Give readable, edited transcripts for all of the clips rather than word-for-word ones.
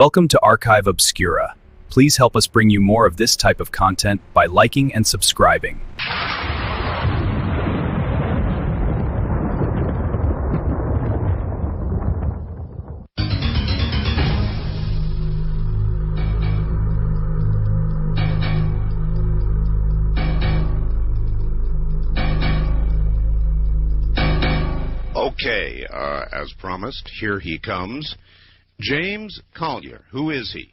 Welcome to Archive Obscura. Please help us bring you more of this type of content by liking and subscribing. Okay, as promised, here he comes. James Collier. Who is he?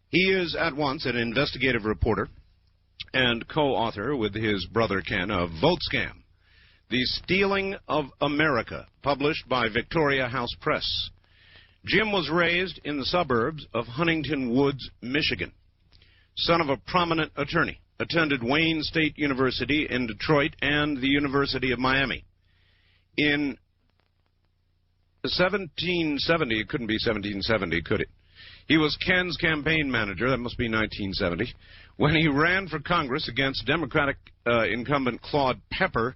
He is at once an investigative reporter and co-author with his brother Ken of Vote Scam, The Stealing of America, published by Victoria House Press. Jim was raised in the suburbs of Huntington Woods, Michigan. Son of a prominent attorney, attended Wayne State University in Detroit and the University of Miami. In 1770, it couldn't be 1770, could it? He was Ken's campaign manager, that must be 1970, when he ran for Congress against Democratic incumbent Claude Pepper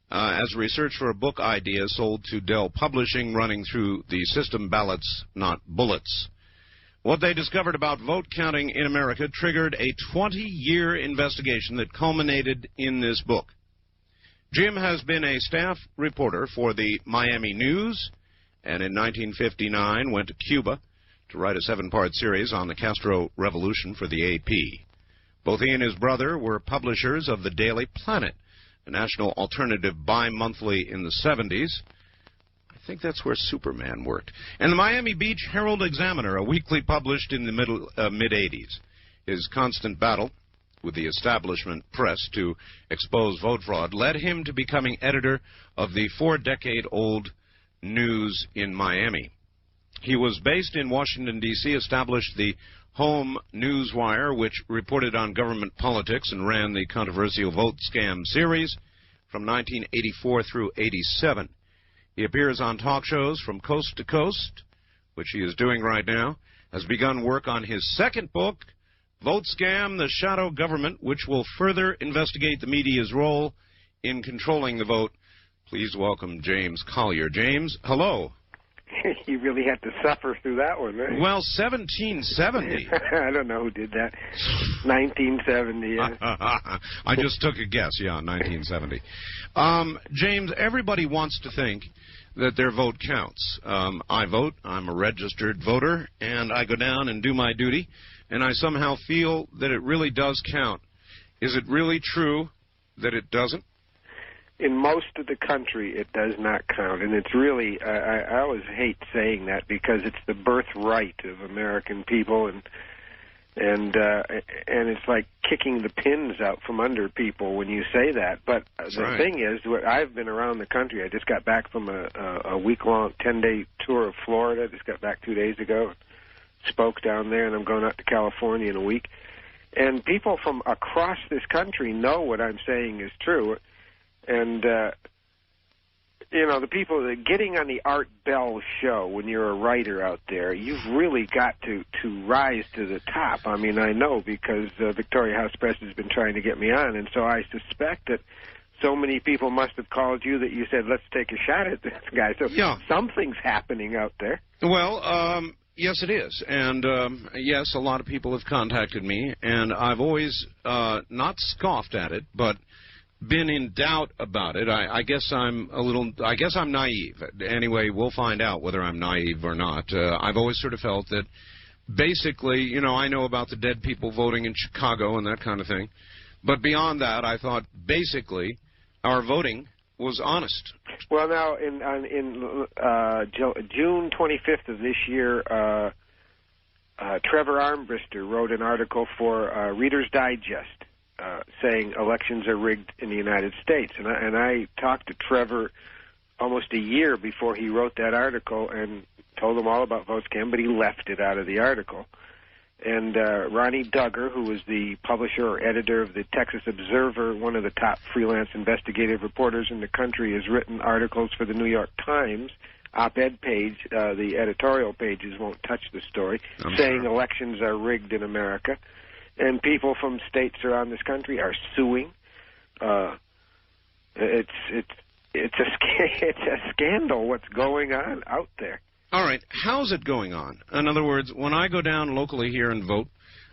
as research for a book idea sold to Dell Publishing, running through the system ballots, not bullets. What they discovered about vote counting in America triggered a 20-year investigation that culminated in this book. Jim has been a staff reporter for the Miami News, and in 1959 went to Cuba to write a 7-part series on the Castro Revolution for the AP. Both he and his brother were publishers of the Daily Planet, a national alternative bi-monthly in the 70s. I think that's where Superman worked. And the Miami Beach Herald Examiner, a weekly published in the mid-80s. His constant battle with the establishment press to expose vote fraud led him to becoming editor of the 4-decade-old News in Miami. He was based in Washington, D.C., established the Home News Wire, which reported on government politics and ran the controversial Vote Scam series from 1984 through 87. He appears on talk shows from coast to coast, which he is doing right now, has begun work on his second book, Vote Scam, The Shadow Government, which will further investigate the media's role in controlling the vote. Please welcome James Collier. James, hello. You really had to suffer through that one, right? Well, 1770. I don't know who did that. 1970, yeah. I just took a guess, yeah, 1970. James, everybody wants to think that their vote counts. I vote, I'm a registered voter, and I go down and do my duty, and I somehow feel that it really does count. Is it really true that it doesn't? In most of the country, it does not count, and it's really, I always hate saying that because it's the birthright of American people, and it's like kicking the pins out from under people when you say that. But the thing is, I've been around the country. I just got back from a week-long, 10-day tour of Florida. Just got back 2 days ago, spoke down there, and I'm going out to California in a week. And people from across this country know what I'm saying is true. And, you know, the people that getting on the Art Bell show when you're a writer out there, you've really got to rise to the top. I mean, I know because Victoria House Press has been trying to get me on, and so I suspect that so many people must have called you that you said, let's take a shot at this guy. So yeah, something's happening out there. Well, yes, it is. And, yes, a lot of people have contacted me, and I've always not scoffed at it, but been in doubt about it. I guess I'm naive. Anyway, we'll find out whether I'm naive or not. I've always sort of felt that basically, you know, I know about the dead people voting in Chicago and that kind of thing. But beyond that, I thought basically our voting was honest. Well, now, in June 25th of this year, Trevor Armbruster wrote an article for Reader's Digest, saying elections are rigged in the United States. And I talked to Trevor almost a year before he wrote that article and told him all about vote scam, but he left it out of the article. And Ronnie Duggar, who was the publisher or editor of the Texas Observer, one of the top freelance investigative reporters in the country, has written articles for the New York Times op-ed page. The editorial pages won't touch the story, saying elections are rigged in America. And people from states around this country are suing. It's a scandal what's going on out there. All right. How's it going on? In other words, when I go down locally here and vote,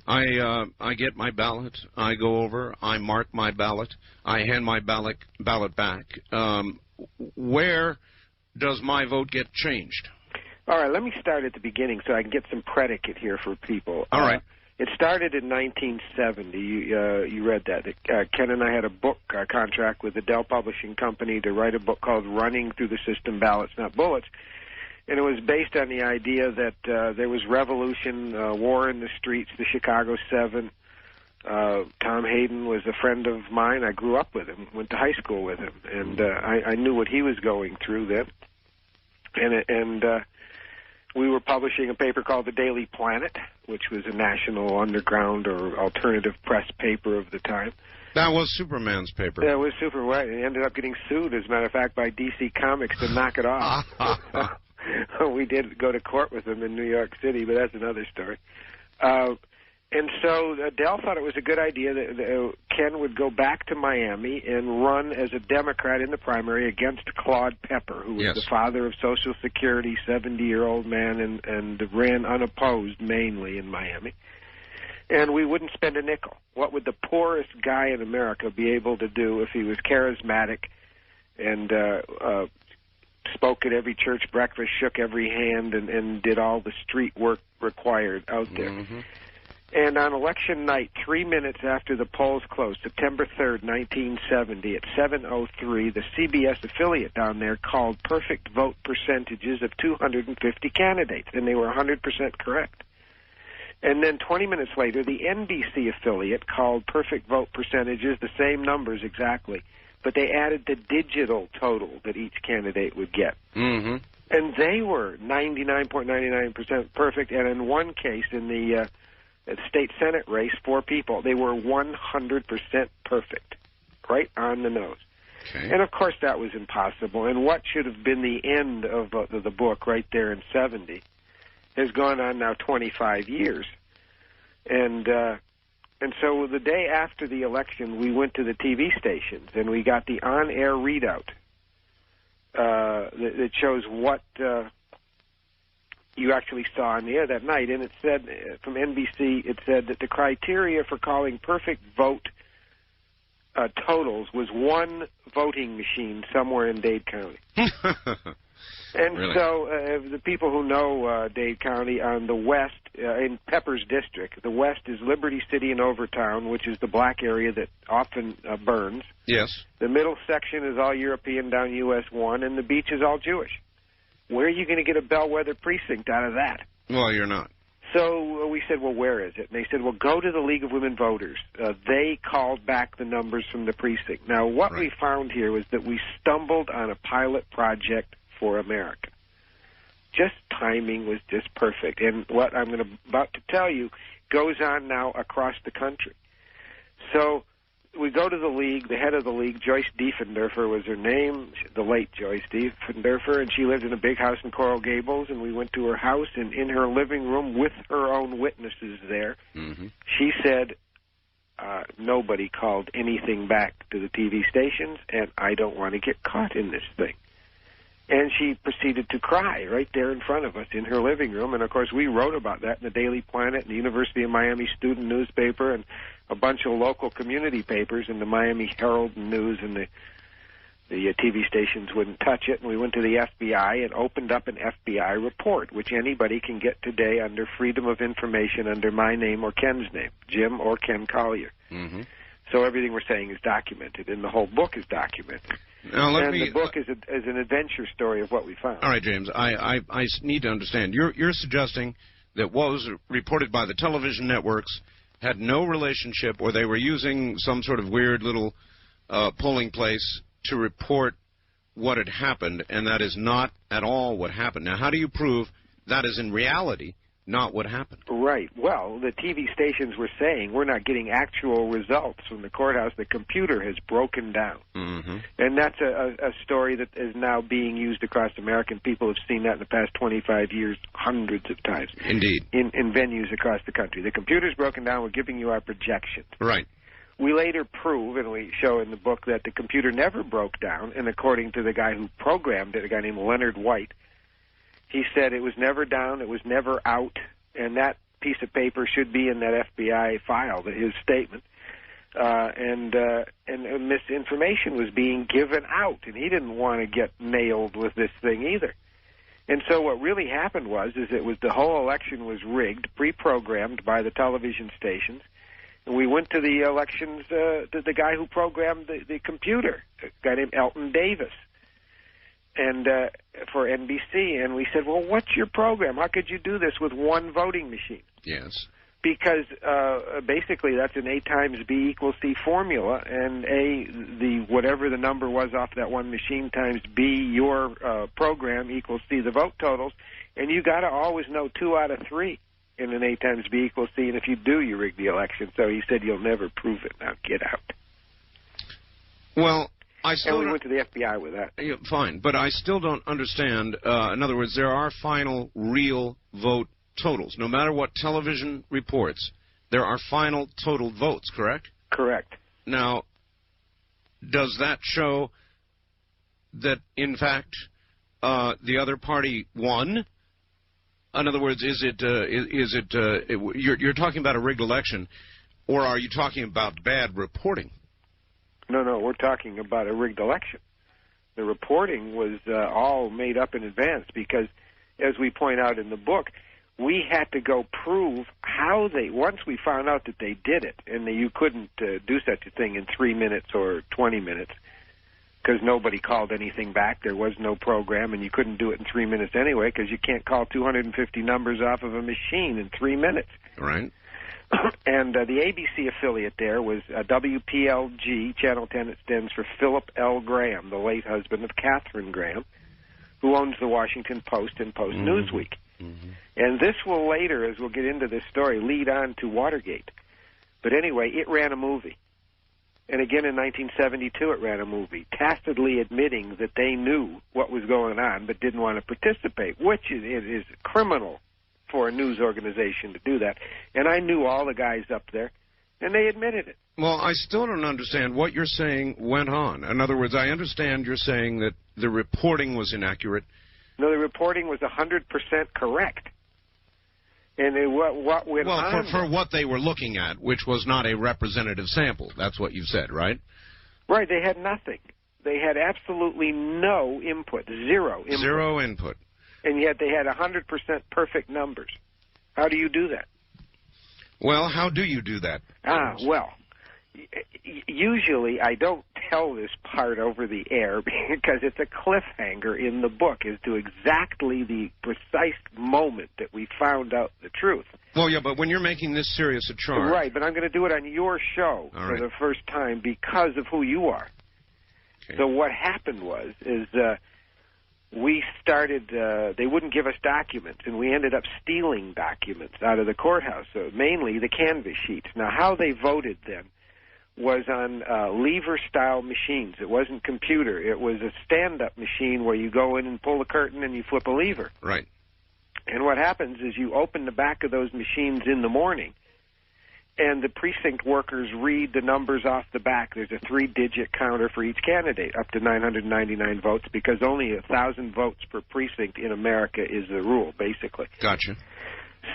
I get my ballot. I go over. I mark my ballot. I hand my ballot back. Where does my vote get changed? All right. Let me start at the beginning so I can get some predicate here for people. All right. It started in 1970. You read that. Ken and I had a book contract with the Dell Publishing Company to write a book called Running Through the System, Ballots, Not Bullets. And it was based on the idea that there was revolution, war in the streets, the Chicago 7. Tom Hayden was a friend of mine. I grew up with him, went to high school with him. And I knew what he was going through then. And we were publishing a paper called The Daily Planet, which was a national underground or alternative press paper of the time. That was Superman's paper. That was Superman. It ended up getting sued, as a matter of fact, by DC Comics to knock it off. We did go to court with them in New York City, but that's another story. And so Dell thought it was a good idea that Ken would go back to Miami and run as a Democrat in the primary against Claude Pepper, who was the father of Social Security, 70-year-old man, and ran unopposed mainly in Miami. And we wouldn't spend a nickel. What would the poorest guy in America be able to do if he was charismatic and spoke at every church breakfast, shook every hand, and did all the street work required out there? Mm-hmm. And on election night, 3 minutes after the polls closed, September 3rd, 1970, at 7:03, the CBS affiliate down there called perfect vote percentages of 250 candidates, and they were 100% correct. And then 20 minutes later, the NBC affiliate called perfect vote percentages, the same numbers exactly, but they added the digital total that each candidate would get. Mm-hmm. And they were 99.99% perfect, and in one case, in the state Senate race, 4 people, they were 100% perfect, right on the nose. Okay. And, of course, that was impossible. And what should have been the end of the book right there in 70 has gone on now 25 years. And so the day after the election, we went to the TV stations, and we got the on-air readout that shows what you actually saw on the air that night. And it said, from NBC, it said that the criteria for calling perfect vote totals was one voting machine somewhere in Dade County. And really? So the people who know Dade County on the west, in Pepper's district, the west is Liberty City and Overtown, which is the black area that often burns. Yes. The middle section is all European down US 1, and the beach is all Jewish. Where are you going to get a bellwether precinct out of that? Well, you're not. So we said, well, where is it? And they said, well, go to the League of Women Voters. They called back the numbers from the precinct. Now, what we found here was that we stumbled on a pilot project for America. Just timing was just perfect. And what I'm about to tell you goes on now across the country. So we go to the league. The head of the league, Joyce Diefenderfer was her name, the late Joyce Diefenderfer, and she lived in a big house in Coral Gables, and we went to her house, and in her living room with her own witnesses there, she said, nobody called anything back to the TV stations, and I don't want to get caught in this thing. And she proceeded to cry right there in front of us in her living room. And, of course, we wrote about that in the Daily Planet and the University of Miami student newspaper and a bunch of local community papers in the Miami Herald News, and the TV stations wouldn't touch it. And we went to the FBI and opened up an FBI report, which anybody can get today under Freedom of Information under my name or Ken's name, Jim or Ken Collier. Mm-hmm. So everything we're saying is documented, and the whole book is documented. Now, the book is an adventure story of what we found. All right, James, I need to understand. You're suggesting that what was reported by the television networks had no relationship, or they were using some sort of weird little polling place to report what had happened, and that is not at all what happened. Now, how do you prove that is in reality not what happened? Right. Well, the TV stations were saying we're not getting actual results from the courthouse. The computer has broken down. Mm-hmm. And that's a story that is now being used across America. And people have seen that in the past 25 years hundreds of times. Indeed. In venues across the country. The computer's broken down. We're giving you our projections. Right. We later prove, and we show in the book, that the computer never broke down. And according to the guy who programmed it, a guy named Leonard White, He said it was never down, it was never out, and that piece of paper should be in that FBI file, his statement. And misinformation was being given out, and he didn't want to get nailed with this thing either. And so what really happened was the whole election was rigged, pre-programmed by the television stations. And we went to the elections, the guy who programmed the computer, a guy named Elton Davis, and for NBC. And we said, well, what's your program? How could you do this with one voting machine? Yes. Because basically that's an A times B equals C formula, and whatever the number was off that one machine times B, your program equals C, the vote totals, and you got to always know 2 out of 3 in an A times B equals C, and if you do, you rig the election. So he said you'll never prove it. Now get out. Well, and we went to the FBI with that. Yeah, fine, but I still don't understand. In other words, there are final, real vote totals. No matter what television reports, there are final total votes, correct? Correct. Now, does that show that, in fact, the other party won? In other words, you're talking about a rigged election, or are you talking about bad reporting? No, we're talking about a rigged election. The reporting was all made up in advance because, as we point out in the book, we had to go prove how once we found out that they did it, and that you couldn't do such a thing in 3 minutes or 20 minutes, because nobody called anything back. There was no program, and you couldn't do it in 3 minutes anyway, because you can't call 250 numbers off of a machine in 3 minutes. Right. And the ABC affiliate there was WPLG, Channel 10, it stands for Philip L. Graham, the late husband of Katharine Graham, who owns the Washington Post and Post Newsweek. Mm-hmm. And this will later, as we'll get into this story, lead on to Watergate. But anyway, it ran a movie. And again in 1972 it ran a movie, tacitly admitting that they knew what was going on but didn't want to participate, which is criminal for a news organization to do that. And I knew all the guys up there, and they admitted it. Well, I still don't understand what you're saying went on. In other words, I understand you're saying that the reporting was inaccurate. No, the reporting was 100% correct. And what went on... Well, for what they were looking at, which was not a representative sample. That's what you said, right? Right. They had nothing. They had absolutely no input, zero input. Zero input. And yet they had 100% perfect numbers. How do you do that? Well, how do you do that? Well, usually I don't tell this part over the air because it's a cliffhanger in the book as to exactly the precise moment that we found out the truth. Well, yeah, but when you're making this serious a charge... Right, but I'm going to do it on your show for the first time because of who you are. Okay. So what happened is we started, they wouldn't give us documents, and we ended up stealing documents out of the courthouse, so mainly the canvas sheets. Now, how they voted then was on lever-style machines. It wasn't computer. It was a stand-up machine where you go in and pull the curtain and you flip a lever. Right. And what happens is you open the back of those machines in the morning, and the precinct workers read the numbers off the back. There's a 3-digit counter for each candidate, up to 999 votes, because only 1,000 votes per precinct in America is the rule, basically. Gotcha.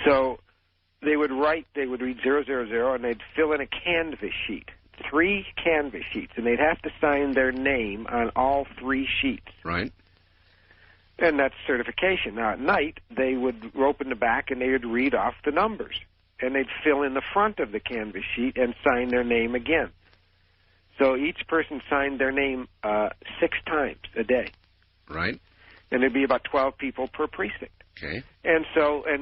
So they would read 000, and they'd fill in a canvas sheet, 3 canvas sheets, and they'd have to sign their name on all 3 sheets. Right. And that's certification. Now, at night, they would open the back, and they would read off the numbers. And they'd fill in the front of the canvas sheet and sign their name again. So each person signed their name 6 times a day. Right. And there'd be about 12 people per precinct. Okay. And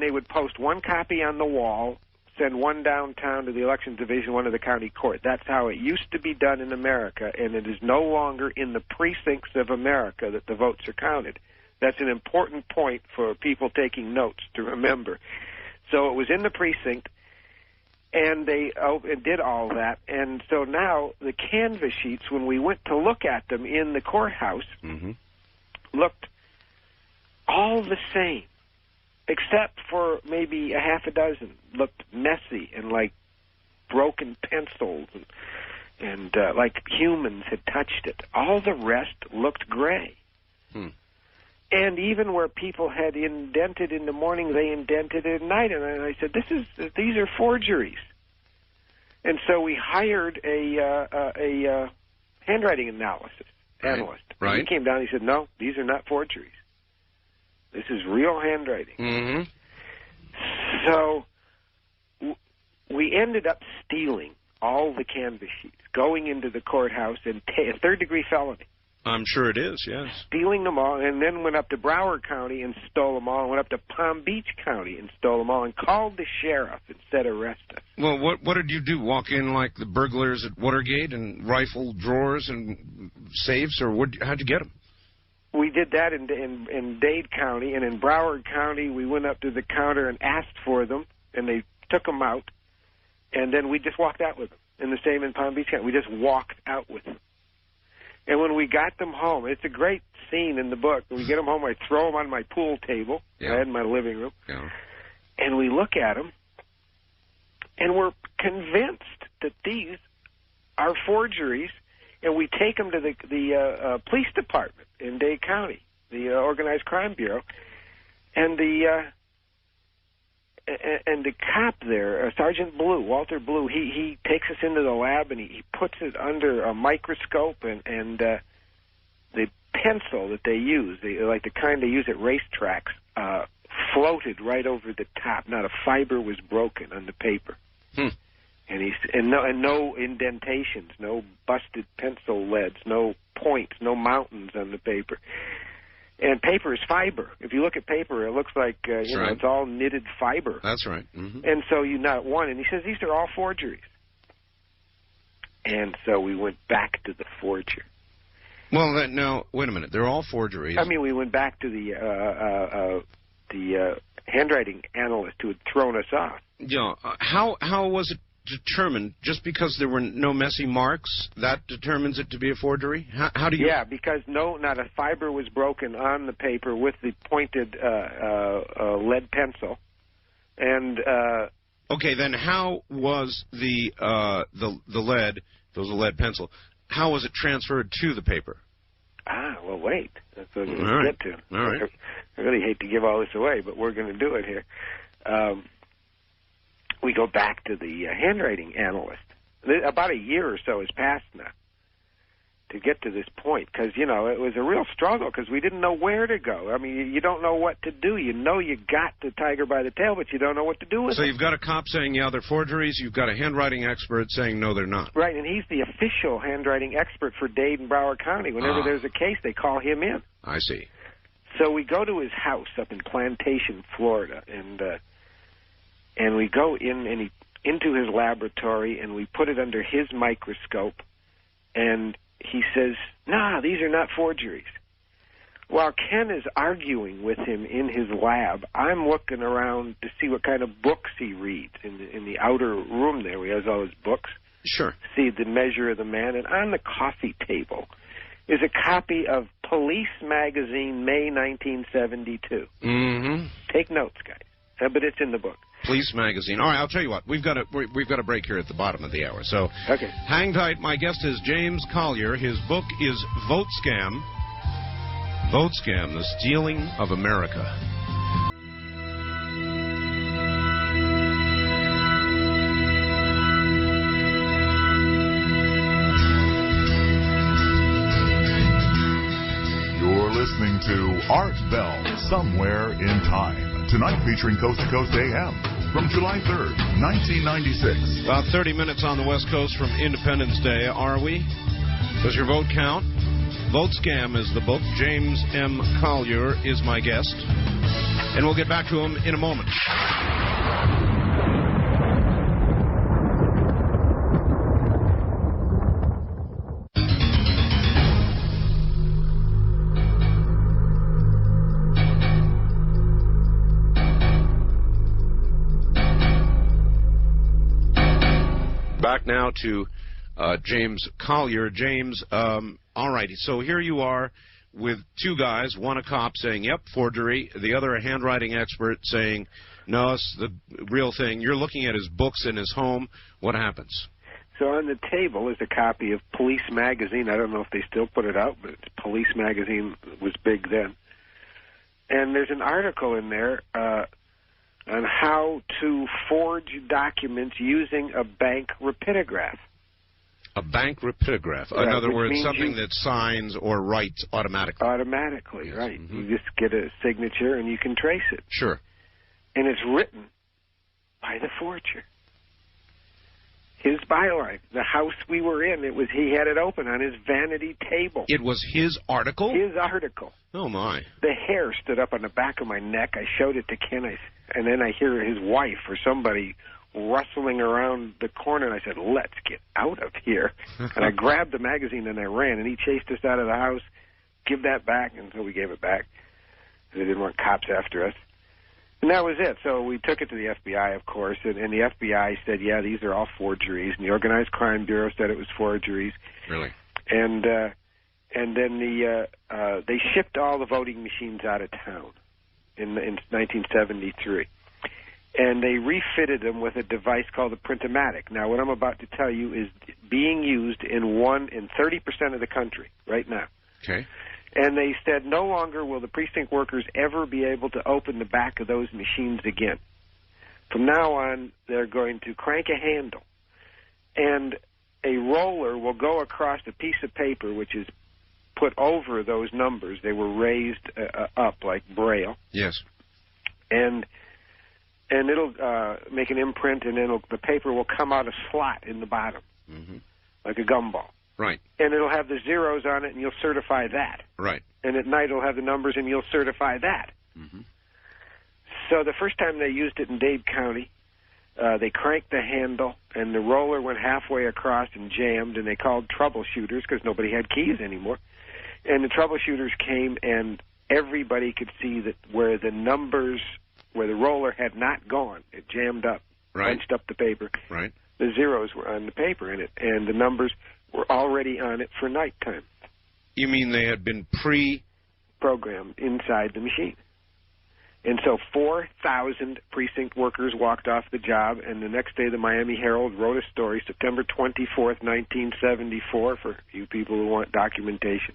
they would post 1 copy on the wall, send 1 downtown to the elections division, 1 to the county court. That's how it used to be done in America, and it is no longer in the precincts of America that the votes are counted. That's an important point for people taking notes to remember. So it was in the precinct, and they did all that. And so now the canvas sheets, when we went to look at them in the courthouse, looked all the same, except for maybe a half a dozen. Looked messy and like broken pencils and like humans had touched it. All the rest looked gray. And even where people had indented in the morning, they indented at night. And I said, these are forgeries. And so we hired a handwriting analyst. Right. And he came down and he said, no, these are not forgeries. This is real handwriting. Mm-hmm. So we ended up stealing all the canvas sheets, going into the courthouse, and a third-degree felony. I'm sure it is, yes. Stealing them all, and then went up to Broward County and stole them all, and went up to Palm Beach County and stole them all, and called the sheriff and said, arrest us. Well, what did you do? Walk in like the burglars at Watergate and rifle drawers and safes, or how'd you get them? We did that in Dade County, and in Broward County, we went up to the counter and asked for them, and they took them out, and then we just walked out with them. And the same in Palm Beach County. We just walked out with them. And when we got them home, it's a great scene in the book. When we get them home, I throw them on my pool table. Yeah. I had in my living room. Yeah. And we look at them, and we're convinced that these are forgeries, and we take them to the police department in Dade County, the Organized Crime Bureau, and the cop there, Sergeant Blue, Walter Blue, he takes us into the lab and he puts it under a microscope, and the pencil that they use, like the kind they use at racetracks, floated right over the top. Not a fiber was broken on the paper. And no indentations, no busted pencil leads, no points, no mountains on the paper. And paper is fiber. If you look at paper, it looks like it's all knitted fiber. That's right. Mm-hmm. And so you not one. And he says, these are all forgeries. And so we went back to the forger. Well, now, wait a minute. They're all forgeries. I mean, we went back to the handwriting analyst who had thrown us off. Yeah. How was it determined? Just because there were no messy marks, that determines it to be a forgery? How do you... Yeah, because not a fiber was broken on the paper with the pointed lead pencil. And okay, then how was the lead, if it was a lead pencil, how was it transferred to the paper? Well, wait. That's what we'll get to. All right. I really hate to give all this away, but we're going to do it here. We go back to the handwriting analyst. About a year or so has passed now to get to this point, because, it was a real struggle because we didn't know where to go. I mean, you don't know what to do. You know you got the tiger by the tail, but you don't know what to do with it. So you've got a cop saying, yeah, they're forgeries. You've got a handwriting expert saying, no, they're not. Right, and he's the official handwriting expert for Dade and Broward County. Whenever there's a case, they call him in. I see. So we go to his house up in Plantation, Florida, and we go into his laboratory, and we put it under his microscope, and he says, nah, these are not forgeries. While Ken is arguing with him in his lab, I'm looking around to see what kind of books he reads in the outer room there. He has all his books. Sure. See the measure of the man. And on the coffee table is a copy of Police Magazine, May 1972. Mm-hmm. Take notes, guys. But it's in the book. Police Magazine. All right, I'll tell you what. We've got a break here at the bottom of the hour. So okay. Hang tight. My guest is James Collier. His book is Vote Scam. Vote Scam: The Stealing of America. You're listening to Art Bell, Somewhere in Time. Tonight featuring Coast to Coast AM from July 3rd, 1996. About 30 minutes on the West Coast from Independence Day, are we? Does your vote count? Vote Scam is the book. James M. Collier is my guest. And we'll get back to him in a moment. Back now to James Collier. James, all righty. So here you are with two guys, one a cop saying, yep, forgery, the other a handwriting expert saying, no, it's the real thing. You're looking at his books in his home. What happens? So on the table is a copy of Police Magazine. I don't know if they still put it out, but Police Magazine was big then. And there's an article in there on how to forge documents using a bank rapidograph. A bank rapidograph. In other words, something that signs or writes automatically. Automatically, yes. right. Mm-hmm. You just get a signature and you can trace it. Sure. And it's written by the forger. His byline. The house we were in, he had it open on his vanity table. It was his article? His article. Oh, my. The hair stood up on the back of my neck. I showed it to Ken, and then I hear his wife or somebody rustling around the corner, and I said, let's get out of here. And I grabbed the magazine and I ran, and he chased us out of the house. Give that back. And so we gave it back. They didn't want cops after us. And that was it. So we took it to the FBI, of course, and the FBI said, yeah, these are all forgeries. And the Organized Crime Bureau said it was forgeries. Really? And then they shipped all the voting machines out of town in 1973. And they refitted them with a device called the Printomatic. Now, what I'm about to tell you is being used in 30% of the country right now. Okay. And they said no longer will the precinct workers ever be able to open the back of those machines again. From now on, they're going to crank a handle, and a roller will go across a piece of paper which is put over those numbers. They were raised up like Braille. Yes. And it'll make an imprint, and then the paper will come out a slot in the bottom, like a gumball. Right. And it'll have the zeros on it, and you'll certify that. Right. And at night it'll have the numbers, and you'll certify that. Mm-hmm. So the first time they used it in Dade County, they cranked the handle, and the roller went halfway across and jammed, and they called troubleshooters because nobody had keys anymore. And the troubleshooters came, and everybody could see that where the roller had not gone, it jammed up, punched up the paper. Right. The zeros were on the paper in it, and the numbers were already on it for nighttime. You mean they had been programmed inside the machine. And so 4,000 precinct workers walked off the job, and the next day the Miami Herald wrote a story, September 24th, 1974, for you people who want documentation.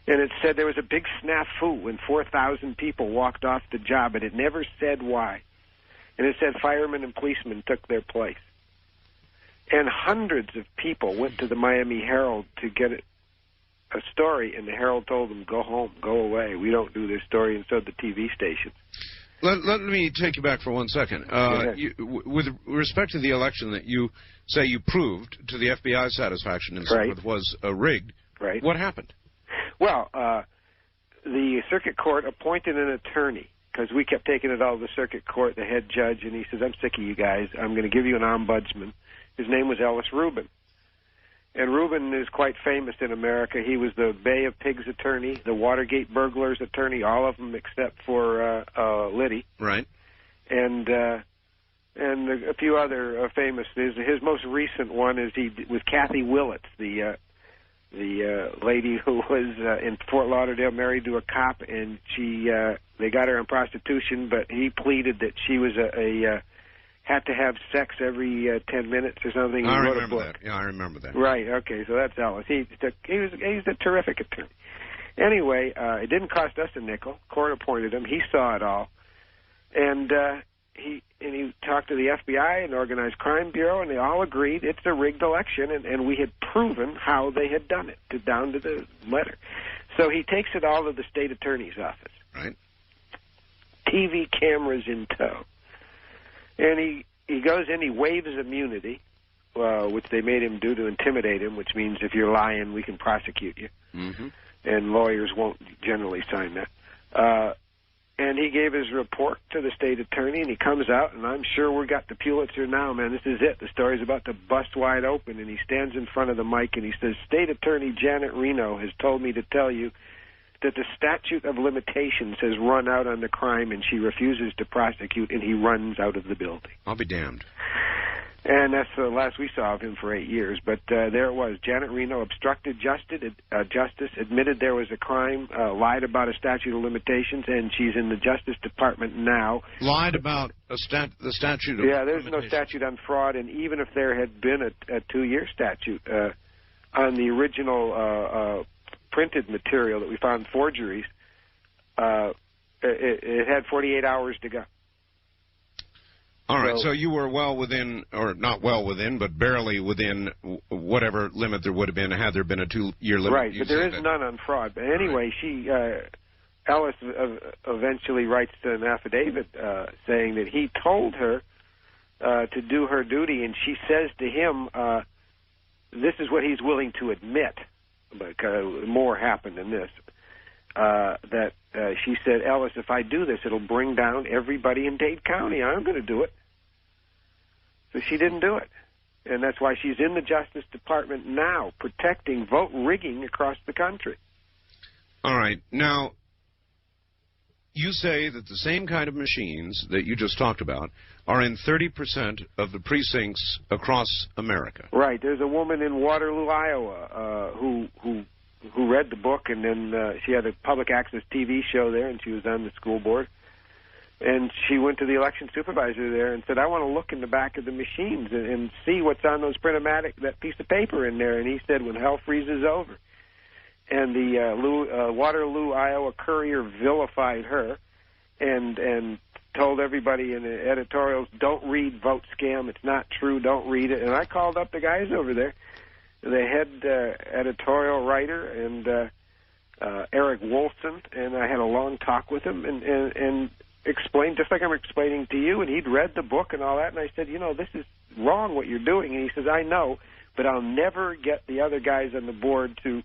And it said there was a big snafu when 4,000 people walked off the job, and it never said why. And it said firemen and policemen took their place. And hundreds of people went to the Miami Herald to get a story, and the Herald told them, go home, go away. We don't do this story, and so did the TV station. Let me take you back for 1 second. With respect to the election that you say you proved to the FBI's satisfaction and so forth was rigged, what happened? Well, the circuit court appointed an attorney, because we kept taking it all to the circuit court, the head judge, and he says, I'm sick of you guys. I'm going to give you an ombudsman. His name was Ellis Rubin. And Rubin is quite famous in America. He was the Bay of Pigs attorney, the Watergate burglars attorney, all of them except for Liddy. Right. And a few other famous. His most recent one is he was Kathy Willits, the lady who was in Fort Lauderdale, married to a cop, and they got her on prostitution, but he pleaded that she was had to have sex every 10 minutes or something. I remember that. Yeah, I remember that. Right. Okay. So that's Ellis. He's a terrific attorney. Anyway, it didn't cost us a nickel. Court appointed him. He saw it all, and he talked to the FBI and the Organized Crime Bureau, and they all agreed it's a rigged election, and we had proven how they had done it down to the letter. So he takes it all to the state attorney's office. Right. TV cameras in tow. And he goes in, he waives immunity, which they made him do to intimidate him, which means if you're lying, we can prosecute you. Mm-hmm. And lawyers won't generally sign that. And he gave his report to the state attorney, and he comes out, and I'm sure we got the Pulitzer now, man. This is it. The story's about to bust wide open. And he stands in front of the mic, and he says, State Attorney Janet Reno has told me to tell you that the statute of limitations has run out on the crime, and she refuses to prosecute, and he runs out of the building. I'll be damned. And that's the last we saw of him for 8 years. But there it was. Janet Reno obstructed justice, admitted there was a crime, lied about a statute of limitations, and she's in the Justice Department now. Lied about the statute of Yeah, there's no statute on fraud, and even if there had been a 2-year statute on the original printed material that we found forgeries, It had 48 hours to go. All right, so you were well within, or not well within, but barely within whatever limit there would have been had there been a 2-year limit. Right, but there is none on fraud. But anyway, Ellis eventually writes an affidavit saying that he told her to do her duty, and she says to him, this is what he's willing to admit, but more happened than this, that she said, Ellis, if I do this, it'll bring down everybody in Dade County. I'm going to do it. So she didn't do it. And that's why she's in the Justice Department now, protecting vote rigging across the country. All right. Now, you say that the same kind of machines that you just talked about are in 30% of the precincts across America. Right. There's a woman in Waterloo, Iowa, who read the book, and then she had a public access TV show there, and she was on the school board. And she went to the election supervisor there and said, I want to look in the back of the machines and see what's on those Print-O-Matic, that piece of paper in there. And he said, when hell freezes over. And the Waterloo, Iowa Courier vilified her and told everybody in the editorials, don't read Vote Scam. It's not true. Don't read it. And I called up the guys over there, the head editorial writer and Eric Wolfson, and I had a long talk with him and explained, just like I'm explaining to you, and he'd read the book and all that, and I said, you know, this is wrong what you're doing. And he says, I know, but I'll never get the other guys on the board to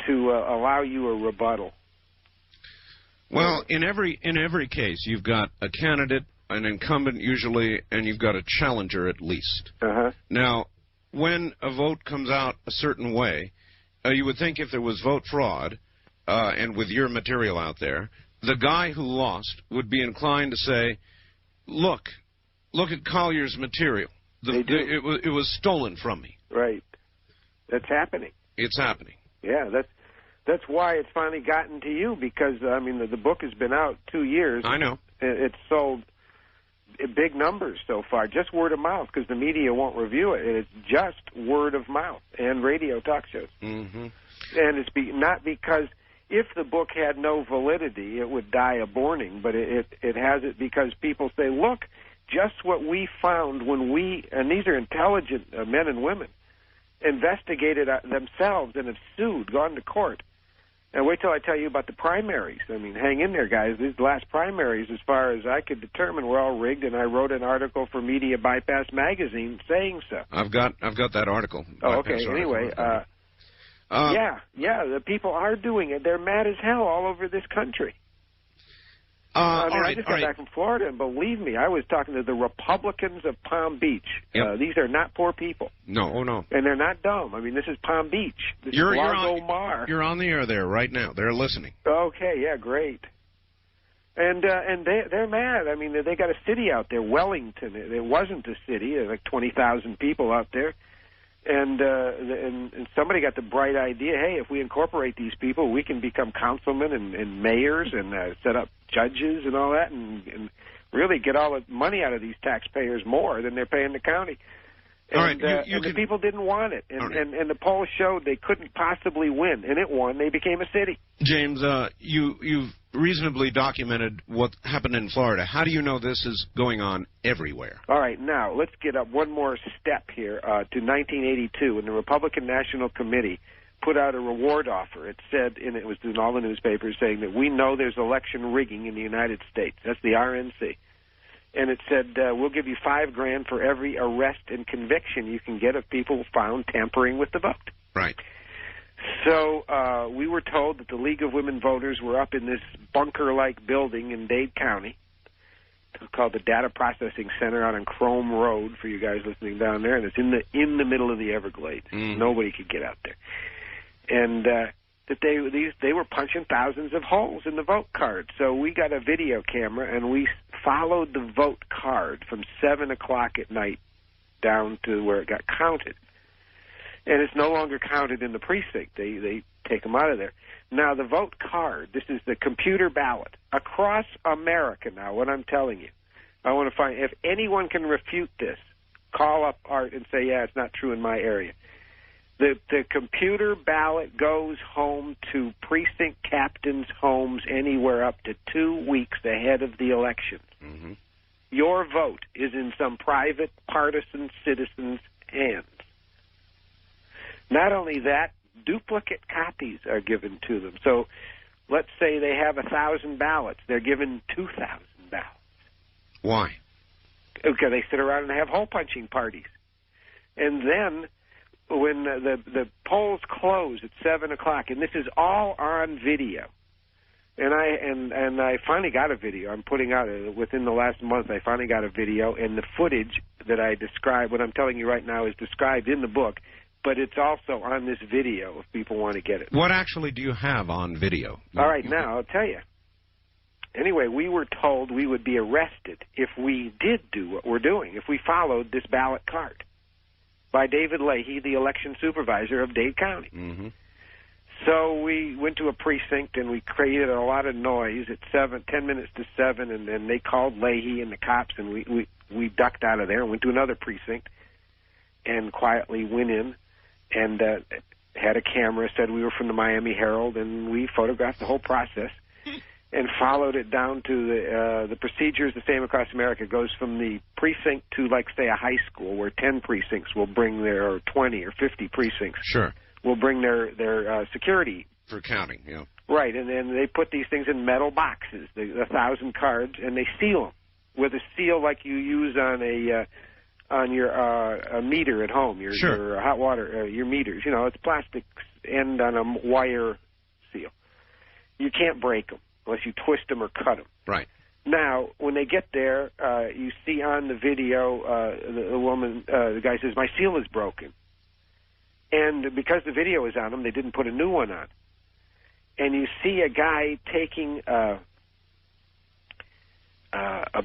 allow you a rebuttal. Well, in every case, you've got a candidate, an incumbent usually, and you've got a challenger at least. Uh-huh. Now, when a vote comes out a certain way, you would think if there was vote fraud, and with your material out there, the guy who lost would be inclined to say, look at Collier's material. It was stolen from me. Right. That's happening. It's happening. Yeah, that's why it's finally gotten to you, because, I mean, the book has been out 2 years. I know. It's sold big numbers so far, just word of mouth, because the media won't review it. It's just word of mouth and radio talk shows. Mm-hmm. And it's not because if the book had no validity, it would die a borning, but it has it because people say, look, just what we found when we, and these are intelligent men and women, investigated themselves and have sued, gone to court. And wait till I tell you about the primaries. I mean, hang in there, guys. These last primaries, as far as I could determine, were all rigged, and I wrote an article for Media Bypass magazine saying so. I've got that article. Oh, okay. Anyway, the people are doing it. They're mad as hell all over this country. I just got back from Florida, and believe me, I was talking to the Republicans of Palm Beach. Yep. These are not poor people. No. And they're not dumb. I mean, this is Palm Beach. This is Largo Mar. You're on the air there right now. They're listening. Okay, yeah, great. And they're mad. I mean, they got a city out there, Wellington. It wasn't a city. There's like 20,000 people out there. And somebody got the bright idea, hey, if we incorporate these people, we can become councilmen and mayors and set up judges and all that and really get all the money out of these taxpayers more than they're paying the county. And, the people didn't want it. And the polls showed they couldn't possibly win. And it won. They became a city. James, you've reasonably documented what happened in Florida. How do you know this is going on everywhere? All right. Now, let's get up one more step here to 1982 when the Republican National Committee put out a reward offer. It said, and it was in all the newspapers, saying that we know there's election rigging in the United States. That's the RNC. And it said, we'll give you $5,000 for every arrest and conviction you can get of people found tampering with the vote. Right. So we were told that the League of Women Voters were up in this bunker-like building in Dade County called the Data Processing Center out on Chrome Road for you guys listening down there, and it's in the middle of the Everglades. Nobody could get out there. And that they were punching thousands of holes in the vote card. So we got a video camera, and we followed the vote card from 7 o'clock at night down to where it got counted. And it's no longer counted in the precinct. They take them out of there. Now, the vote card, this is the computer ballot. Across America now, what I'm telling you, I want to find, if anyone can refute this, call up Art and say, yeah, it's not true in my area. The computer ballot goes home to precinct captains' homes anywhere up to 2 weeks ahead of the election. Mm-hmm. Your vote is in some private partisan citizen's hands. Not only that, duplicate copies are given to them. So let's say they have 1,000 ballots. They're given 2,000 ballots. Why? Okay, they sit around and have hole-punching parties. And then when the polls close at 7 o'clock, and this is all on video, and I finally got a video. I'm putting out, within the last month, I finally got a video, and the footage that I describe, what I'm telling you right now, is described in the book, but it's also on this video if people want to get it. What actually do you have on video? All right, now I'll tell you. Anyway, we were told we would be arrested if we did do what we're doing, if we followed this ballot card by David Leahy, the election supervisor of Dade County. Mm-hmm. So we went to a precinct and we created a lot of noise at 10 minutes to 7, and then they called Leahy and the cops, and we ducked out of there and went to another precinct and quietly went in and had a camera, said we were from the Miami Herald, and we photographed the whole process and followed it down to the procedures the same across America. It goes from the precinct to, like, say, a high school where 10 precincts will bring their, or 20 or 50 precincts. Sure. Will bring their security. For counting, yeah. Right, and then they put these things in metal boxes, the 1,000 cards, and they seal them with a seal like you use on your meter at home, your hot water, your meters. You know, it's plastic end on a wire seal. You can't break them unless you twist them or cut them. Right. Now, when they get there, you see on the video the woman, the guy says, "My seal is broken." And because the video is on them, they didn't put a new one on. And you see a guy taking a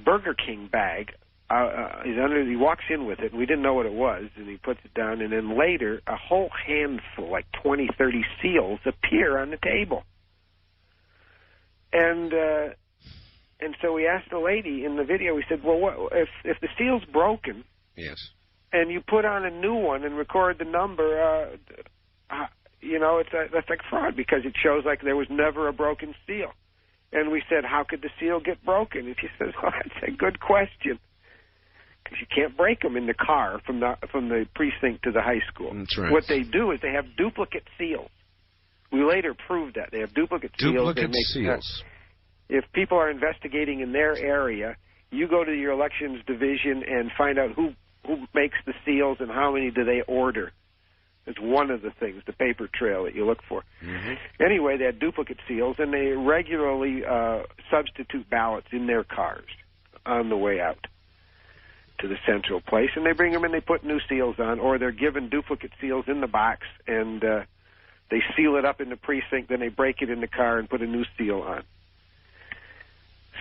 Burger King bag. He walks in with it, and we didn't know what it was, and he puts it down, and then later a whole handful, like 20, 30 seals, appear on the table. And so we asked the lady in the video, we said, well, what, if the seal's broken, yes, and you put on a new one and record the number, that's like fraud, because it shows like there was never a broken seal. And we said, how could the seal get broken? And she says, well, that's a good question, because you can't break them in the car from the precinct to the high school. That's right. What they do is they have duplicate seals. We later proved that. They have duplicate seals. Duplicate seals. If people are investigating in their area, you go to your elections division and find out who makes the seals and how many do they order. It's one of the things, the paper trail that you look for. Mm-hmm. Anyway, they had duplicate seals, and they regularly substitute ballots in their cars on the way out to the central place. And they bring them and they put new seals on, or they're given duplicate seals in the box, and they seal it up in the precinct, then they break it in the car and put a new seal on.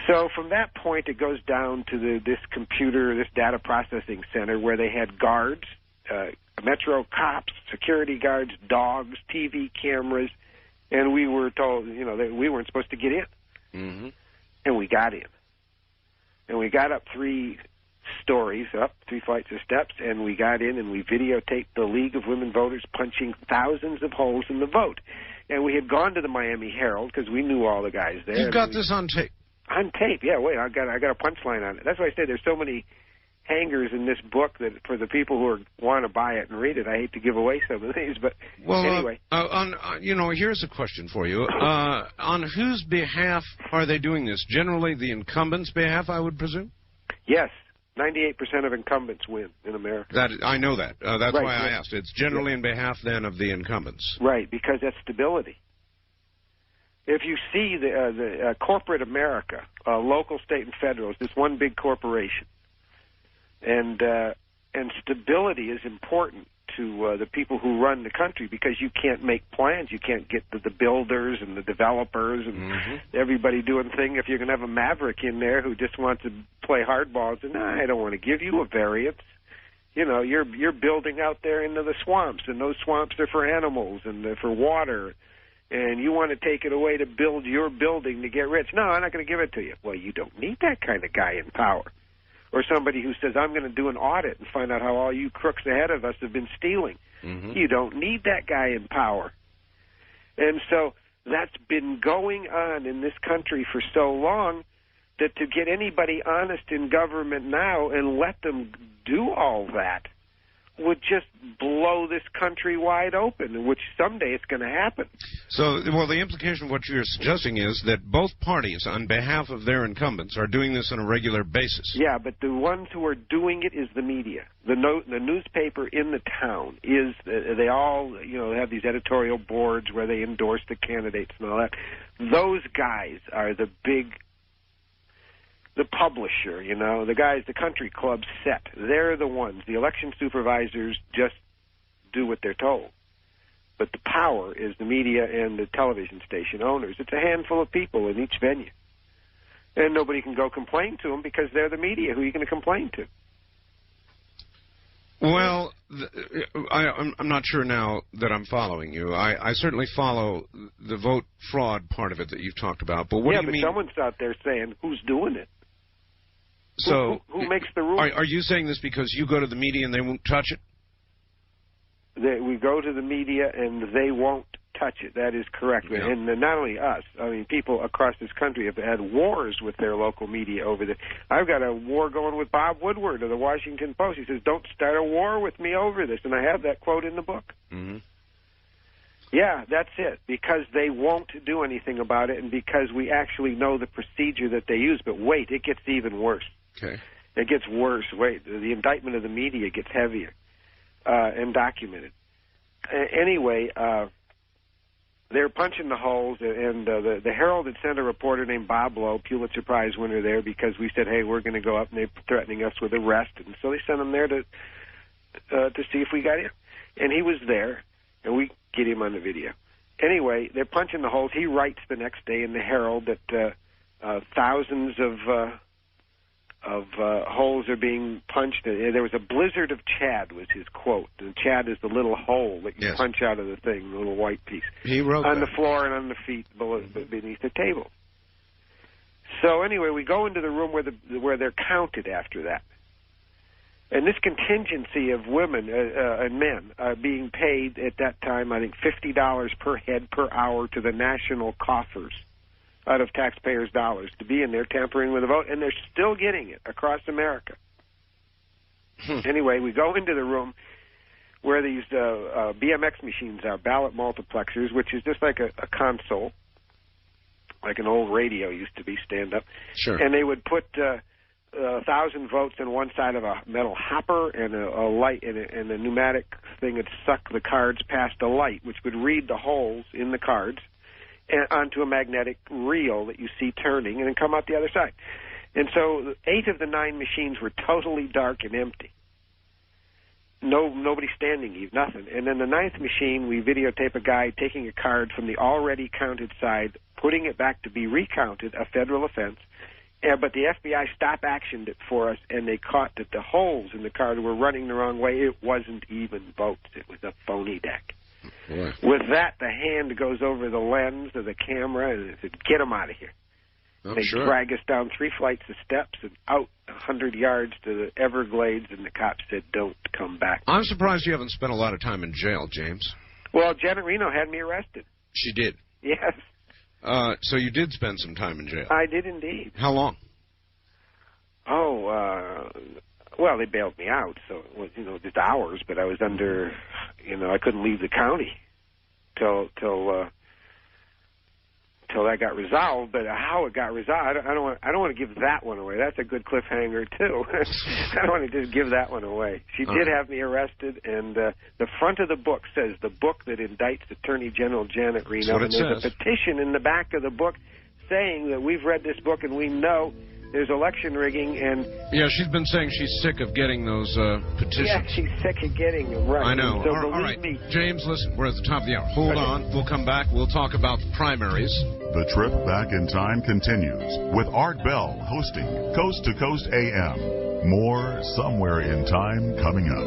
So from that point, it goes down to this data processing center, where they had guards, Metro cops, security guards, dogs, TV cameras, and we were told, that we weren't supposed to get in. Mm-hmm. And we got in. And we got up 3 stories, up 3 flights of steps, and we got in and we videotaped the League of Women Voters punching thousands of holes in the vote. And we had gone to the Miami Herald because we knew all the guys there. You've got this on tape. On tape, yeah. Wait, I got a punchline on it. That's why I say there's so many hangers in this book that for the people who want to buy it and read it, I hate to give away some of these, but anyway. Here's a question for you. On whose behalf are they doing this? Generally, the incumbents' behalf, I would presume. Yes, 98% of incumbents win in America. I know that. That's right, why I asked. It's generally in behalf then of the incumbents. Right, because that's stability. If you see the corporate America, local, state, and federal, is this one big corporation. And stability is important to the people who run the country, because you can't make plans. You can't get the builders and the developers and everybody doing things. If you're going to have a maverick in there who just wants to play hardballs, and I don't want to give you a variance. You're building out there into the swamps, and those swamps are for animals and they're for water. And you want to take it away to build your building to get rich. No, I'm not going to give it to you. Well, you don't need that kind of guy in power. Or somebody who says, I'm going to do an audit and find out how all you crooks ahead of us have been stealing. You don't need that guy in power. And so that's been going on in this country for so long that to get anybody honest in government now and let them do all that would just blow this country wide open, which someday it's going to happen. So, well, the implication of what you're suggesting is that both parties, on behalf of their incumbents, are doing this on a regular basis. Yeah, but the ones who are doing it is the media. The newspaper in the town is, they all, have these editorial boards where they endorse the candidates and all that. Those guys are the publisher, the guys, the country club set. They're the ones. The election supervisors just do what they're told. But the power is the media and the television station owners. It's a handful of people in each venue. And nobody can go complain to them because they're the media. Who are you going to complain to? Well, I'm not sure now that I'm following you. I certainly follow the vote fraud part of it that you've talked about. But what do you mean? Someone's out there saying, who's doing it? So who makes the rules? Are you saying this because you go to the media and they won't touch it? We go to the media and they won't touch it. That is correct. Yeah. And not only us. I mean, people across this country have had wars with their local media over this. I've got a war going with Bob Woodward of the Washington Post. He says, don't start a war with me over this. And I have that quote in the book. Mm-hmm. Yeah, that's it. Because they won't do anything about it and because we actually know the procedure that they use. But wait, it gets even worse. Okay. It gets worse. Wait, the indictment of the media gets heavier and documented. Anyway, they're punching the holes, and the Herald had sent a reporter named Bob Lowe, Pulitzer Prize winner there, because we said, hey, we're going to go up, and they're threatening us with arrest. And so they sent him there to see if we got him. And he was there, and we get him on the video. Anyway, they're punching the holes. He writes the next day in the Herald that thousands of holes are being punched. There was a blizzard of Chad, was his quote. And Chad is the little hole that you punch out of the thing, the little white piece. He wrote on the floor and on the feet beneath the table. So anyway, we go into the room where they're counted after that. And this contingency of women and men are being paid at that time, I think, $50 per head per hour to the national coffers out of taxpayers' dollars to be in there tampering with the vote, and they're still getting it across America. Anyway, we go into the room where these BMX machines are, ballot multiplexers, which is just like a console, like an old radio used to be, stand-up. Sure. And they would put 1,000 votes on one side of a metal hopper and a light, and a pneumatic thing would suck the cards past a light, which would read the holes in the cards and onto a magnetic reel that you see turning and then come out the other side. And so 8 of the 9 machines were totally dark and empty. Nobody standing, nothing. And then the 9th machine, we videotape a guy taking a card from the already counted side, putting it back to be recounted, a federal offense. But the FBI stop-actioned it for us, and they caught that the holes in the card were running the wrong way. It wasn't even votes. It was a phony deck. Yeah. With that, the hand goes over the lens of the camera and said, get them out of here. They drag us down 3 flights of steps and out 100 yards to the Everglades, and the cops said, don't come back. I'm surprised you haven't spent a lot of time in jail, James. Well, Janet Reno had me arrested. She did? Yes. So you did spend some time in jail? I did indeed. How long? Well, they bailed me out, so it was, just hours, but I was under, I couldn't leave the county till that got resolved. But how it got resolved, I don't want to give that one away. That's a good cliffhanger too. I don't want to just give that one away. She did have me arrested, and the front of the book says the book that indicts Attorney General Janet Reno. And there's a petition in the back of the book saying that we've read this book and we know there's election rigging. And yeah, she's been saying she's sick of getting those petitions. Yeah, she's sick of getting them, right. I know. So all right. me. James, listen, we're at the top of the hour. Hold on. We'll come back. We'll talk about the primaries. The trip back in time continues with Art Bell hosting Coast to Coast AM. More Somewhere in Time coming up.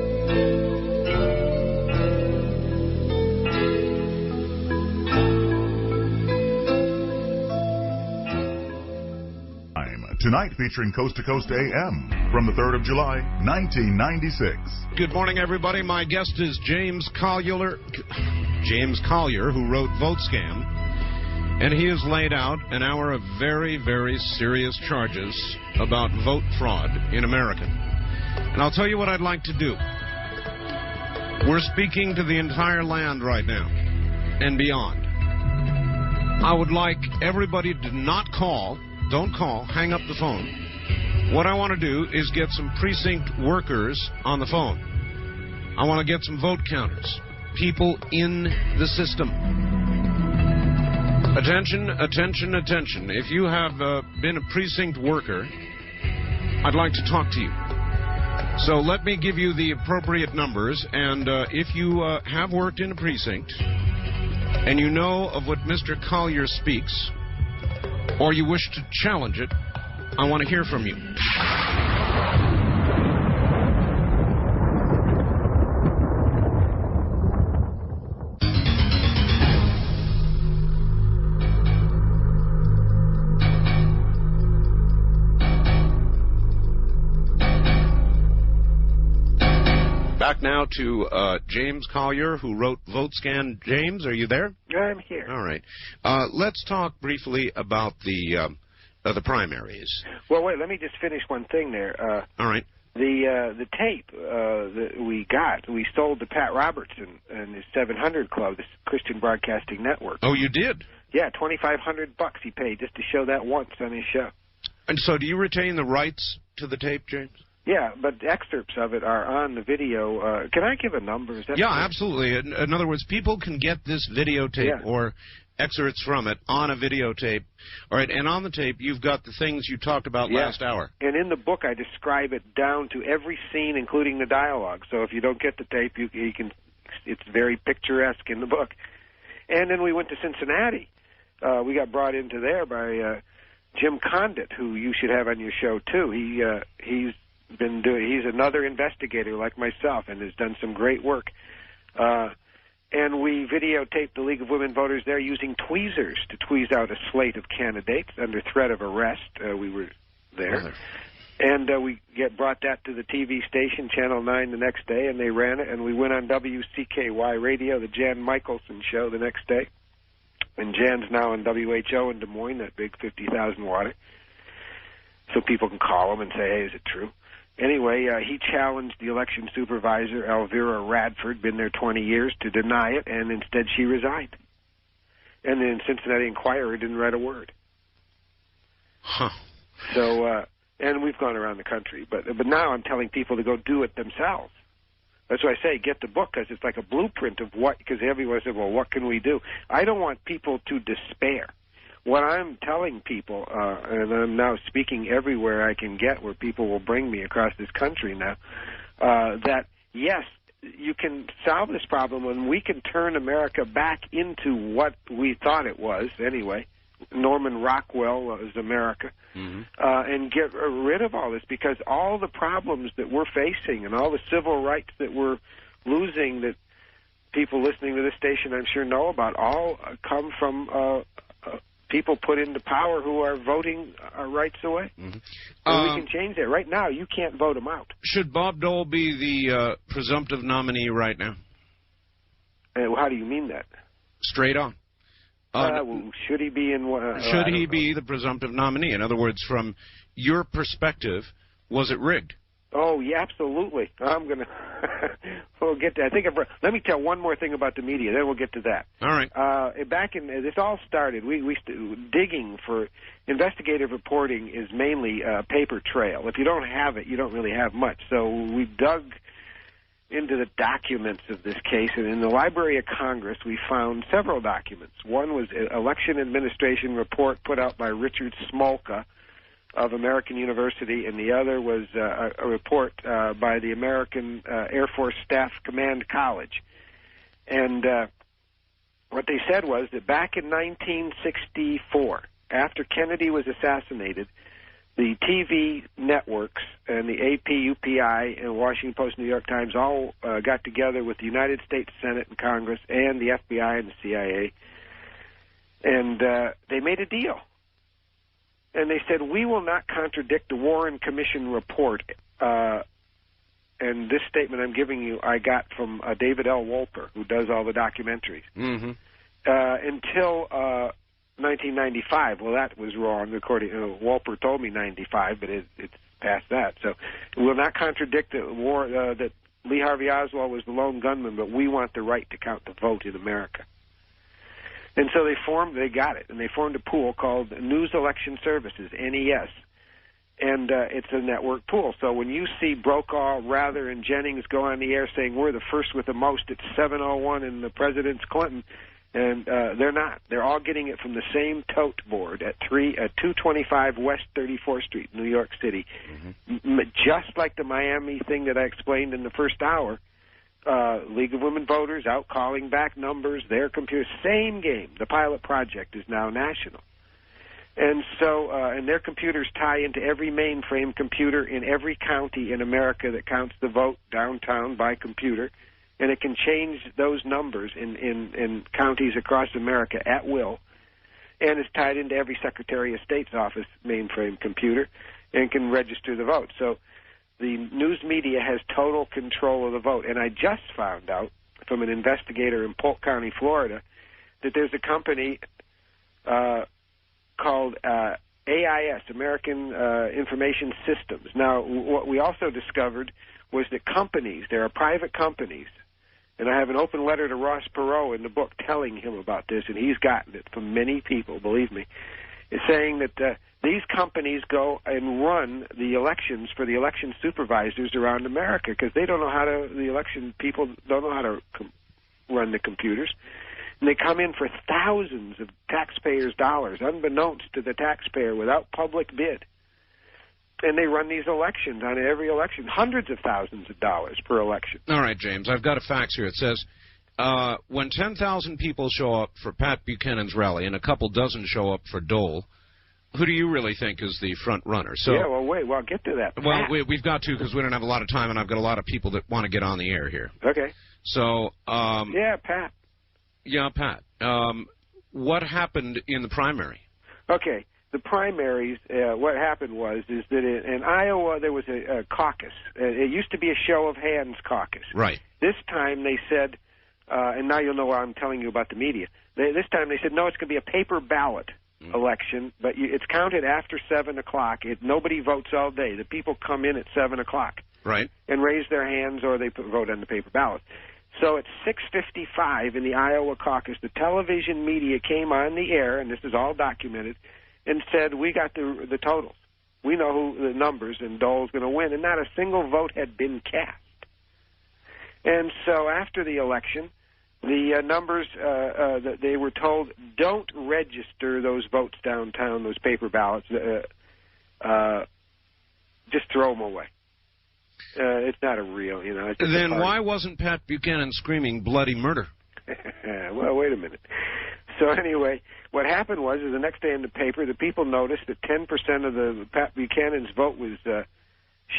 Tonight featuring Coast to Coast AM from the 3rd of July, 1996. Good morning, everybody. My guest is James Collier, who wrote Vote Scam. And he has laid out an hour of very, very serious charges about vote fraud in America. And I'll tell you what I'd like to do. We're speaking to the entire land right now and beyond. I would like everybody to not call, don't call, hang up the phone. What I want to do is get some precinct workers on the phone. I want to get some vote counters, people in the system. Attention, attention, attention. If you have been a precinct worker, I'd like to talk to you. So let me give you the appropriate numbers, and if you have worked in a precinct and you know of what Mr. Collier speaks, or you wish to challenge it, I want to hear from you. Back now to James Collier, who wrote Vote Scam. James, are you there? I'm here. All right. Let's talk briefly about the primaries. Well, wait, let me just finish one thing there. All right. The tape that we sold to Pat Robertson and his 700 Club, this Christian Broadcasting Network. Oh, you did? Yeah, $2,500 he paid just to show that once on his show. And so do you retain the rights to the tape, James? Yeah, but excerpts of it are on the video. Can I give a number? Is that yeah, absolutely. In other words, people can get this videotape or excerpts from it on a videotape. All right, and on the tape, you've got the things you talked about last hour. And in the book, I describe it down to every scene, including the dialogue. So if you don't get the tape, you can. It's very picturesque in the book. And then we went to Cincinnati. We got brought into there by Jim Condit, who you should have on your show too. He's another investigator like myself and has done some great work. And we videotaped the League of Women Voters there using tweezers to tweeze out a slate of candidates under threat of arrest. We were there. And we brought that to the TV station, Channel 9, the next day, and they ran it. And we went on WCKY Radio, the Jan Michelson show, the next day. And Jan's now on WHO in Des Moines, that big 50,000 water. So people can call him and say, hey, is it true? Anyway, he challenged the election supervisor, Elvira Radford, been there 20 years, to deny it, and instead she resigned. And the Cincinnati Enquirer didn't write a word. Huh. So, and we've gone around the country, but now I'm telling people to go do it themselves. That's why I say get the book, because it's like a blueprint of what, because everyone said, well, what can we do? I don't want people to despair. What I'm telling people, and I'm now speaking everywhere I can get where people will bring me across this country now, that, yes, you can solve this problem and we can turn America back into what we thought it was anyway. Norman Rockwell was America, and get rid of all this, because all the problems that we're facing and all the civil rights that we're losing that people listening to this station I'm sure know about all come from people put into power who are voting our rights away. And we can change that. Right now, you can't vote them out. Should Bob Dole be the presumptive nominee right now? How do you mean that? Straight on. Should he be in? Should he be the presumptive nominee? In other words, from your perspective, was it rigged? Oh, yeah, absolutely. I'm going to we'll get to let me tell one more thing about the media, then we'll get to that. All right. Back in, this all started, digging for investigative reporting is mainly a paper trail. If you don't have it, you don't really have much. So we dug into the documents of this case, and in the Library of Congress we found several documents. One was an election administration report put out by Richard Smolka of American University, and the other was a report by the American Air Force Staff Command College. And what they said was that back in 1964, after Kennedy was assassinated, the TV networks and the AP, UPI, and Washington Post, New York Times all got together with the United States Senate and Congress and the FBI and the CIA, and they made a deal. And they said, we will not contradict the Warren Commission report. And this statement I'm giving you, I got from David L. Wolper, who does all the documentaries, until 1995. Well, that was wrong. According Wolper told me 95, but it's past that. So we'll not contradict the war that Lee Harvey Oswald was the lone gunman, but we want the right to count the vote in America. And so they got it, and they formed a pool called News Election Services, NES. And it's a network pool. So when you see Brokaw, Rather, and Jennings go on the air saying we're the first with the most at 7:01 in the President's Clinton, and they're not. They're all getting it from the same tote board at 225 West 34th Street, New York City. Just like the Miami thing that I explained in the first hour, League of Women Voters out calling back numbers, their computers, same game. The pilot project is now national. And so, and their computers tie into every mainframe computer in every county in America that counts the vote downtown by computer. And it can change those numbers in counties across America at will. And it's tied into every Secretary of State's office mainframe computer and can register the vote. So the news media has total control of the vote. And I just found out from an investigator in Polk County, Florida, that there's a company called AIS, American Information Systems. Now, what we also discovered was that companies, there are private companies, and I have an open letter to Ross Perot in the book telling him about this, and he's gotten it from many people, believe me, is saying that these companies go and run the elections for the election supervisors around America because they don't know how to, the election people don't know how to run the computers. And they come in for thousands of taxpayers' dollars, unbeknownst to the taxpayer, without public bid. And they run these elections on every election, hundreds of thousands of dollars per election. All right, James, I've got a fax here. It says, when 10,000 people show up for Pat Buchanan's rally and a couple dozen show up for Dole, who do you really think is the front runner? So, yeah, well, wait, well, get to that. Pat. Well, we've got to because we don't have a lot of time, and I've got a lot of people that want to get on the air here. Okay. So, yeah, Pat. Yeah, Pat. What happened in the primary? Okay. The primaries, what happened is that in Iowa there was a caucus. It used to be a show of hands caucus. Right. This time they said, and now you'll know why I'm telling you about the media. This time they said, no, it's going to be a paper ballot election, but it's counted after 7 o'clock. Nobody votes all day. The people come in at 7 o'clock. Right. And raise their hands or they vote on the paper ballot. So at 6:55 in the Iowa caucus, the television media came on the air, and this is all documented, and said, we got the totals. We know who the numbers, and Dole's going to win. And not a single vote had been cast. And so after the election, the numbers, they were told, don't register those votes downtown, those paper ballots. Just throw them away. It's not a real, It's just then why wasn't Pat Buchanan screaming bloody murder? Well, wait a minute. So anyway, what happened was the next day in the paper, the people noticed that 10% of the Pat Buchanan's vote was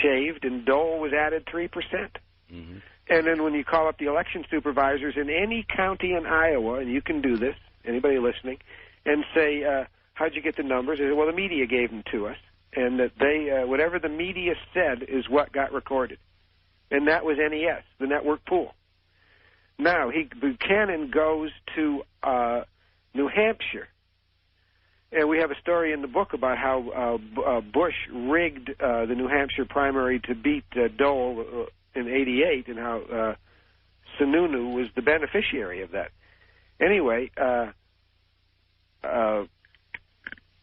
shaved, and Dole was added 3%. Mm-hmm. And then when you call up the election supervisors in any county in Iowa, and you can do this, anybody listening, and say, how'd you get the numbers? They say, well, the media gave them to us. And that they, whatever the media said is what got recorded. And that was NES, the network pool. Now, Buchanan goes to New Hampshire. And we have a story in the book about how Bush rigged the New Hampshire primary to beat Dole in '88 and how Sununu was the beneficiary of that. Anyway,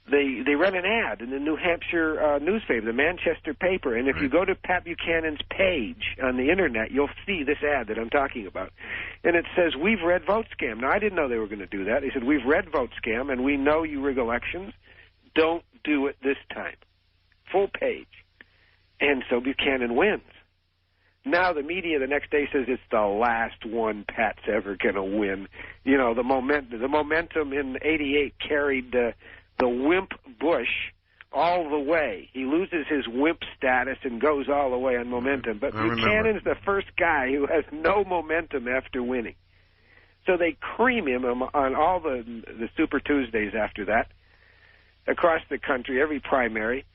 They ran an ad in the New Hampshire newspaper, the Manchester paper, and if you go to Pat Buchanan's page on the Internet, you'll see this ad that I'm talking about. And it says, we've read vote scam. Now, I didn't know they were going to do that. They said, we've read vote scam, and we know you rig elections. Don't do it this time. Full page. And so Buchanan wins. Now the media the next day says it's the last one Pat's ever going to win. The momentum in '88 carried the wimp Bush all the way. He loses his wimp status and goes all the way on momentum. But Buchanan's the first guy who has no momentum after winning. So they cream him on all the Super Tuesdays after that. across the country, every primary,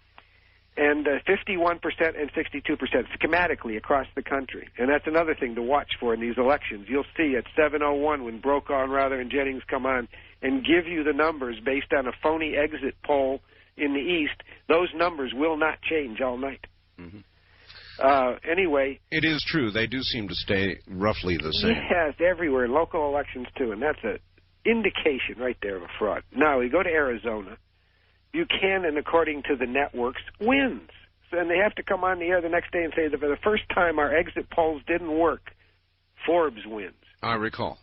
and 51% and 62% schematically across the country. And that's another thing to watch for in these elections. You'll see at 7:01 when Brokaw and Rather and Jennings come on and give you the numbers based on a phony exit poll in the East, those numbers will not change all night. Mm-hmm. Anyway. It is true. They do seem to stay roughly the same. Yes, everywhere, local elections too, and that's an indication right there of a fraud. Now, we go to Arizona. Buchanan, according to the networks, wins. And they have to come on the air the next day and say that for the first time our exit polls didn't work. Forbes wins. I recall.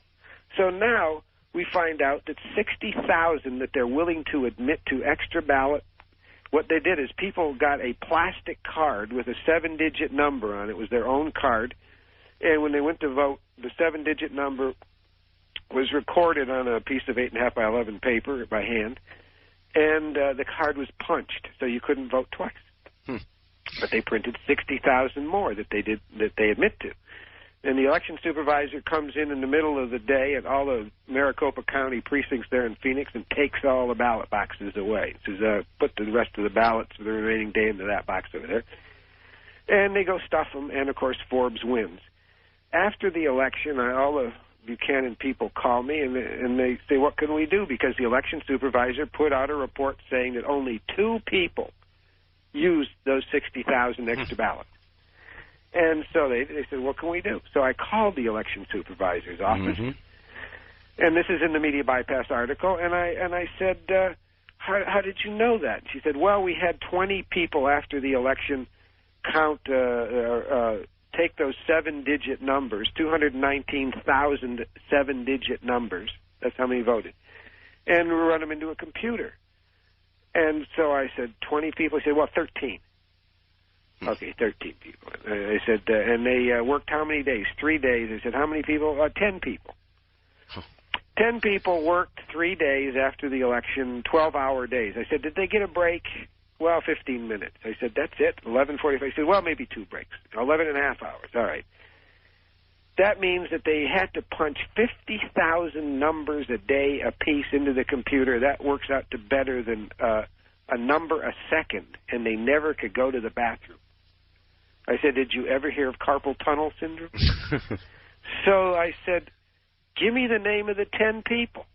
So now we find out that 60,000 that they're willing to admit to extra ballot, what they did is people got a plastic card with a 7-digit number on it. It was their own card. And when they went to vote, the 7-digit number was recorded on a piece of 8.5 by 11 paper by hand. And the card was punched, so you couldn't vote twice. But they printed 60,000 more that they admit to. And the election supervisor comes in the middle of the day at all the Maricopa County precincts there in Phoenix and takes all the ballot boxes away. Says, put the rest of the ballots for the remaining day into that box over there. And they go stuff them, and, of course, Forbes wins. After the election, all the Buchanan people call me, and they say, what can we do? Because the election supervisor put out a report saying that only 2 people used those 60,000 extra ballots. And so they said, what can we do? So I called the election supervisor's office, and this is in the Media Bypass article, and I said, how did you know that? She said, well, we had 20 people after the election count take those 7-digit numbers, 219,000 7-digit numbers, that's how many voted, and run them into a computer. And so I said, 20 people? He said, well, 13. Okay, 13 people. I said, and they worked how many days? 3 days. I said, how many people? 10 people. 10 people worked 3 days after the election, 12-hour days. I said, did they get a break? Well, 15 minutes. I said, that's it, 11:45. He said, well, maybe 2 breaks, 11 and a half hours. All right. That means that they had to punch 50,000 numbers a day apiece into the computer. That works out to better than a number a second, and they never could go to the bathroom. I said, did you ever hear of carpal tunnel syndrome? So I said, give me the name of the 10 people.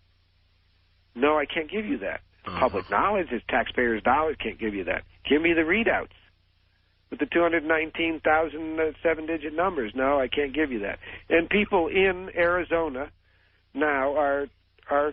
No, I can't give you that. Public knowledge is taxpayers' dollars. Can't give you that. Give me the readouts with the 219,000 7-digit numbers. No, I can't give you that. And people in Arizona now are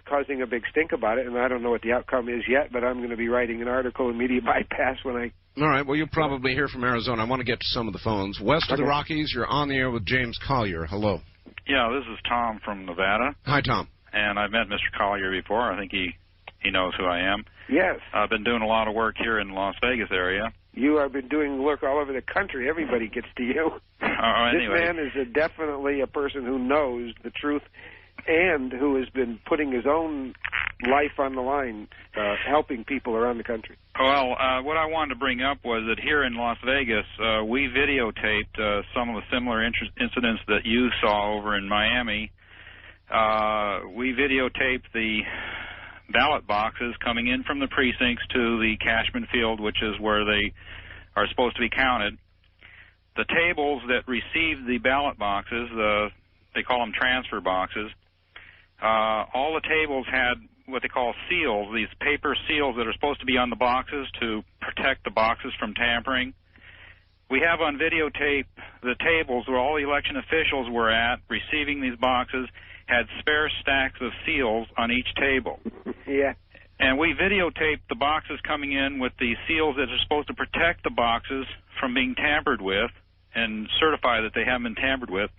causing a big stink about it, and I don't know what the outcome is yet, but I'm going to be writing an article in Media Bypass when I... All right, well, you'll probably hear from Arizona. I want to get to some of the phones. West of the Rockies, you're on the air with James Collier. Hello. Yeah, this is Tom from Nevada. Hi, Tom. And I've met Mr. Collier before. I think he knows who I am. Yes. I've been doing a lot of work here in the Las Vegas area. You have been doing work all over the country. Everybody gets to you. Anyway. This man is definitely a person who knows the truth and who has been putting his own life on the line, helping people around the country. Well, what I wanted to bring up was that here in Las Vegas, we videotaped some of the similar incidents that you saw over in Miami. We videotaped the ballot boxes coming in from the precincts to the Cashman Field, which is where they are supposed to be counted. The tables that received the ballot boxes, they call them transfer boxes, all the tables had what they call seals, these paper seals that are supposed to be on the boxes to protect the boxes from tampering. We have on videotape the tables where all the election officials were at receiving these boxes had spare stacks of seals on each table. Yeah. And we videotaped the boxes coming in with the seals that are supposed to protect the boxes from being tampered with and certify that they haven't been tampered with.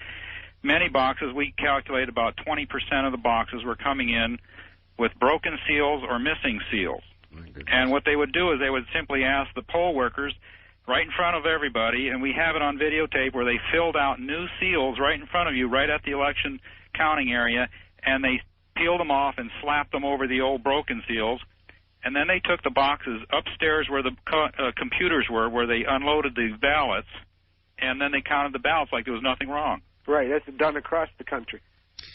Many boxes, we calculate about 20% of the boxes were coming in with broken seals or missing seals. And what they would do is they would simply ask the poll workers right in front of everybody, and we have it on videotape where they filled out new seals right in front of you, right at the election counting area, and they peeled them off and slapped them over the old broken seals. And then they took the boxes upstairs where the computers were, where they unloaded the ballots, and then they counted the ballots like there was nothing wrong. Right, that's done across the country.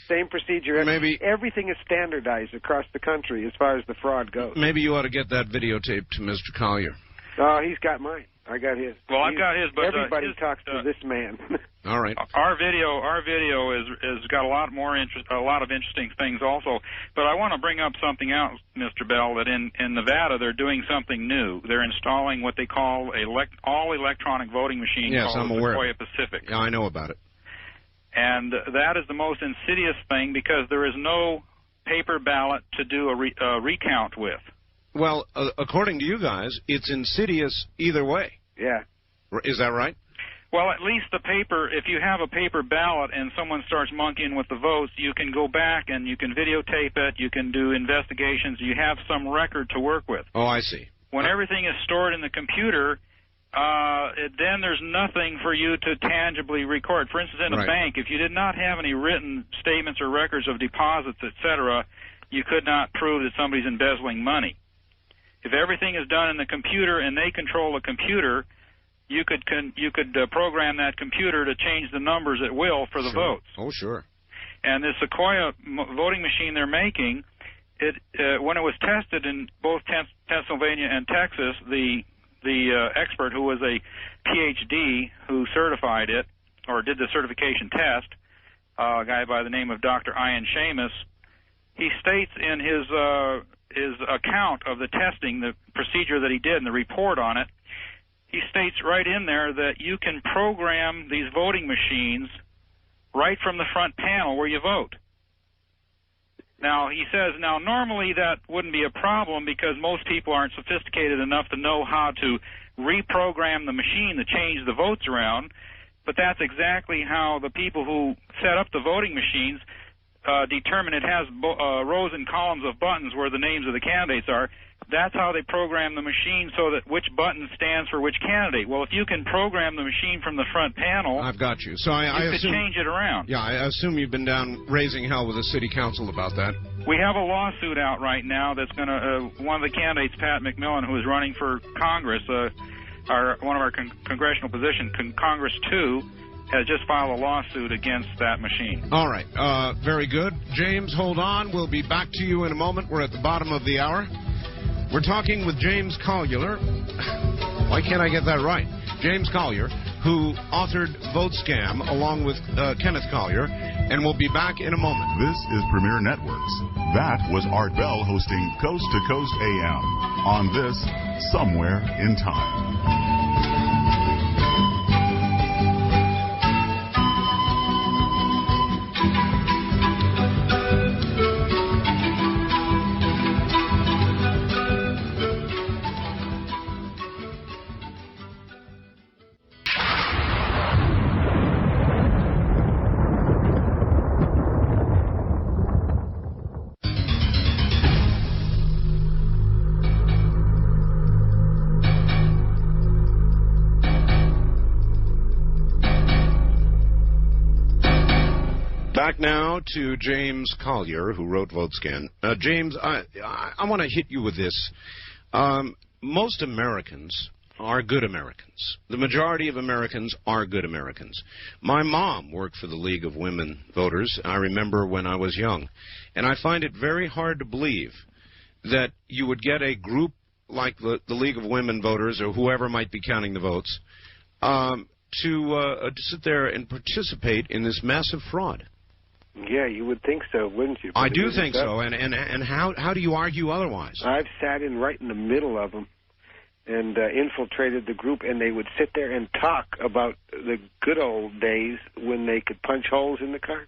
Same procedure. Maybe everything is standardized across the country as far as the fraud goes. Maybe you ought to get that videotape to Mr. Collier. Oh, he's got mine. I got his. Well, I've got his, but everybody talks to this man. All right. Our video is got a lot of interesting things also. But I want to bring up something else, Mr. Bell, that in Nevada they're doing something new. They're installing what they call all electronic voting machine called the Collier Pacific. Yeah, I know about it. And that is the most insidious thing because there is no paper ballot to do a recount with. Well, according to you guys, it's insidious either way. Yeah. Is that right? Well, at least the paper, if you have a paper ballot and someone starts monkeying with the votes, you can go back and you can videotape it, you can do investigations, you have some record to work with. Oh, I see. When everything is stored in the computer, then there's nothing for you to tangibly record. For instance, in a bank, if you did not have any written statements or records of deposits, etc., you could not prove that somebody's embezzling money. If everything is done in the computer and they control the computer, you could program that computer to change the numbers at will for the votes. Oh, sure. And this Sequoia voting machine they're making, when it was tested in both Pennsylvania and Texas, the expert who was a PhD who certified it or did the certification test, a guy by the name of Dr. Ian Seamus, he states in his account of the testing, the procedure that he did and the report on it, he states right in there that you can program these voting machines right from the front panel where you vote. Now, he says, normally that wouldn't be a problem because most people aren't sophisticated enough to know how to reprogram the machine to change the votes around, but that's exactly how the people who set up the voting machines determine it has rows and columns of buttons where the names of the candidates are. That's how they program the machine so that which button stands for which candidate. Well, if you can program the machine from the front panel, I've got you. So I you could assume, change it around. Yeah, I assume you've been down raising hell with the city council about that. We have a lawsuit out right now that's going to, one of the candidates, Pat McMillan, who is running for Congress, one of our congressional positions, Congress 2, has just filed a lawsuit against that machine. All right. Very good. James, hold on. We'll be back to you in a moment. We're at the bottom of the hour. We're talking with James Collier. Why can't I get that right? James Collier, who authored Vote Scam along with Kenneth Collier, and we'll be back in a moment. This is Premier Networks. That was Art Bell hosting Coast to Coast AM on this Somewhere in Time. Back now to James Collier, who wrote Vote Scam. James, I want to hit you with this. Most Americans are good Americans. The majority of Americans are good Americans. My mom worked for the League of Women Voters, I remember when I was young. And I find it very hard to believe that you would get a group like the League of Women Voters, or whoever might be counting the votes, to sit there and participate in this massive fraud. Yeah, you would think so, wouldn't you? I do think so, and how do you argue otherwise? I've sat in right in the middle of them and infiltrated the group, and they would sit there and talk about the good old days when they could punch holes in the car.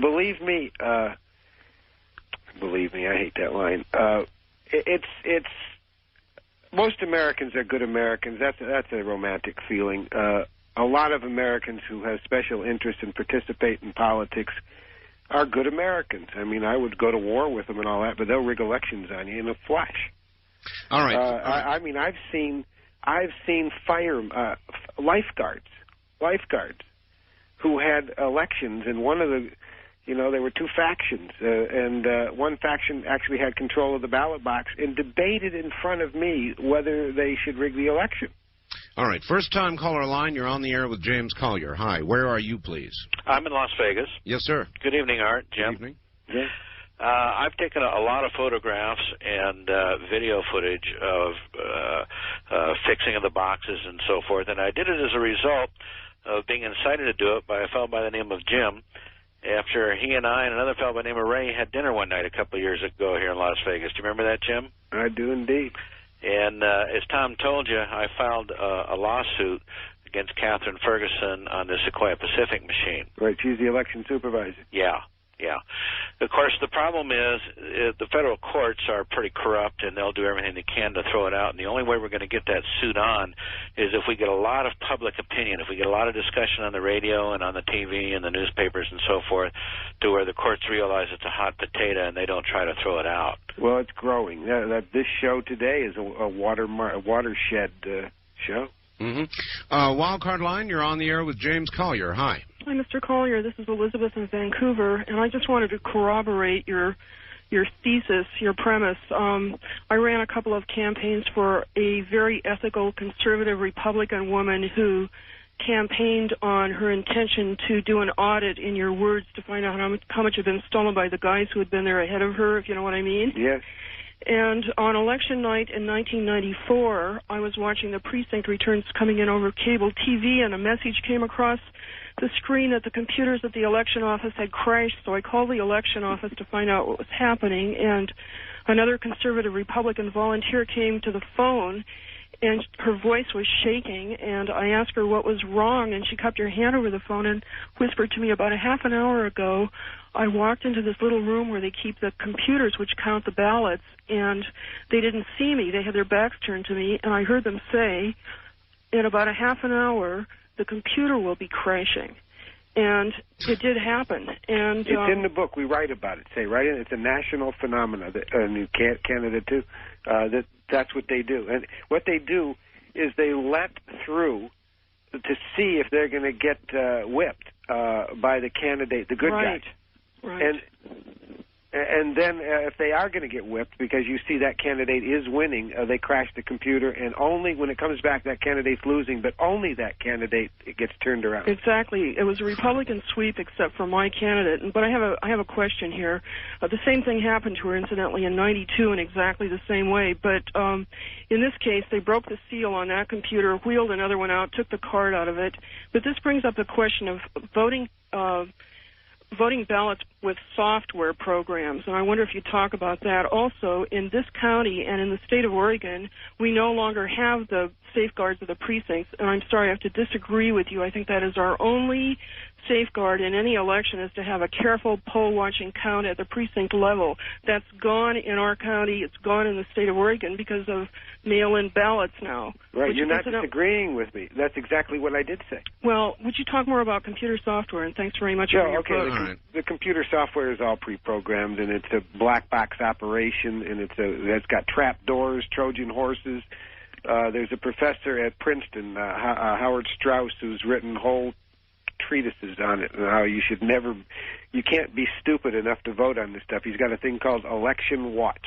Believe me, I hate that line. It's most Americans are good Americans. That's a romantic feeling. A lot of Americans who have special interest and participate in politics are good Americans. I mean, I would go to war with them and all that, but they'll rig elections on you in a flash. All right. I mean, I've seen lifeguards who had elections, and one of the, there were two factions, and one faction actually had control of the ballot box and debated in front of me whether they should rig the election. All right. First-time caller line. You're on the air with James Collier. Hi. Where are you, please? I'm in Las Vegas. Yes, sir. Good evening, Art. Jim. Good evening. Yeah. I've taken a lot of photographs and video footage of fixing of the boxes and so forth, and I did it as a result of being incited to do it by a fellow by the name of Jim after he and I and another fellow by the name of Ray had dinner one night a couple of years ago here in Las Vegas. Do you remember that, Jim? I do indeed. And as Tom told you, I filed a lawsuit against Catherine Ferguson on the Sequoia Pacific machine. Right, she's the election supervisor. Yeah. Of course, the problem is the federal courts are pretty corrupt, and they'll do everything they can to throw it out. And the only way we're going to get that suit on is if we get a lot of public opinion, if we get a lot of discussion on the radio and on the TV and the newspapers and so forth, to where the courts realize it's a hot potato and they don't try to throw it out. Well, it's growing. This show today is a watershed show. Mm-hmm. Wildcard line. You're on the air with James Collier. Hi. Hi, Mr. Collier. This is Elizabeth in Vancouver, and I just wanted to corroborate your thesis, your premise. I ran a couple of campaigns for a very ethical, conservative Republican woman who campaigned on her intention to do an audit, in your words, to find out how much had been stolen by the guys who had been there ahead of her, if you know what I mean. Yes. And on election night in 1994, I was watching the precinct returns coming in over cable TV, and a message came across the screen that the computers at the election office had crashed. So I called the election office to find out what was happening, and another conservative Republican volunteer came to the phone, and her voice was shaking, and I asked her what was wrong, and she cupped her hand over the phone and whispered to me, about a half an hour ago, I walked into this little room where they keep the computers which count the ballots, and they didn't see me. They had their backs turned to me, and I heard them say, in about a half an hour, the computer will be crashing. And it did happen. And it's in the book. We write about it. It's a national phenomenon. In Canada too. That's what they do. And what they do is they let through to see if they're going to get whipped by the candidate, the good guy. Right. And then if they are going to get whipped because you see that candidate is winning, they crash the computer, and only when it comes back that candidate's losing, but only that candidate gets turned around. Exactly. It was a Republican sweep except for my candidate. But I have a question here. The same thing happened to her, incidentally, in '92 in exactly the same way. But in this case, they broke the seal on that computer, wheeled another one out, took the card out of it. But this brings up the question of voting ballots with software programs, and I wonder if you talk about that. Also, in this county and in the state of Oregon, we no longer have the safeguards of the precincts, and I'm sorry, I have to disagree with you. I think that is our only safeguard in any election, is to have a careful poll-watching count at the precinct level. That's gone in our county. It's gone in the state of Oregon because of mail-in ballots now. Right, you're not disagreeing with me. That's exactly what I did say. Well, would you talk more about computer software? And thanks very much for your book. The computer software is all pre-programmed, and it's a black box operation, and it's got trap doors, Trojan horses. There's a professor at Princeton, Howard Strauss, who's written whole treatises on it, and how you can't be stupid enough to vote on this stuff. He's got a thing called Election Watch.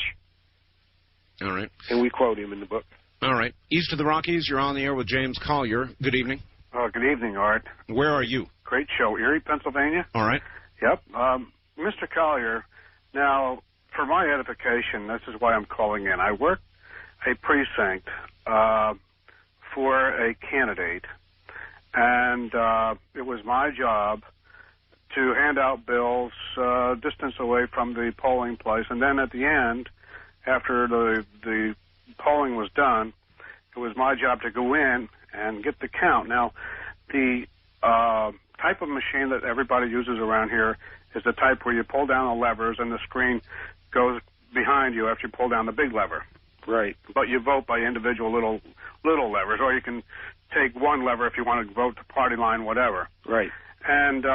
All right. And we quote him in the book. All right. East of the Rockies, you're on the air with James Collier. Good evening. Good evening, Art. Where are you? Great show. Erie, Pennsylvania. All right. Yep. Mr. Collier, now, for my edification, this is why I'm calling in. I work a precinct for a candidate, and it was my job to hand out bills distance away from the polling place, and then at the end, after the polling was done, it was my job to go in and get the count. Now, the type of machine that everybody uses around here is the type where you pull down the levers and the screen goes behind you after you pull down the big lever. Right. But you vote by individual little levers, or you can take one lever if you want to vote the party line, whatever. Right. And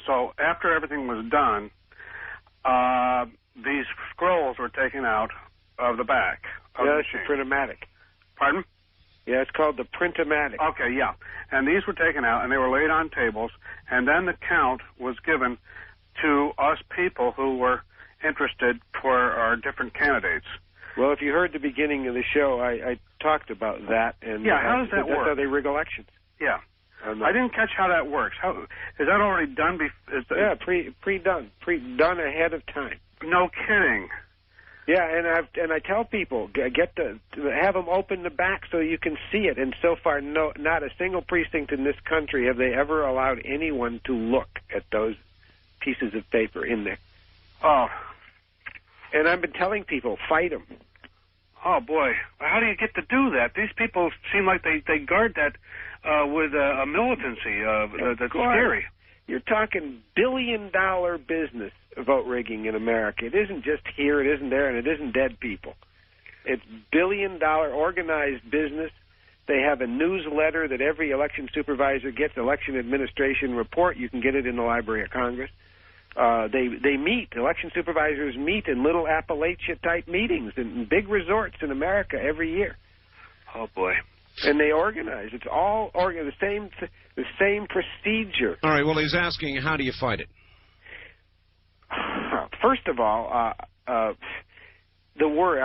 so after everything was done, these scrolls were taken out of the back of the machine. It's the Printomatic. Pardon? Yeah, it's called the Printomatic. Okay, yeah. And these were taken out, and they were laid on tables, and then the count was given to us people who were interested for our different candidates. Well, if you heard the beginning of the show, I talked about that. And yeah, how does that work? That's how they rig elections. Yeah. I didn't catch how that works. How is that already done? Yeah, pre-done ahead of time. No kidding. Yeah, and I tell people have them open the back so you can see it. And so far, not a single precinct in this country have they ever allowed anyone to look at those pieces of paper in there. Oh. And I've been telling people, fight them. Oh boy, how do you get to do that? These people seem like they guard that with a militancy that's scary. You're talking billion-dollar business, vote rigging in America. It isn't just here, it isn't there, and it isn't dead people. It's billion-dollar organized business. They have a newsletter that every election supervisor gets, election administration report. You can get it in the Library of Congress. They meet, election supervisors meet in little Appalachia-type meetings in big resorts in America every year. Oh, boy. And they organize. It's all the same procedure. All right, well, he's asking, how do you fight it? First of all, the word,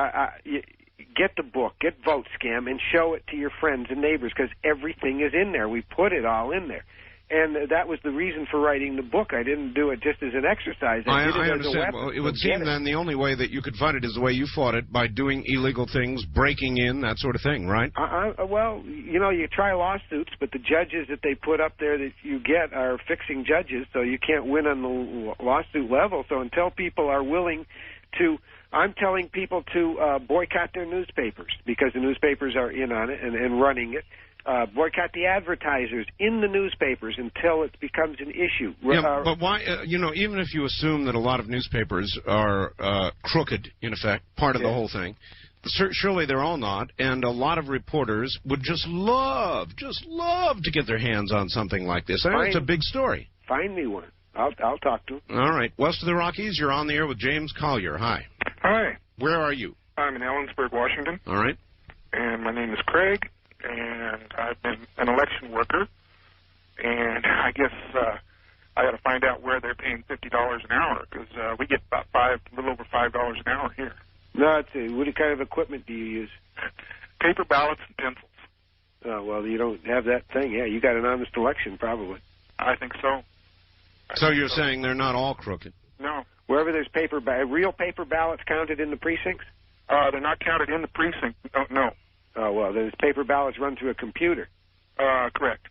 get the book, get Vote Scam, and show it to your friends and neighbors, because everything is in there. We put it all in there. And that was the reason for writing the book. I didn't do it just as an exercise. I understand. Well, it would seem then the only way that you could fight it is the way you fought it, by doing illegal things, breaking in, that sort of thing, right? Well, you try lawsuits, but the judges that they put up there that you get are fixing judges, so you can't win on the lawsuit level. So until people are willing to... I'm telling people to boycott their newspapers, because the newspapers are in on it and running it. Boycott the advertisers in the newspapers until it becomes an issue. Yeah, but why, even if you assume that a lot of newspapers are crooked, in effect, part of the whole thing, surely they're all not, and a lot of reporters would just love to get their hands on something like this. It's a big story. Find me one. I'll talk to him. All right. West of the Rockies, you're on the air with James Collier. Hi. Hi. Where are you? I'm in Ellensburg, Washington. All right. And my name is Craig, and I've been an election worker, and I guess I got to find out where they're paying $50 an hour, because we get about a little over $5 an hour here. No, what kind of equipment do you use? Paper ballots and pencils. Oh, well, you don't have that thing. Yeah, you got an honest election, probably. I think so. So you're saying they're not all crooked? No. Wherever there's real paper ballots counted in the precincts? They're not counted in the precinct. No. Oh, well, there's paper ballots run through a computer. Correct.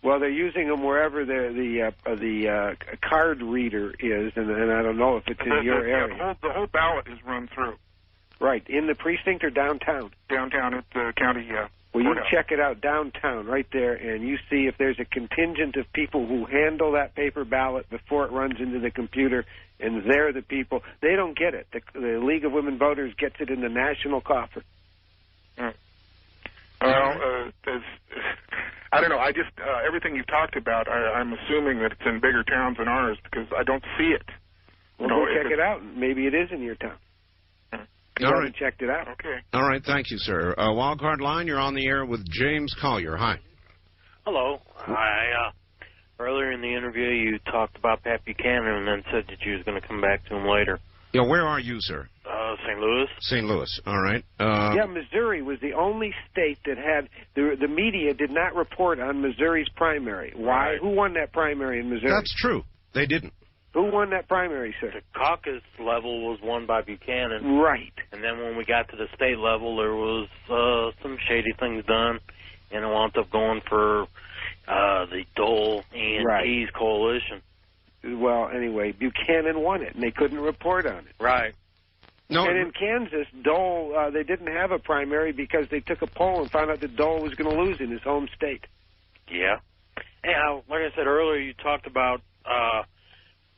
Well, they're using them wherever the card reader is, and I don't know if it's in your area. The whole ballot is run through. Right. In the precinct or downtown? Downtown at the county Well, you check it out downtown right there, and you see if there's a contingent of people who handle that paper ballot before it runs into the computer, and they're the people. They don't get it. The League of Women Voters gets it in the national coffer. Well, I don't know. I just everything you've talked about, I'm assuming that it's in bigger towns than ours, because I don't see it. Well, go check it out. Maybe it is in your town. You haven't checked it out. Okay. All right. Thank you, sir. Wildcard Line, you're on the air with James Collier. Hi. Hello. Earlier in the interview, you talked about Pat Buchanan and then said that you was going to come back to him later. Yeah, where are you, sir? St. Louis. St. Louis. All right. Yeah, Missouri was the only state that had the media did not report on Missouri's primary. Why? Right. Who won that primary in Missouri? That's true. They didn't. Who won that primary, sir? The caucus level was won by Buchanan. Right. And then when we got to the state level, there was some shady things done, and it wound up going for the Dole and Keyes coalition. Well, anyway, Buchanan won it, and they couldn't report on it. Right. No. And in Kansas, Dole, they didn't have a primary because they took a poll and found out that Dole was going to lose in his home state. Yeah. Anyhow, like I said earlier, you talked about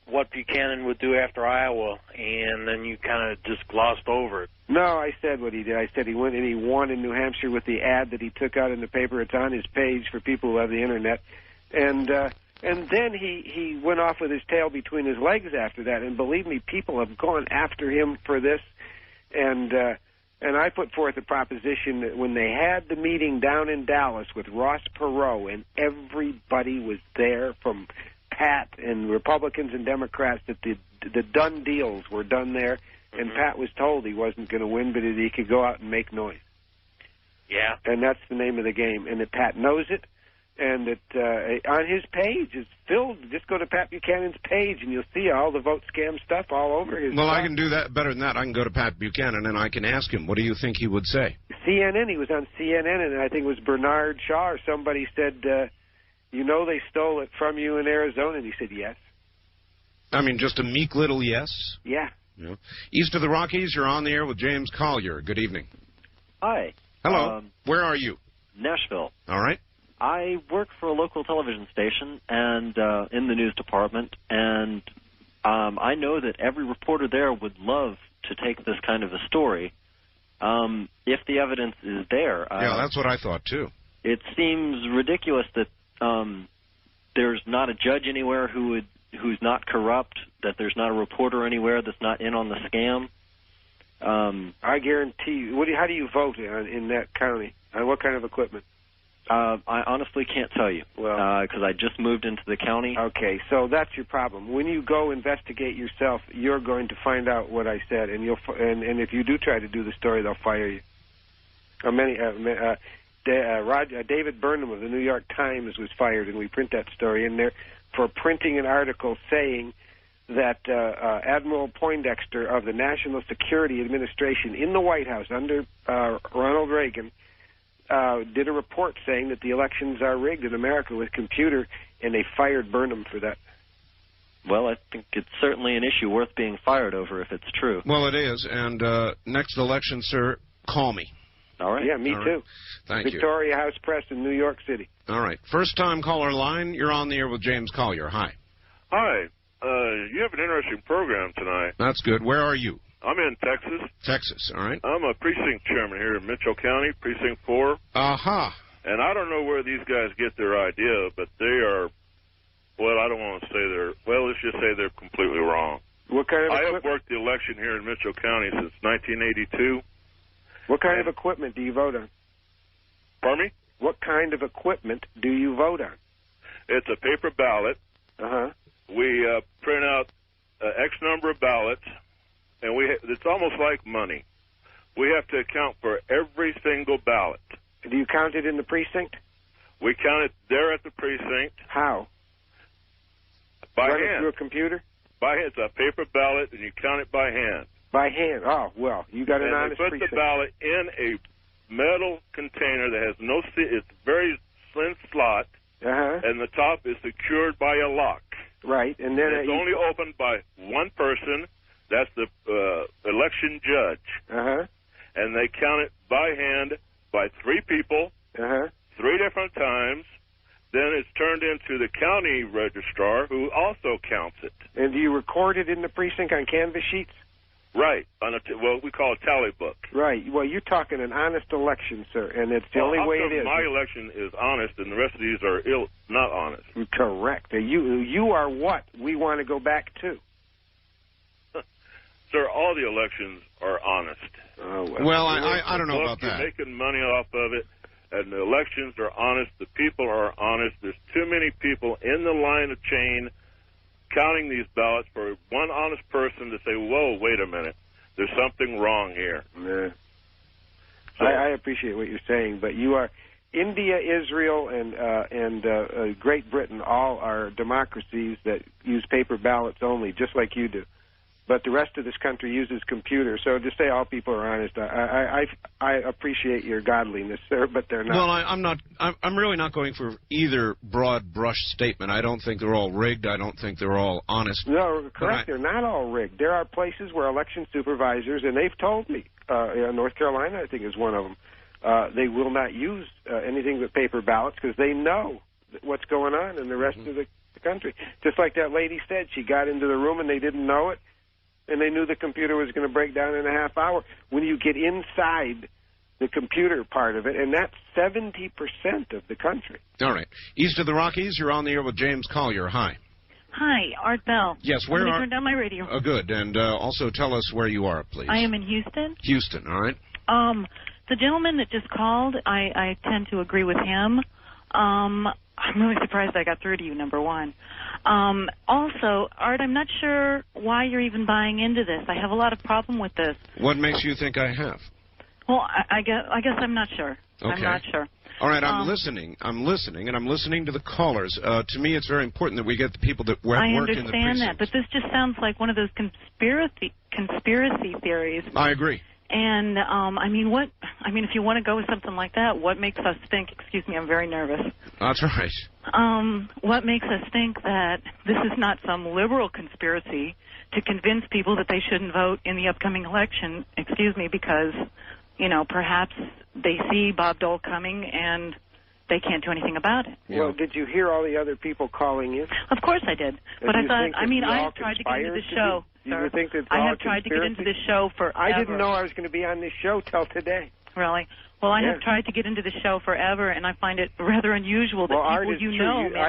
what Buchanan would do after Iowa, and then you kind of just glossed over it. No, I said what he did. I said he went and he won in New Hampshire with the ad that he took out in the paper. It's on his page for people who have the Internet. And then he went off with his tail between his legs after that. And believe me, people have gone after him for this. And I put forth a proposition that when they had the meeting down in Dallas with Ross Perot, and everybody was there from Pat and Republicans and Democrats, that the done deals were done there, and Pat was told he wasn't going to win, but that he could go out and make noise. Yeah. And that's the name of the game, and that Pat knows it, and that on his page is filled. Just go to Pat Buchanan's page, and you'll see all the vote scam stuff all over his Well, stuff. I can do that better than that. I can go to Pat Buchanan, and I can ask him, what do you think he would say? CNN, he was on CNN, and I think it was Bernard Shaw or somebody said, you know they stole it from you in Arizona, and he said yes. I mean, just a meek little yes? Yeah. Yeah. East of the Rockies, you're on the air with James Collier. Good evening. Hi. Hello. Where are you? Nashville. All right. I work for a local television station and in the news department, and I know that every reporter there would love to take this kind of a story if the evidence is there. Yeah, that's what I thought, too. It seems ridiculous that there's not a judge anywhere who's not corrupt, that there's not a reporter anywhere that's not in on the scam. I guarantee you. How do you vote in that county? On what kind of equipment? I honestly can't tell you, because I just moved into the county. Okay, so that's your problem. When you go investigate yourself, you're going to find out what I said, and and if you do try to do the story, they'll fire you. David Burnham of the New York Times was fired, and we print that story in there for printing an article saying that Admiral Poindexter of the National Security Administration in the White House under Ronald Reagan did a report saying that the elections are rigged in America with computer, and they fired Burnham for that. Well, I think it's certainly an issue worth being fired over if it's true. Well, it is, and next election, sir, call me. All right. Yeah, me too. Thank you. Victoria House Press in New York City. All right. First-time caller line, you're on the air with James Collier. Hi. Hi. You have an interesting program tonight. That's good. Where are you? I'm in Texas. Texas, all right. I'm a precinct chairman here in Mitchell County, Precinct 4. Aha. And I don't know where these guys get their idea, but they are, well, I don't want to say let's just say they're completely wrong. What kind of I equipment? have worked the election here in Mitchell County since 1982. What kind of equipment do you vote on? Pardon me? What kind of equipment do you vote on? It's a paper ballot. Uh-huh. We print out X number of ballots, and it's almost like money. We have to account for every single ballot. Do you count it in the precinct? We count it there at the precinct. How? By Run it hand. through a computer? By hand. It's a paper ballot, and you count it by hand. By hand. Oh, well, you got an honest precinct. They put the ballot in a metal container that has no seal. It's very slim slot, and the top is secured by a lock. Right, and then it's only opened by one person. That's the election judge. And they count it by hand by three people, 3 different times. Then it's turned into the county registrar, who also counts it. And do you record it in the precinct on canvas sheets? Right, on what we call a tally book. Right. Well, you're talking an honest election, sir, and it's the only way it is. My election is honest, and the rest of these are not honest. Correct. You are what we want to go back to. Sir, all the elections are honest. Oh, well, I don't know about that. You're making money off of it, and the elections are honest. The people are honest. There's too many people in the line of chain counting these ballots for one honest person to say, whoa, wait a minute, there's something wrong here. Yeah. So, I appreciate what you're saying, but you are India, Israel, and Great Britain all are democracies that use paper ballots only, just like you do. But the rest of this country uses computers. So to say all people are honest, I appreciate your godliness, sir, but they're not. Well, I'm not. I'm really not going for either broad brush statement. I don't think they're all rigged. I don't think they're all honest. No, correct. They're not all rigged. There are places where election supervisors, and they've told me, North Carolina, I think, is one of them, they will not use anything but paper ballots because they know what's going on in the rest of the country. Just like that lady said, she got into the room and they didn't know it. And they knew the computer was going to break down in a half hour. When you get inside the computer part of it, and that's 70% of the country. All right. East of the Rockies, you're on the air with James Collier. Hi. Hi, Art Bell. Yes, where I'm are... turn down my radio. Oh, good. And also tell us where you are, please. I am in Houston. Houston, all right. The gentleman that just called, I tend to agree with him. I'm really surprised I got through to you, number one. Also, Art, I'm not sure why you're even buying into this. I have a lot of problem with this. What makes you think I have? Well, I guess I'm not sure. Okay. I'm not sure. All right, I'm listening, and I'm listening to the callers. To me, it's very important that we get the people that work in the precincts. I understand that, but this just sounds like one of those conspiracy theories. I agree. And, if you want to go with something like that, what makes us think, excuse me, I'm very nervous. That's right. What makes us think that this is not some liberal conspiracy to convince people that they shouldn't vote in the upcoming election, because, perhaps they see Bob Dole coming and they can't do anything about it. Well, did you hear all the other people calling in? Of course I did. But I thought, I have tried to get into the show. You think that I have tried to get into this show forever. I didn't know I was going to be on this show till today. Really? Well, I have tried to get into the show forever, and I find it rather unusual that people I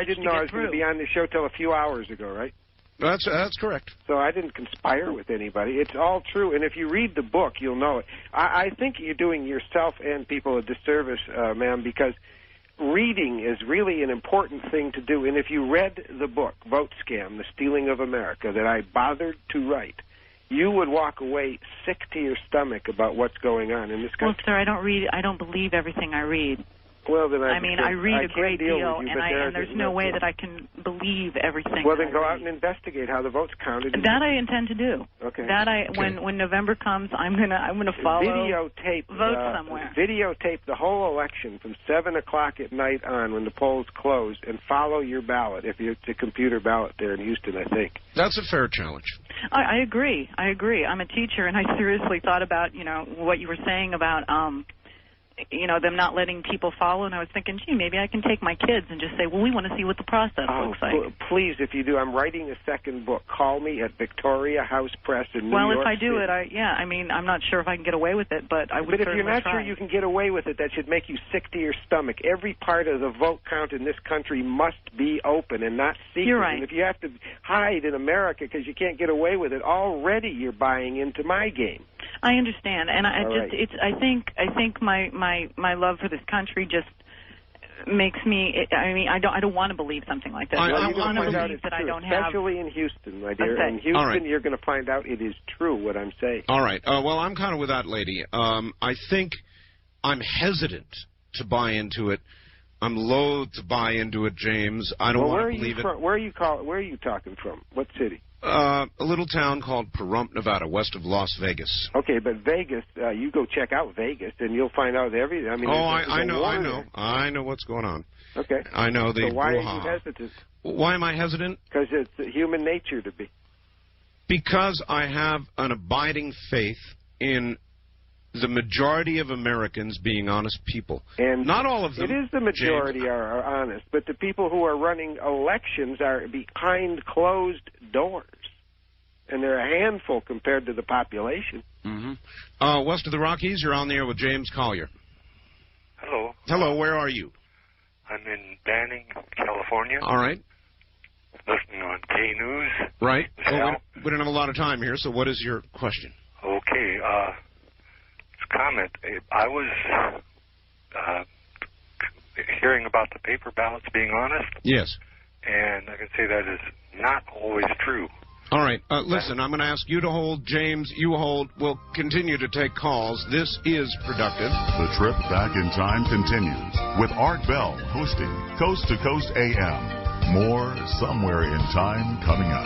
didn't know I was going to be on the show till a few hours ago, right? That's correct. So I didn't conspire with anybody. It's all true, and if you read the book, you'll know it. I think you're doing yourself and people a disservice, ma'am, because reading is really an important thing to do. And if you read the book, Vote Scam, The Stealing of America, that I bothered to write, you would walk away sick to your stomach about what's going on in this country. Well, sir, I don't believe everything I read. Well, then I read a great deal, and there's no way that I can believe everything. Well, then go out and investigate how the votes counted. That I intend to do. Okay. When November comes, I'm gonna follow. Vote somewhere. Videotape the whole election from 7:00 at night on when the polls close, and follow your ballot if it's a computer ballot there in Houston, I think. That's a fair challenge. I agree. I'm a teacher, and I seriously thought about what you were saying about them not letting people follow, and I was thinking, gee, maybe I can take my kids and just say, well, we want to see what the process looks like. Please, if you do, I'm writing a second book. Call me at Victoria House Press in New York Well, if I do City. I'm not sure if I can get away with it, but I would certainly try. But if you're not sure you can get away with it, that should make you sick to your stomach. Every part of the vote count in this country must be open and not secret. You're right. And if you have to hide in America because you can't get away with it, already you're buying into my game. I understand, and I think my love for this country just makes me. I don't want to believe something like that. I want to believe that I don't have. Especially in Houston, my dear. In Houston, you're going to find out it is true what I'm saying. All right. Well, I'm kind of with that lady. I think I'm hesitant to buy into it. I'm loath to buy into it, James. I don't want to believe it. Where are you talking from? What city? A little town called Pahrump, Nevada, west of Las Vegas. Okay, but Vegas, you go check out Vegas, and you'll find out everything. I know what's going on. Okay. I know the. So why are you hesitant? Why am I hesitant? Because it's human nature to be. Because I have an abiding faith in the majority of Americans being honest people. And not all of them. It is the majority are honest, but the people who are running elections are behind closed doors. And they're a handful compared to the population. Mm-hmm. West of the Rockies, you're on the air with James Collier. Hello. Hello, where are you? I'm in Banning, California. All right. Listening on K-News. Right. Well, we don't have a lot of time here, so what is your question? Okay. Comment. I was hearing about the paper ballots being honest. Yes. And I can say that is not always true. All right. Listen, I'm going to ask you to hold. James, you hold. We'll continue to take calls. This is productive. The trip back in time continues with Art Bell hosting Coast to Coast AM. More somewhere in time coming up.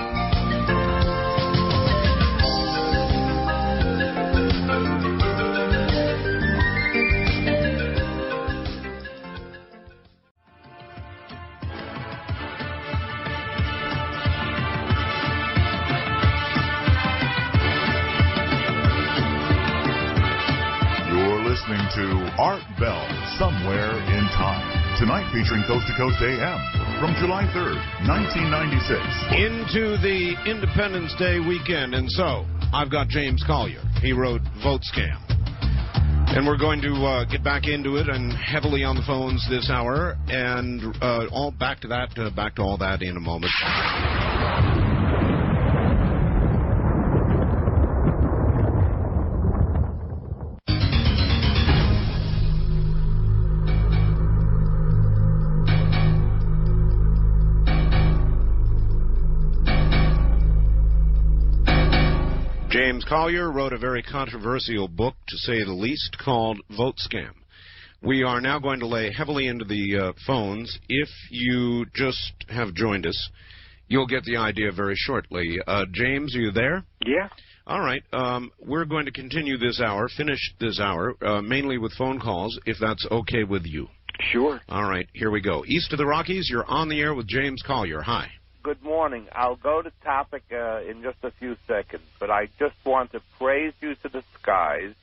Listening to Art Bell, Somewhere in Time. Tonight featuring Coast to Coast AM from July 3rd, 1996. Into the Independence Day weekend, and so I've got James Collier. He wrote Vote Scam. And we're going to get back into it and heavily on the phones this hour, and all back to all that in a moment. James Collier wrote a very controversial book, to say the least, called Vote Scam. We are now going to lay heavily into the phones. If you just have joined us, you'll get the idea very shortly. James, are you there? Yeah. All right. We're going to continue this hour, finish this hour, mainly with phone calls, if that's okay with you. Sure. All right, here we go. East of the Rockies, you're on the air with James Collier. Hi. Good morning. I'll go to topic in just a few seconds, but I just want to praise you to the skies.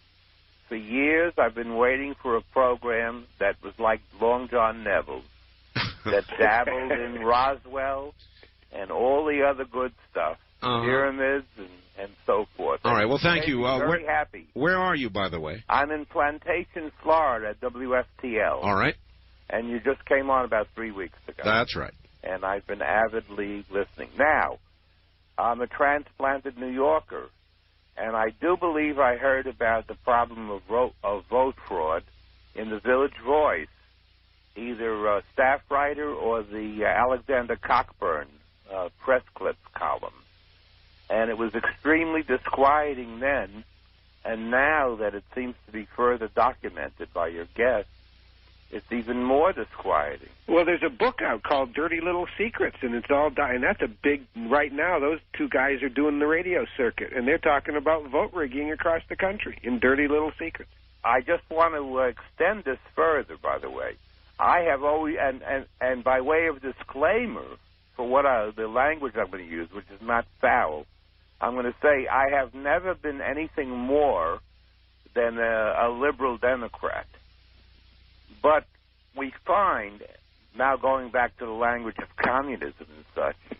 For years, I've been waiting for a program that was like Long John Neville's, that dabbled in Roswell and all the other good stuff, pyramids and so forth. All right, well, thank you. Very happy. Where are you, by the way? I'm in Plantation, Florida, at WFTL. All right. And you just came on about 3 weeks ago. That's right. And I've been avidly listening. Now, I'm a transplanted New Yorker, and I do believe I heard about the problem of vote fraud in the Village Voice, either a staff writer or the Alexander Cockburn press clips column. And it was extremely disquieting then, and now that it seems to be further documented by your guests, it's even more disquieting. Well, there's a book out called Dirty Little Secrets, and it's all and that's a big, right now, those two guys are doing the radio circuit, and they're talking about vote rigging across the country in Dirty Little Secrets. I just want to extend this further, by the way. I have always, and by way of disclaimer, for what the language I'm going to use, which is not foul, I'm going to say I have never been anything more than a liberal Democrat. But we find, now going back to the language of communism and such,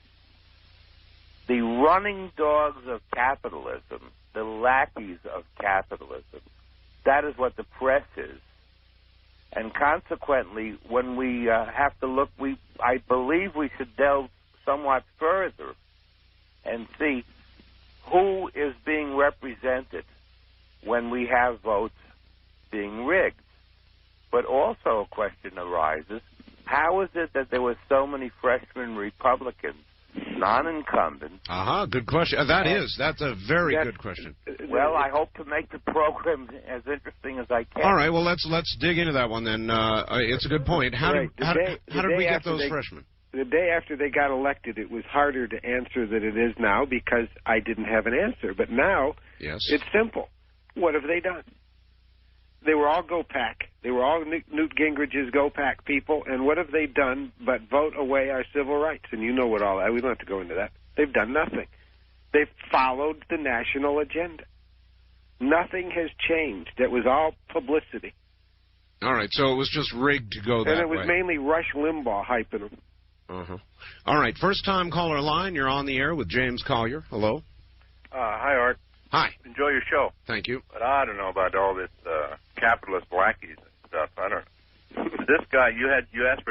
the running dogs of capitalism, the lackeys of capitalism, that is what the press is. And consequently, when we have to look, I believe we should delve somewhat further and see who is being represented when we have votes being rigged. But also a question arises, how is it that there were so many freshman Republicans, non-incumbents? Good question. That's a very good question. Well, I hope to make the program as interesting as I can. All right, well, let's dig into that one then. It's a good point. How did we get those freshmen? The day after they got elected, it was harder to answer than it is now because I didn't have an answer. But now, it's simple. What have they done? They were all GOPAC. They were all Newt Gingrich's GOPAC people. And what have they done but vote away our civil rights? And you know what all that. We don't have to go into that. They've done nothing. They've followed the national agenda. Nothing has changed. It was all publicity. All right, so it was just rigged to go that way. And it was mainly Rush Limbaugh hyping them. All right, first-time caller line. You're on the air with James Collier. Hello. Hi, Art. Hi. Enjoy your show. Thank you. But I don't know about all this capitalist lackeys and stuff. I don't know. This guy, you asked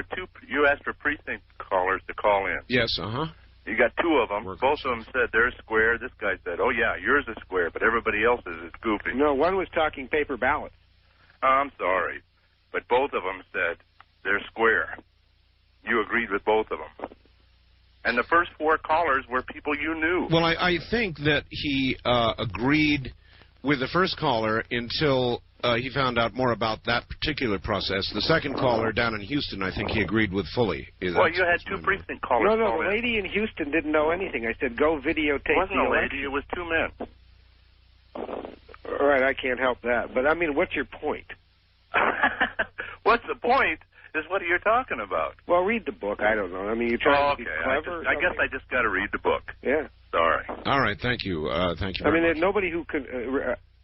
for precinct callers to call in. Yes. You got two of them. Both of them said they're square. This guy said, "Oh yeah, yours is square, but everybody else's is goofy." No, one was talking paper ballots. I'm sorry, but both of them said they're square. You agreed with both of them. And the first four callers were people you knew. Well, I think that he agreed with the first caller until he found out more about that particular process. The second caller down in Houston, I think he agreed with fully. Well, you had two precinct callers. No, the lady in Houston didn't know anything. I said, go videotape the election. It wasn't a lady. It was two men. All right, I can't help that. But, I mean, what's your point? What's the point? Is what you're talking about. Well, read the book. I don't know. I mean, you're trying to be clever. I guess I just got to read the book. Yeah. Sorry. All right. Thank you. Thank you very much. There's nobody who could.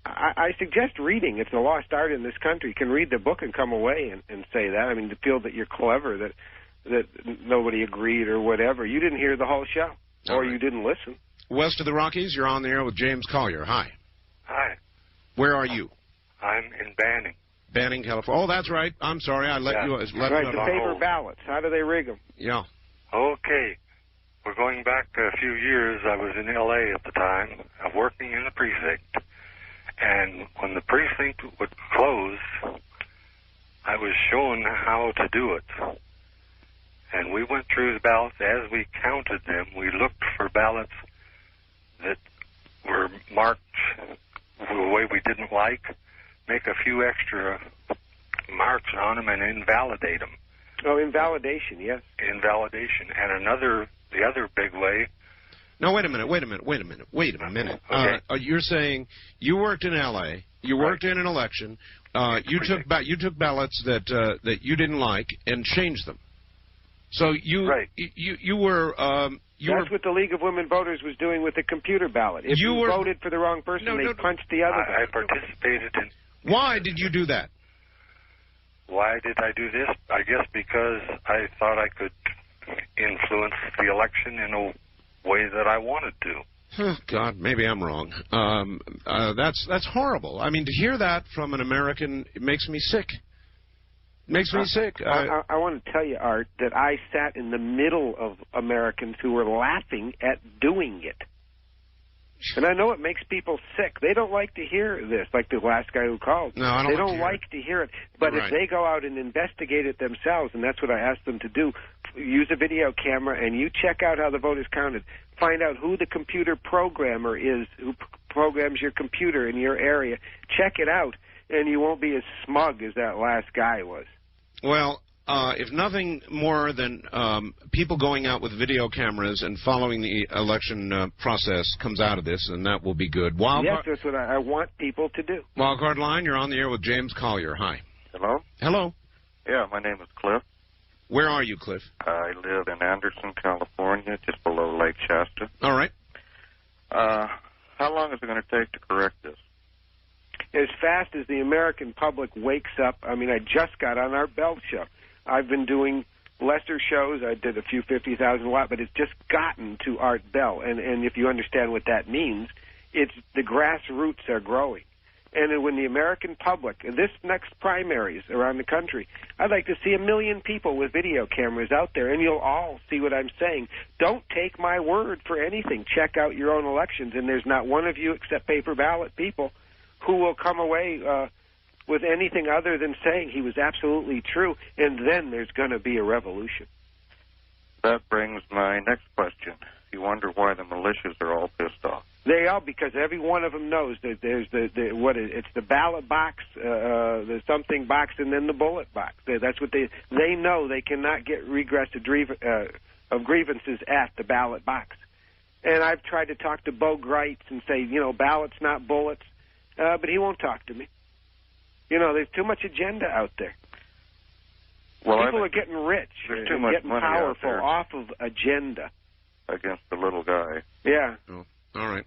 I suggest reading. It's a lost art in this country. Can read the book and come away and say that. I mean, to feel that you're clever, that nobody agreed or whatever. You didn't hear the whole show, or you didn't listen. West of the Rockies, you're on the air with James Collier. Hi. Hi. Where are you? I'm in Banning. Banning, California. Oh, that's right. I'm sorry. I let you. Right, the paper ballots. How do they rig them? Yeah. Okay. We're going back a few years. I was in L.A. at the time, working in the precinct. And when the precinct would close, I was shown how to do it. And we went through the ballots. As we counted them, we looked for ballots that were marked the way we didn't like, make a few extra marks on them and invalidate them. Oh, invalidation, yes. Invalidation. And the other big way. Now, wait a minute. Okay. You're saying you worked in L.A., you worked in an election, you took ballots that you didn't like and changed them. So you were... That's what the League of Women Voters was doing with the computer ballot. If you voted for the wrong person, they punched the other. I participated in... Why did you do that? Why did I do this? I guess because I thought I could influence the election in a way that I wanted to. Oh, God, maybe I'm wrong. That's horrible. I mean, to hear that from an American, it makes me sick. Makes me sick. I want to tell you, Art, that I sat in the middle of Americans who were laughing at doing it. And I know it makes people sick. They don't like to hear this, like the last guy who called. No, I don't. They don't like to hear it. But if they go out and investigate it themselves, and that's what I asked them to do, use a video camera and you check out how the vote is counted. Find out who the computer programmer is, who programs your computer in your area. Check it out, and you won't be as smug as that last guy was. Well, if nothing more than people going out with video cameras and following the election process comes out of this, and that will be good. Yes, that's what I want people to do. Wildcard line, you're on the air with James Collier. Hi. Hello? Hello. Yeah, my name is Cliff. Where are you, Cliff? I live in Anderson, California, just below Lake Shasta. All right. How long is it going to take to correct this? As fast as the American public wakes up. I mean, I just got on our Bell show. I've been doing lesser shows. I did a few 50,000 watt, but it's just gotten to Art Bell. And if you understand what that means, it's the grassroots are growing. And when the American public, this next primaries around the country, I'd like to see 1 million people with video cameras out there, and you'll all see what I'm saying. Don't take my word for anything. Check out your own elections, and there's not one of you except paper ballot people who will come away with anything other than saying he was absolutely true, and then there's going to be a revolution. That brings my next question. You wonder why the militias are all pissed off. They are, because every one of them knows that there's it's the ballot box, the something box, and then the bullet box. That's what they know. They cannot get regress of grievances at the ballot box. And I've tried to talk to Bo Greitz and say, ballots, not bullets, but he won't talk to me. There's too much agenda out there. Well, people are getting rich. There's too much getting money powerful out there off of agenda. Against the little guy. Yeah. Oh, all right.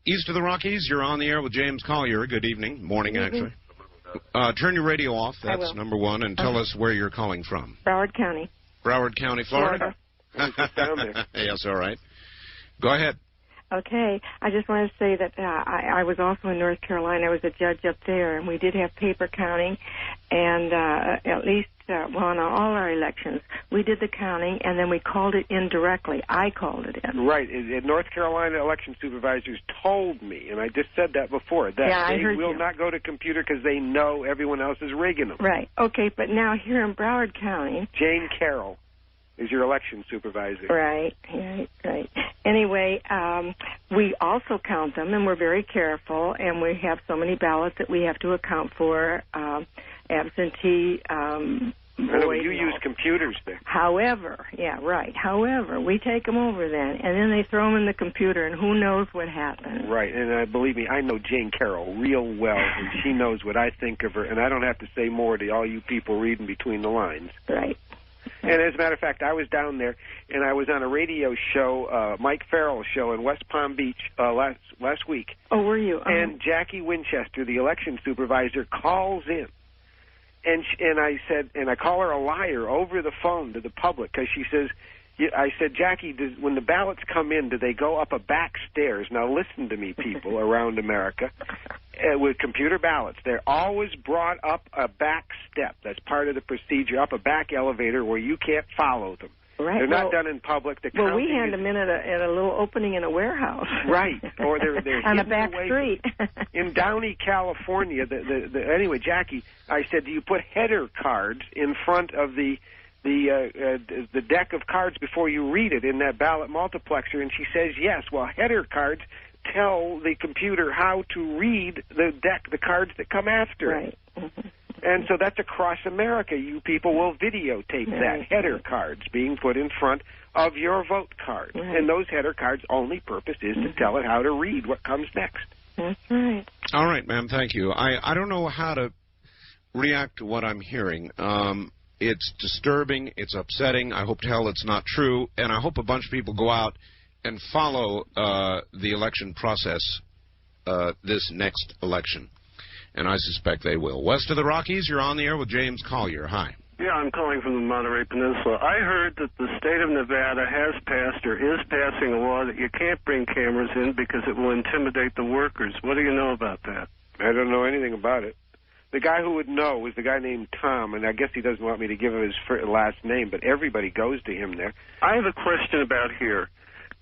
East of the Rockies, you're on the air with James Collier. Good evening. Morning, actually. Turn your radio off. That's number one. And tell us where you're calling from. Broward County. Broward County, Florida? Yes, all right. Go ahead. Okay. I just wanted to say that I was also in North Carolina. I was a judge up there, and we did have paper counting. And at least, on all our elections, we did the counting, and then we called it in directly. I called it in. Right. North Carolina election supervisors told me, and I just said that before, that they will not go to computer because they know everyone else is rigging them. Right. Okay, but now here in Broward County... Jane Carroll is your election supervisor. Right. Anyway, we also count them, and we're very careful, and we have so many ballots that we have to account for, absentee... you use computers there. However, we take them over then, and then they throw them in the computer, and who knows what happens. Right, and believe me, I know Jane Carroll real well, and she knows what I think of her, and I don't have to say more to all you people reading between the lines. Right. And as a matter of fact, I was down there, and I was on a radio show, Mike Farrell's show in West Palm Beach last week. Oh, were you? And Jackie Winchester, the election supervisor, calls in. And I said, and I call her a liar over the phone to the public, because she says, I said, Jackie, when the ballots come in, do they go up a back stairs? Now listen to me, people around America. With computer ballots, they're always brought up a back step. That's part of the procedure, up a back elevator where you can't follow them. Right. They're not done in public. Well, we hand them in at a little opening in a warehouse. Right. Or they're on a back street. In Downey, California, anyway, Jackie, I said, do you put header cards in front of the deck of cards before you read it in that ballot multiplexer? And she says, yes. Well, header cards tell the computer how to read the deck, the cards that come after it. And so that's across America. You people will videotape that, header cards being put in front of your vote card. And those header cards' only purpose is to tell it how to read what comes next. That's right. All right, ma'am, thank you. I don't know how to react to what I'm hearing. It's disturbing. It's upsetting. I hope to hell it's not true. And I hope a bunch of people go out and follow the election process this next election. And I suspect they will. West of the Rockies, you're on the air with James Collier. Hi. Yeah, I'm calling from the Monterey Peninsula. I heard that the state of Nevada has passed or is passing a law that you can't bring cameras in because it will intimidate the workers. What do you know about that? I don't know anything about it. The guy who would know is the guy named Tom, and I guess he doesn't want me to give him his last name, but everybody goes to him there. I have a question about here.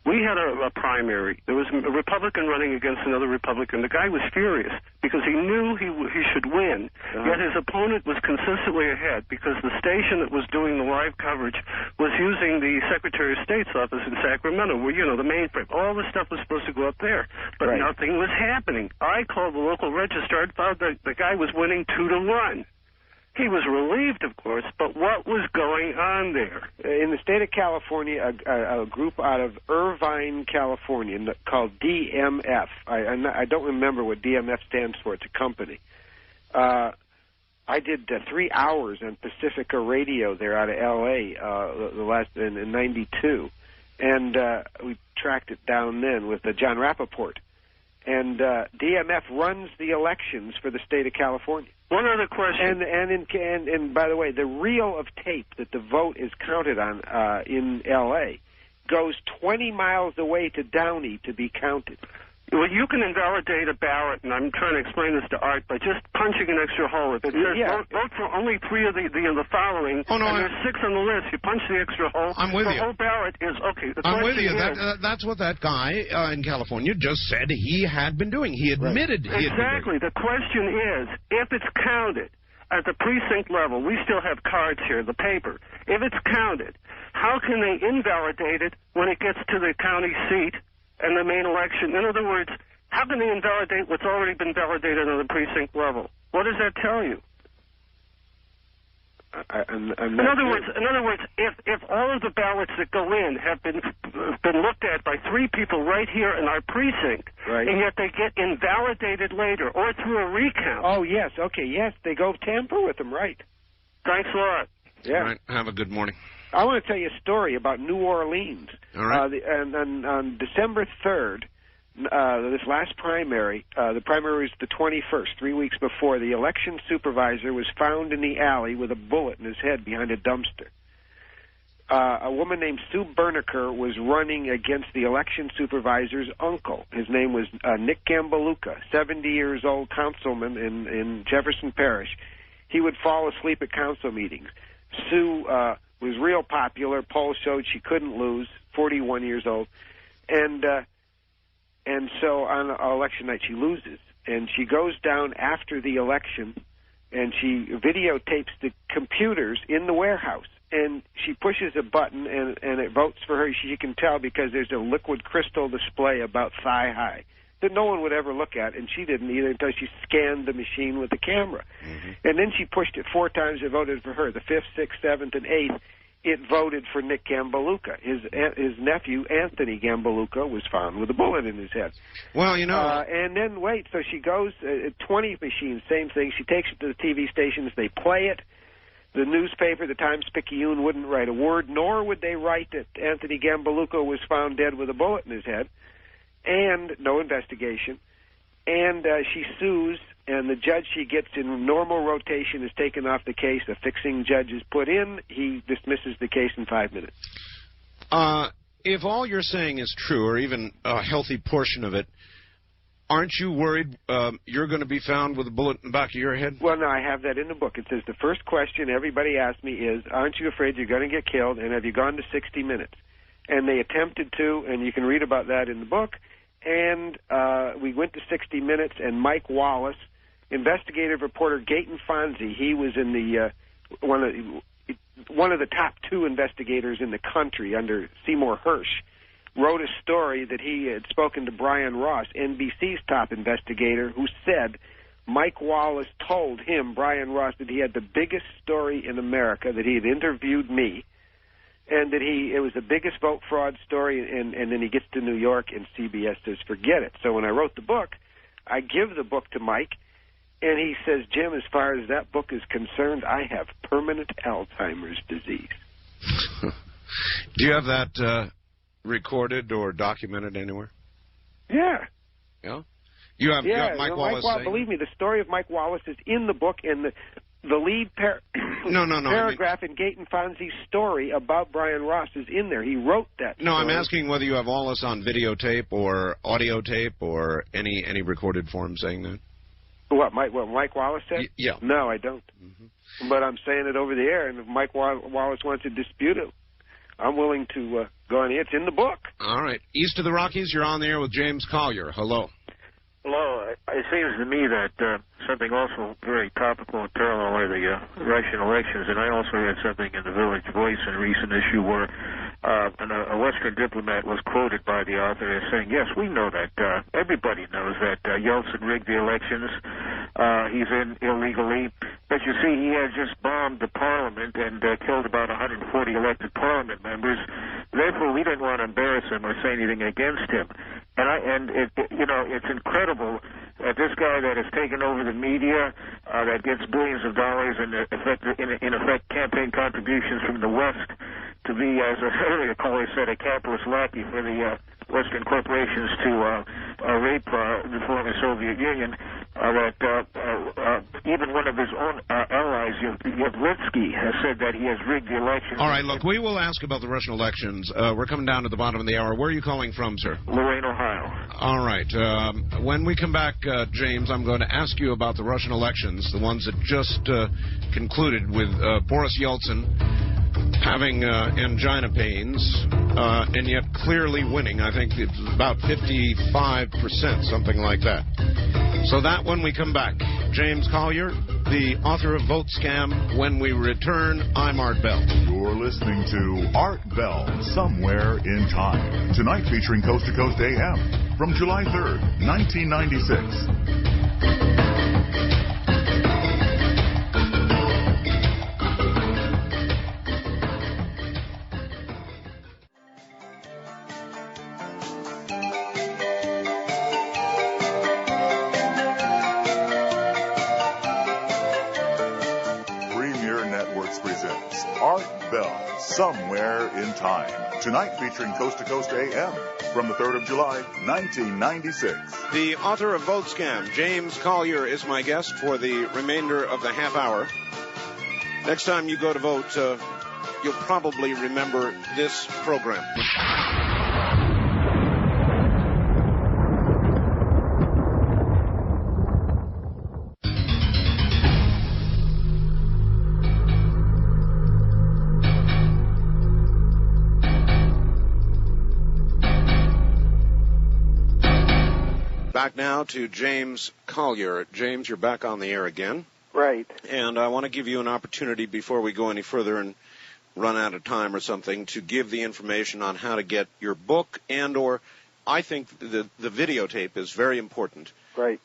We had a primary. There was a Republican running against another Republican. The guy was furious because he knew he should win, yet his opponent was consistently ahead because the station that was doing the live coverage was using the Secretary of State's office in Sacramento, where, the mainframe. All the stuff was supposed to go up there, but nothing was happening. I called the local registrar and found that the guy was winning 2-1. He was relieved, of course, but what was going on there? In the state of California, a group out of Irvine, California, called DMF. I don't remember what DMF stands for. It's a company. I did 3 hours on Pacifica Radio there out of L.A. In '92, and we tracked it down then with John Rappaport. And DMF runs the elections for the state of California. One other question. And by the way, the reel of tape that the vote is counted on in L.A. goes 20 miles away to Downey to be counted. Well, you can invalidate a ballot, and I'm trying to explain this to Art, by just punching an extra hole. If it says vote for only 3 of the following, and there's 6 on the list, you punch the extra hole. I'm with you. The whole ballot is, okay. I'm with you. That's what that guy in California just said he had been doing. He admitted he had been doing. Exactly. The question is, if it's counted at the precinct level, we still have cards here, the paper. If it's counted, how can they invalidate it when it gets to the county seat and the main election? In other words, how can they invalidate what's already been validated on the precinct level? What does that tell you? In other words, if all of the ballots that go in have been looked at by 3 people right here in our precinct, and yet they get invalidated later or through a recount. Oh, yes. Okay, yes. They go tamper with them, right. Thanks a lot. Yeah. All right. Have a good morning. I want to tell you a story about New Orleans. All right. On December 3rd, this last primary, the primary was the 21st, 3 weeks before, the election supervisor was found in the alley with a bullet in his head behind a dumpster. A woman named Sue Berniker was running against the election supervisor's uncle. His name was Nick Gambaluka, 70 years old councilman in Jefferson Parish. He would fall asleep at council meetings. Sue was real popular. Polls showed she couldn't lose, 41 years old. And so on election night she loses. And she goes down after the election and she videotapes the computers in the warehouse. And she pushes a button and it votes for her. She can tell because there's a liquid crystal display about thigh high that no one would ever look at, and she didn't either until she scanned the machine with the camera. And then she pushed it 4 times. It voted for her. The 5th, 6th, 7th, and 8th, it voted for Nick Gambaluka. His nephew, Anthony Gambaluka, was found with a bullet in his head. Well, and then, so she goes, 20 machines, same thing. She takes it to the TV stations. They play it. The newspaper, the Times-Picayune, wouldn't write a word, nor would they write that Anthony Gambaluka was found dead with a bullet in his head. And no investigation. And she sues, and the judge she gets in normal rotation is taken off the case. A fixing judge is put in. He dismisses the case in 5 minutes. If all you're saying is true, or even a healthy portion of it, aren't you worried you're going to be found with a bullet in the back of your head? Well, no, I have that in the book. It says the first question everybody asks me is, aren't you afraid you're going to get killed, and have you gone to 60 Minutes? And they attempted to, and you can read about that in the book. And we went to 60 Minutes, and Mike Wallace, investigative reporter Gayton Fonzie, he was in the one of the top 2 investigators in the country under Seymour Hersh, wrote a story that he had spoken to Brian Ross, NBC's top investigator, who said Mike Wallace told him, Brian Ross, that he had the biggest story in America, that he had interviewed me, and that it was the biggest vote fraud story, and then he gets to New York, and CBS says, forget it. So when I wrote the book, I give the book to Mike, and he says, Jim, as far as that book is concerned, I have permanent Alzheimer's disease. Do you have that recorded or documented anywhere? Yeah. Yeah? You have Mike Wallace saying... Believe me, the story of Mike Wallace is in the book, and the lead paragraph in Gaten Fonzie's story about Brian Ross is in there. He wrote that story. No, I'm asking whether you have all this on videotape or audio tape or any recorded form saying that. What Mike Wallace said? Yeah. No, I don't. Mm-hmm. But I'm saying it over the air, and if Mike Wallace wants to dispute it, I'm willing to go on. It's in the book. All right. East of the Rockies, you're on the air with James Collier. Hello. Hello. It seems to me that something also very topical and parallel are the Russian elections, and I also read something in the Village Voice in a recent issue where a Western diplomat was quoted by the author as saying, yes, we know that. Everybody knows that Yeltsin rigged the elections. He's in illegally. But you see, he had just bombed the parliament and killed about 140 elected parliament members. Therefore, we didn't want to embarrass him or say anything against him. It's incredible that this guy that has taken over the media, that gets billions of dollars in effect campaign contributions from the West, to be, as earlier caller said, a capitalist lackey for the Western corporations to rape the former Soviet Union, even one of his own allies, Yavlitsky, has said that he has rigged the election. All right, look, we will ask about the Russian elections. We're coming down to the bottom of the hour. Where are you calling from, sir? Lorain, Ohio. All right. When we come back, James, I'm going to ask you about the Russian elections, the ones that just concluded with Boris Yeltsin having angina pains, and yet clearly winning. I think it's about 55%, something like that. So that when we come back. James Collier, the author of Vote Scam. When we return, I'm Art Bell. You're listening to Art Bell, Somewhere in Time. Tonight featuring Coast to Coast AM from July 3rd, 1996. Somewhere in Time. Tonight featuring Coast to Coast AM from the 3rd of July, 1996. The author of Vote Scam, James Collier, is my guest for the remainder of the half hour. Next time you go to vote, you'll probably remember this program. Back now to James Collier. James, you're back on the air again. Right. And I want to give you an opportunity before we go any further and run out of time or something to give the information on how to get your book and or I think the videotape is very important. Right.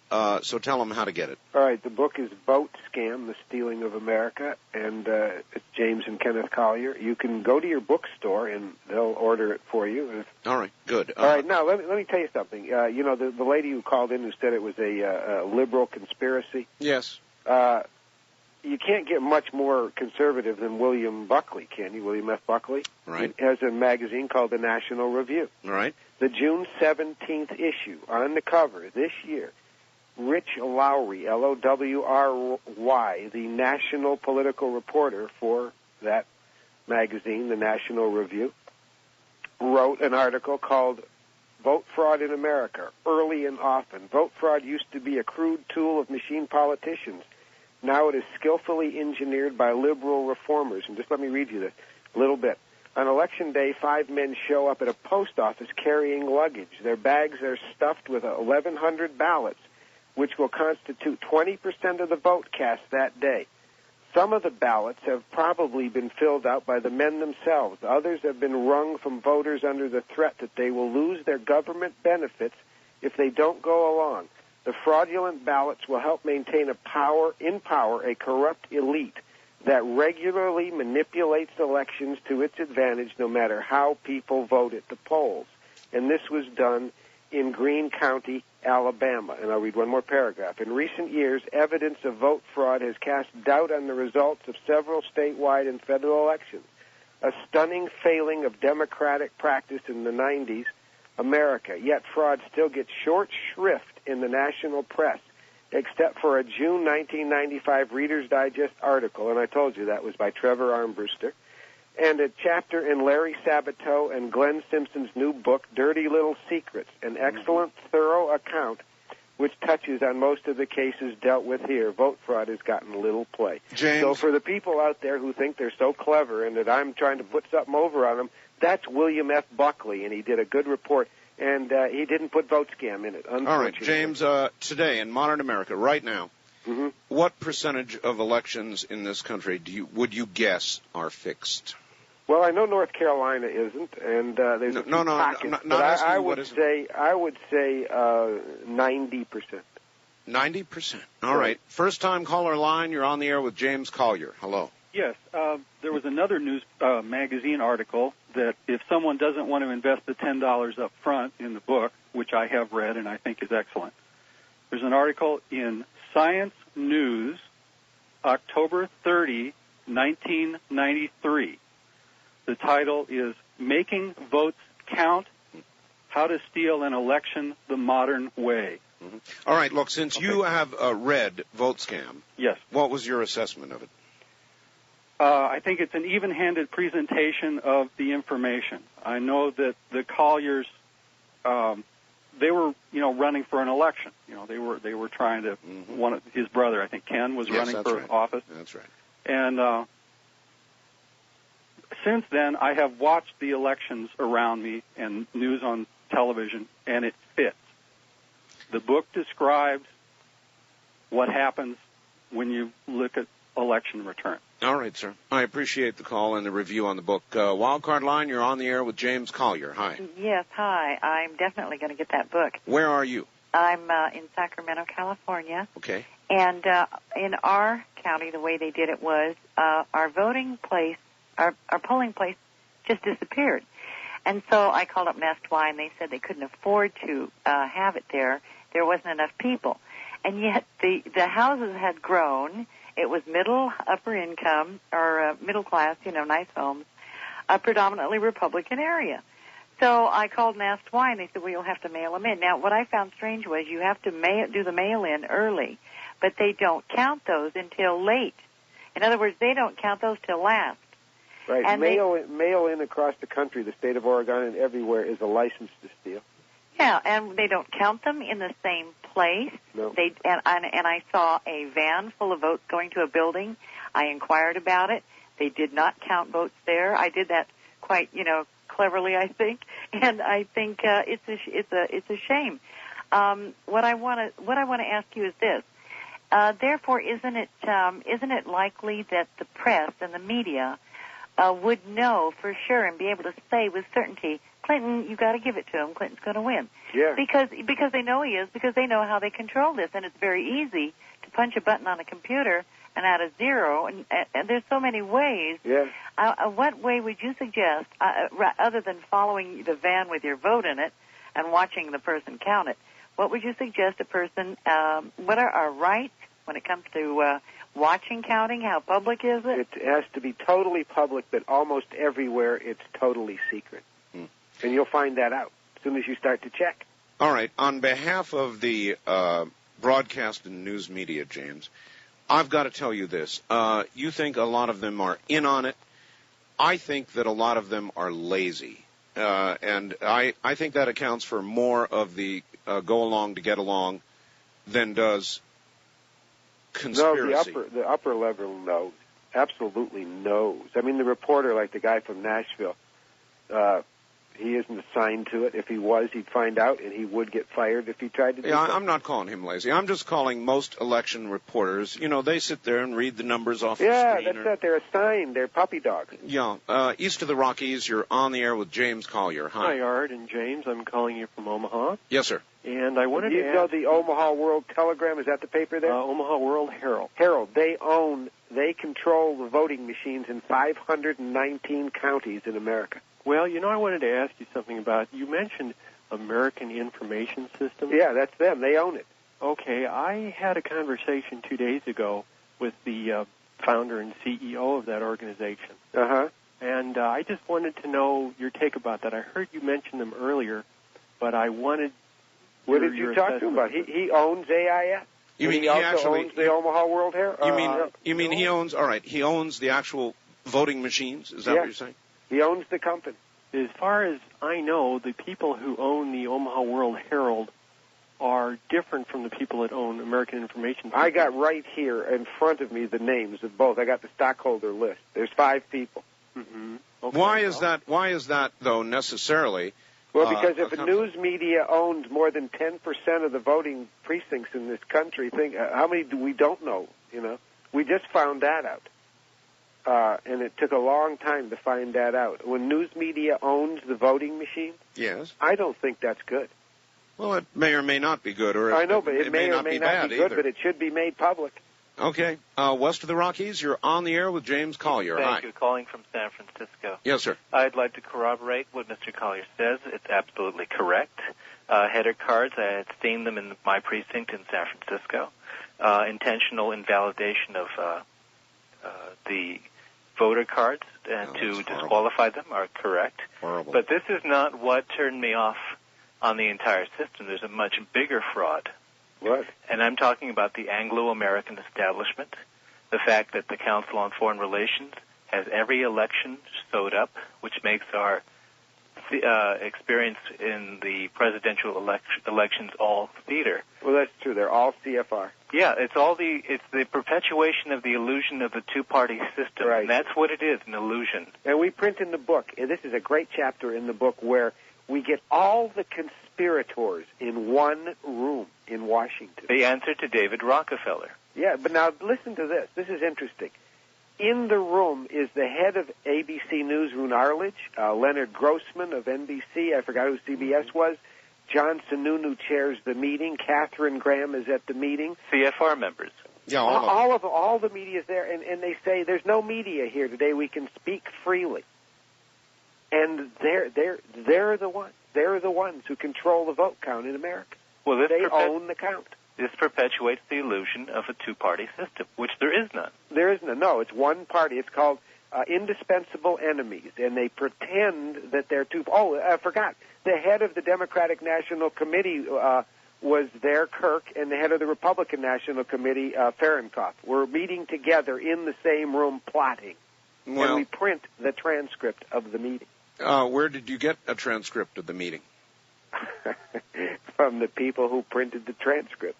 So tell them how to get it. All right. The book is Vote Scam, The Stealing of America, and it's James and Kenneth Collier. You can go to your bookstore, and they'll order it for you. All right. Good. All right. Now, let me tell you something. The lady who called in who said it was a liberal conspiracy. Yes. You can't get much more conservative than William Buckley, can you? William F. Buckley. Right. He has a magazine called the National Review. All right. The June 17th issue, on the cover this year, Rich Lowry, Lowry, the national political reporter for that magazine, the National Review, wrote an article called Vote Fraud in America, Early and Often. Vote fraud used to be a crude tool of machine politicians. Now it is skillfully engineered by liberal reformers. And just let me read you this a little bit. On Election Day, 5 men show up at a post office carrying luggage. Their bags are stuffed with 1,100 ballots, which will constitute 20% of the vote cast that day. Some of the ballots have probably been filled out by the men themselves. Others have been wrung from voters under the threat that they will lose their government benefits if they don't go along. The fraudulent ballots will help maintain a corrupt elite that regularly manipulates elections to its advantage no matter how people vote at the polls. And this was done in Greene County, Alabama. And I'll read one more paragraph. In recent years, evidence of vote fraud has cast doubt on the results of several statewide and federal elections. A stunning failing of democratic practice in the 90s, America. Yet fraud still gets short shrift in the national press, except for a June 1995 Reader's Digest article, and I told you that was by Trevor Armbruster, and a chapter in Larry Sabato and Glenn Simpson's new book, Dirty Little Secrets, an excellent, thorough account which touches on most of the cases dealt with here. Vote fraud has gotten little play. James. So for the people out there who think they're so clever and that I'm trying to put something over on them, that's William F. Buckley, and he did a good report, and he didn't put vote scam in it. All right, James, today in modern America, right now, what percentage of elections in this country would you guess are fixed? Well, I know North Carolina isn't, and there's a few pockets, but I would say 90%. 90%. All right. First-time caller line, you're on the air with James Collier. Hello. Yes. There was another news magazine article that if someone doesn't want to invest the $10 up front in the book, which I have read and I think is excellent, there's an article in Science News, October 30, 1993. The title is Making Votes Count, How to Steal an Election the Modern Way. All right, look, since you have read Vote Scam, yes, what was your assessment of it? I think it's an even-handed presentation of the information. I know that the Colliers, they were, running for an election. They were trying to. His brother, I think Ken, was running for office. That's right. And since then, I have watched the elections around me and news on television, and it fits. The book describes what happens when you look at election returns. All right, sir. I appreciate the call and the review on the book. Wildcard Line, you're on the air with James Collier. Hi. Yes, hi. I'm definitely going to get that book. Where are you? I'm in Sacramento, California. Okay. And in our county, the way they did it was our voting place, our polling place just disappeared. And so I called up Nest Y, and they said they couldn't afford to have it there. There wasn't enough people. And yet the houses had grown. It was middle, upper income, or middle class, nice homes, a predominantly Republican area. So I called and asked why, and they said, well, you'll have to mail them in. Now, what I found strange was you have to do the mail-in early, but they don't count those until late. In other words, they don't count those till last. Right. And mail in across the country, the state of Oregon and everywhere, is a license to steal. Yeah, and they don't count them in the same place. No. And I saw a van full of votes going to a building. I inquired about it. They did not count votes there. I did that quite, cleverly, I think. And I think it's a shame. What I want to ask you is this. Therefore, isn't it likely that the press and the media would know for sure and be able to say with certainty, Clinton, you got to give it to him. Clinton's going to win. Yeah. Because they know he is, because they know how they control this, and it's very easy to punch a button on a computer and add a zero, and there's so many ways. Yeah. What way would you suggest, other than following the van with your vote in it and watching the person count it, what would you suggest a person, what are our rights when it comes to watching counting? How public is it? It has to be totally public, but almost everywhere it's totally secret. And you'll find that out as soon as you start to check. All right. On behalf of the broadcast and news media, James, I've got to tell you this. You think a lot of them are in on it. I think that a lot of them are lazy. And I think that accounts for more of the go along to get along than does conspiracy. No, the upper level knows. Absolutely knows. I mean, the reporter, like the guy from Nashville, He isn't assigned to it. If he was, he'd find out, and he would get fired if he tried to do something. I'm not calling him lazy. I'm just calling most election reporters. They sit there and read the numbers off the screen. Yeah, that's it. They're assigned. They're puppy dogs. Yeah. East of the Rockies, you're on the air with James Collier. Hi. Hi, Art and James. I'm calling you from Omaha. Yes, sir. And I wanted to ask... You know the Omaha World Telegram? Is that the paper there? Omaha World Herald. Herald. They control the voting machines in 519 counties in America. Well, I wanted to ask you something about, you mentioned American Information System. Yeah, that's them. They own it. Okay, I had a conversation 2 days ago with the founder and CEO of that organization. Uh-huh. And I just wanted to know your take about that. I heard you mention them earlier, but I wanted What did you talk to him about? He owns AIS. You mean he also owns the Omaha World Herald? You mean he owns, all right, he owns the actual voting machines? Is that what you're saying? He owns the company. As far as I know, the people who own the Omaha World Herald are different from the people that own American Information System. I got right here in front of me the names of both. I got the stockholder list. There's 5 people. Mm-hmm. Okay. Why is that, though, necessarily? Well, because if a news media owns more than 10% of the voting precincts in this country, think how many we don't know, We just found that out. And it took a long time to find that out. When news media owns the voting machine, yes, I don't think that's good. Well, it may or may not be good, or I know, but it may or may not be good, either. but it should be made public. Okay. West of the Rockies, you're on the air with James Collier. Thank you. Calling from San Francisco. Yes, sir. I'd like to corroborate what Mr. Collier says. It's absolutely correct. Header cards, I had seen them in my precinct in San Francisco. Intentional invalidation of the voter cards and to disqualify them are correct. Horrible. But this is not what turned me off on the entire system. There's a much bigger fraud. What? And I'm talking about the Anglo-American establishment, the fact that the Council on Foreign Relations has every election sewed up, which makes our experience in the presidential elections all theater. Well, that's true. They're all CFR. Yeah, it's the perpetuation of the illusion of the two-party system. Right. And that's what it is, an illusion. And we print in the book, and this is a great chapter in the book where we get all the conspirators in one room in Washington. They answer to David Rockefeller. Yeah, but now listen to this. This is interesting. In the room is the head of ABC News, Roone Arledge, Leonard Grossman of NBC, I forgot who CBS was, John Sununu chairs the meeting, Catherine Graham is at the meeting. CFR members. Yeah, all the media is there, and they say, there's no media here today, we can speak freely. And they're the ones. They're the ones who control the vote count in America. Well, they own the count. This perpetuates the illusion of a two-party system, which there is none. There is none. No, it's one party. It's called indispensable enemies, and they pretend that they're two. Oh, I forgot. The head of the Democratic National Committee was there, Kirk, and the head of the Republican National Committee, Fahrenkopf, were meeting together in the same room plotting. Well, and we print the transcript of the meeting. Where did you get a transcript of the meeting? From the people who printed the transcript.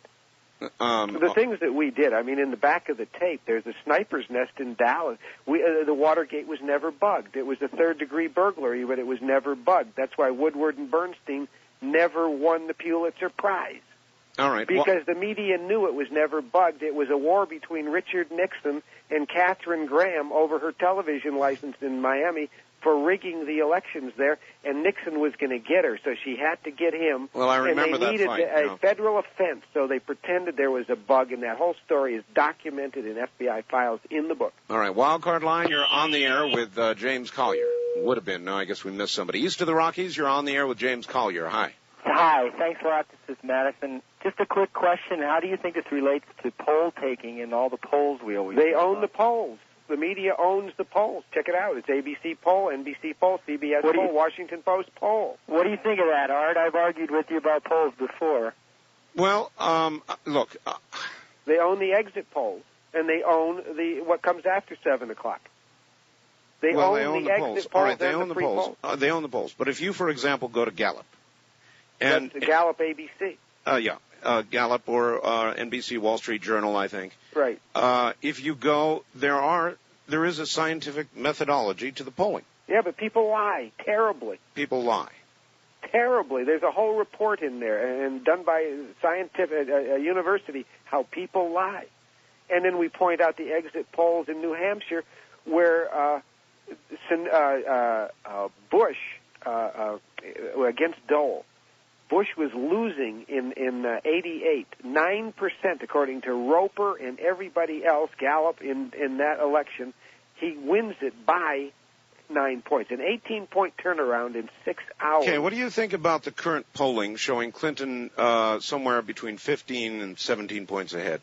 The things that we did, I mean, in the back of the tape, there's a sniper's nest in Dallas. The Watergate was never bugged. It was a third-degree burglary, but it was never bugged. That's why Woodward and Bernstein never won the Pulitzer Prize. All right. Because the media knew it was never bugged. It was a war between Richard Nixon and Catherine Graham over her television license in Miami for rigging the elections there, and Nixon was going to get her, so she had to get him. Well, I remember that fight. And they needed a federal offense, so they pretended there was a bug, and that whole story is documented in FBI files in the book. All right, Wildcard Line, you're on the air with James Collier. Would have been. No, I guess we missed somebody. East of the Rockies, you're on the air with James Collier. Hi. Hi, thanks a lot. This is Madison. Just a quick question. How do you think this relates to poll taking and all the polls we always They own the polls. The media owns the polls. Check it out. It's ABC poll, NBC poll, CBS poll, Washington Post poll. What do you think of that, Art? I've argued with you about polls before. Well, look. They own the exit polls, and they own what comes after 7 o'clock. They own the polls. exit All right, polls they and own the the free polls. They own the polls. But if you, for example, go to Gallup, and that's the Gallup ABC. Gallup or NBC Wall Street Journal, I think. Right. If you go, there is a scientific methodology to the polling. Yeah, but people lie terribly. People lie. Terribly. There's a whole report in there, and done by a university, how people lie. And then we point out the exit polls in New Hampshire where Bush against Dole. Bush was losing in 88, 9%, according to Roper and everybody else, Gallup, in that election. He wins it by 9 points, an 18-point turnaround in 6 hours. Okay, what do you think about the current polling showing Clinton somewhere between 15 and 17 points ahead?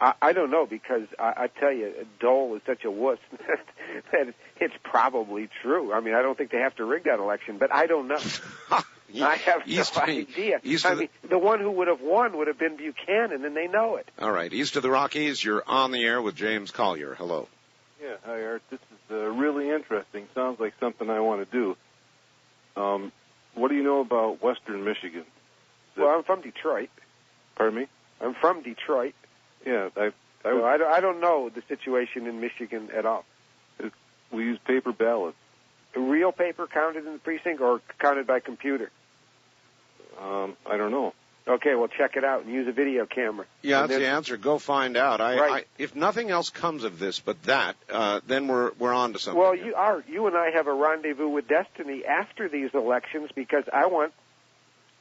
I don't know, because I tell you, Dole is such a wuss that it's probably true. I mean, I don't think they have to rig that election, but I don't know. I have no idea. The one who would have won would have been Buchanan, and they know it. All right, east of the Rockies, you're on the air with James Collier. Hello. Yeah, hi, Art. This is really interesting. Sounds like something I want to do. What do you know about Western Michigan? Well, I'm from Detroit. Pardon me? I'm from Detroit. Yeah, I don't know the situation in Michigan at all. We use paper ballots. Real paper counted in the precinct or counted by computer? I don't know. Okay, well, check it out and use a video camera. Yeah, that's the answer. Go find out. If nothing else comes of this but that, then we're on to something. Well, you and I have a rendezvous with destiny after these elections, because I want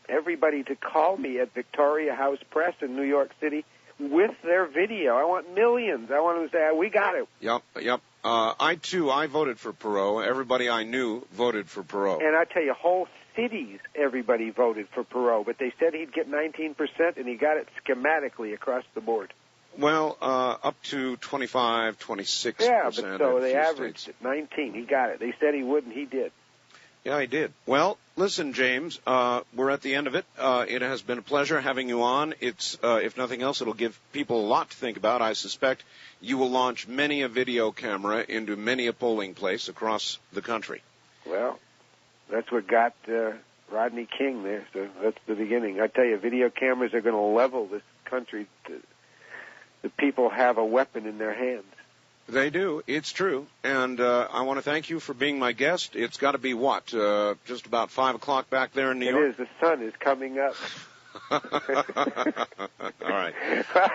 everybody to call me at Victoria House Press in New York City with their video. I want millions. I want them to say, we got it. Yep. I voted for Perot. Everybody I knew voted for Perot. And I tell you, whole cities, everybody voted for Perot, but they said he'd get 19%, and he got it schematically across the board. Well, up to 25, 26%. Yeah, but so they averaged it, 19. He got it. They said he would, and he did. Yeah, he did. Well, listen, James, we're at the end of it. It has been a pleasure having you on. It's, if nothing else, it'll give people a lot to think about. I suspect you will launch many a video camera into many a polling place across the country. Well, that's what got Rodney King there, so that's the beginning. I tell you, video cameras are going to level this country. The people have a weapon in their hands. They do. It's true. And I want to thank you for being my guest. It's got to be, just about 5 o'clock back there in New York? It is. The sun is coming up. All right.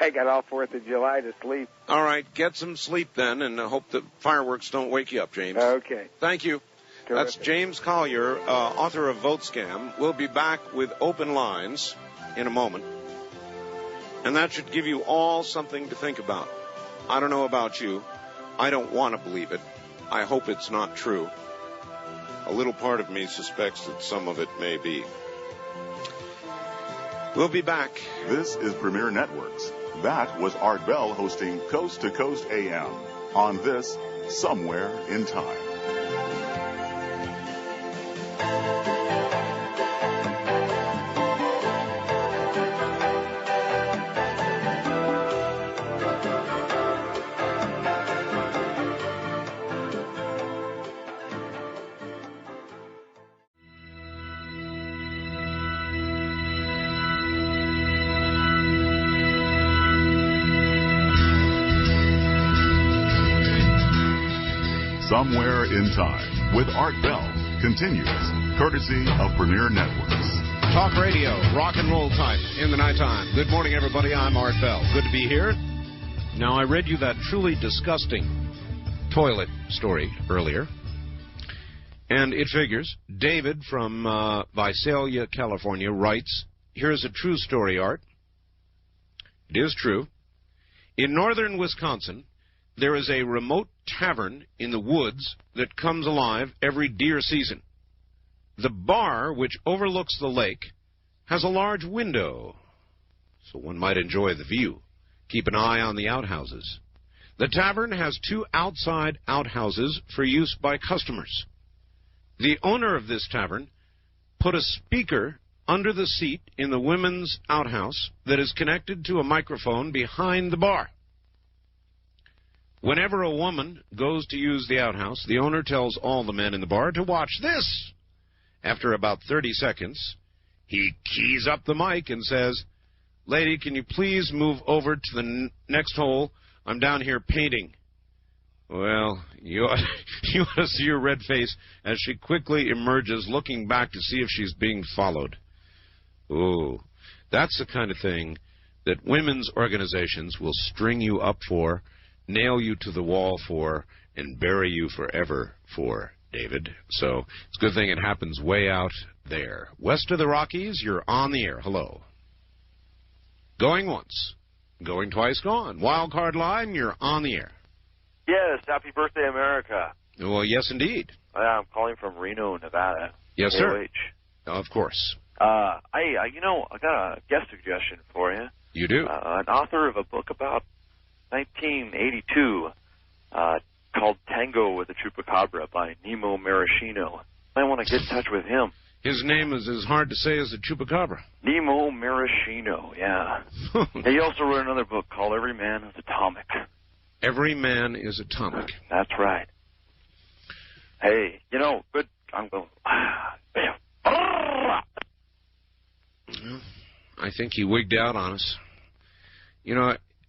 I got all 4th of July to sleep. All right. Get some sleep then, and hope the fireworks don't wake you up, James. Okay. Thank you. Terrific. That's James Collier, author of Vote Scam. We'll be back with open lines in a moment. And that should give you all something to think about. I don't know about you. I don't want to believe it. I hope it's not true. A little part of me suspects that some of it may be. We'll be back. This is Premier Networks. That was Art Bell hosting Coast to Coast AM on this Somewhere in Time. Somewhere in Time with Art Bell continues, courtesy of Premier Networks. Talk radio, rock and roll type in the nighttime. Good morning, everybody. I'm Art Bell. Good to be here. Now, I read you that truly disgusting toilet story earlier, and it figures. David from Visalia, California, writes, here's a true story, Art. It is true. In northern Wisconsin, there is a remote tavern in the woods that comes alive every deer season. The bar, which overlooks the lake, has a large window, so one might enjoy the view. Keep an eye on the outhouses. The tavern has 2 outside outhouses for use by customers. The owner of this tavern put a speaker under the seat in the women's outhouse that is connected to a microphone behind the bar. Whenever a woman goes to use the outhouse, the owner tells all the men in the bar to watch this. After about 30 seconds, he keys up the mic and says, "Lady, can you please move over to the next hole? I'm down here painting." Well, you ought to see her red face as she quickly emerges, looking back to see if she's being followed. Ooh, that's the kind of thing that women's organizations will string you up for, nail you to the wall for, and bury you forever for, David. So it's a good thing it happens way out there. West of the Rockies, you're on the air. Hello. Going once. Going twice, gone. Wild card line, you're on the air. Yes, happy birthday, America. Well, yes, indeed. I'm calling from Reno, Nevada. Yes, sir. AOH. Of course. I got a guest suggestion for you. You do? An author of a book about 1982 called Tango with the Chupacabra by Nemo Maraschino. I want to get in touch with him. His name is as hard to say as the Chupacabra. Nemo Maraschino, yeah. He also wrote another book called Every Man is Atomic. Every Man is Atomic. That's right. Hey, good. I'm going. I think he wigged out on us.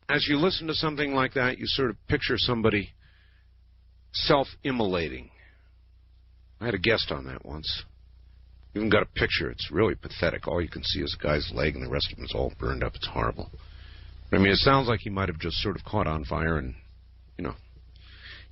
As you listen to something like that, you sort of picture somebody self-immolating. I had a guest on that once. Even got a picture. It's really pathetic. All you can see is a guy's leg, and the rest of him is all burned up. It's horrible. I mean, it sounds like he might have just sort of caught on fire and,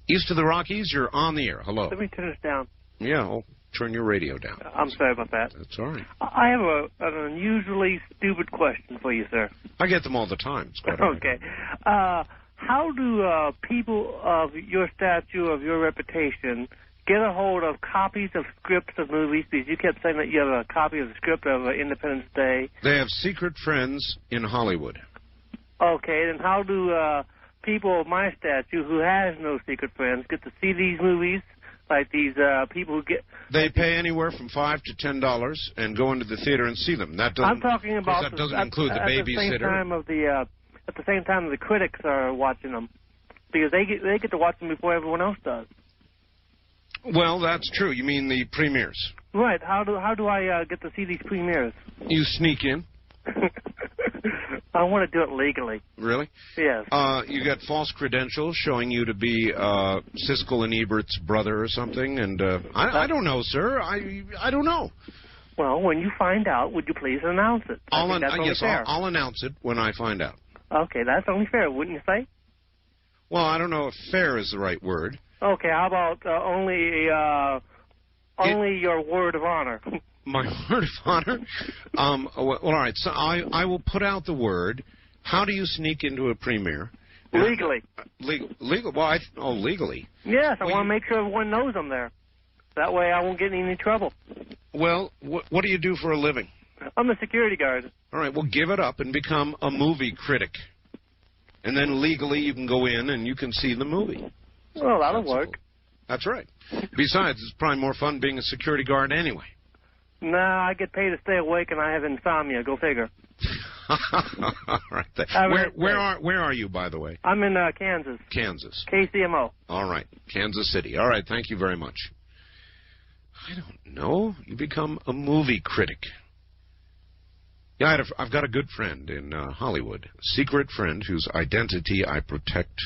East of the Rockies, you're on the air. Hello. Let me turn this down. Yeah, I'll turn your radio down. I'm sorry about that. That's all right. I have an unusually stupid question for you, sir. I get them all the time. It's quite all right. Okay. How do people of your stature, of your reputation, get a hold of copies of scripts of movies? Because you kept saying that you have a copy of the script of Independence Day. They have secret friends in Hollywood. Okay, then how do people of my stature who has no secret friends get to see these movies? Like these people who get... They pay anywhere from $5 to $10 and go into the theater and see them. That doesn't, I'm talking about... That doesn't include the babysitter. At the same time the critics are watching them. Because they get to watch them before everyone else does. Well, that's true. You mean the premieres. Right. How do I get to see these premieres? You sneak in. I want to do it legally. Really? Yes. You got false credentials showing you to be Siskel and Ebert's brother or something, and I don't know, sir. I don't know. Well, when you find out, would you please announce it? I'll announce it when I find out. Okay, that's only fair, wouldn't you say? Well, I don't know if fair is the right word. Okay, how about only your word of honor? My word of honor? Well, all right. So I will put out the word. How do you sneak into a premiere? Legally. Legal? Well, legally. Yes, I want to make sure everyone knows I'm there. That way I won't get in any trouble. Well, what do you do for a living? I'm a security guard. All right, well, give it up and become a movie critic. And then legally you can go in and you can see the movie. Well, that'll work. That's right. Besides, it's probably more fun being a security guard anyway. No, I get paid to stay awake, and I have insomnia. Go figure. All right. Where are you, by the way? I'm in Kansas. Kansas. KCMO. All right. Kansas City. All right. Thank you very much. I don't know. You become a movie critic. Yeah, I've got a good friend in Hollywood, a secret friend whose identity I protect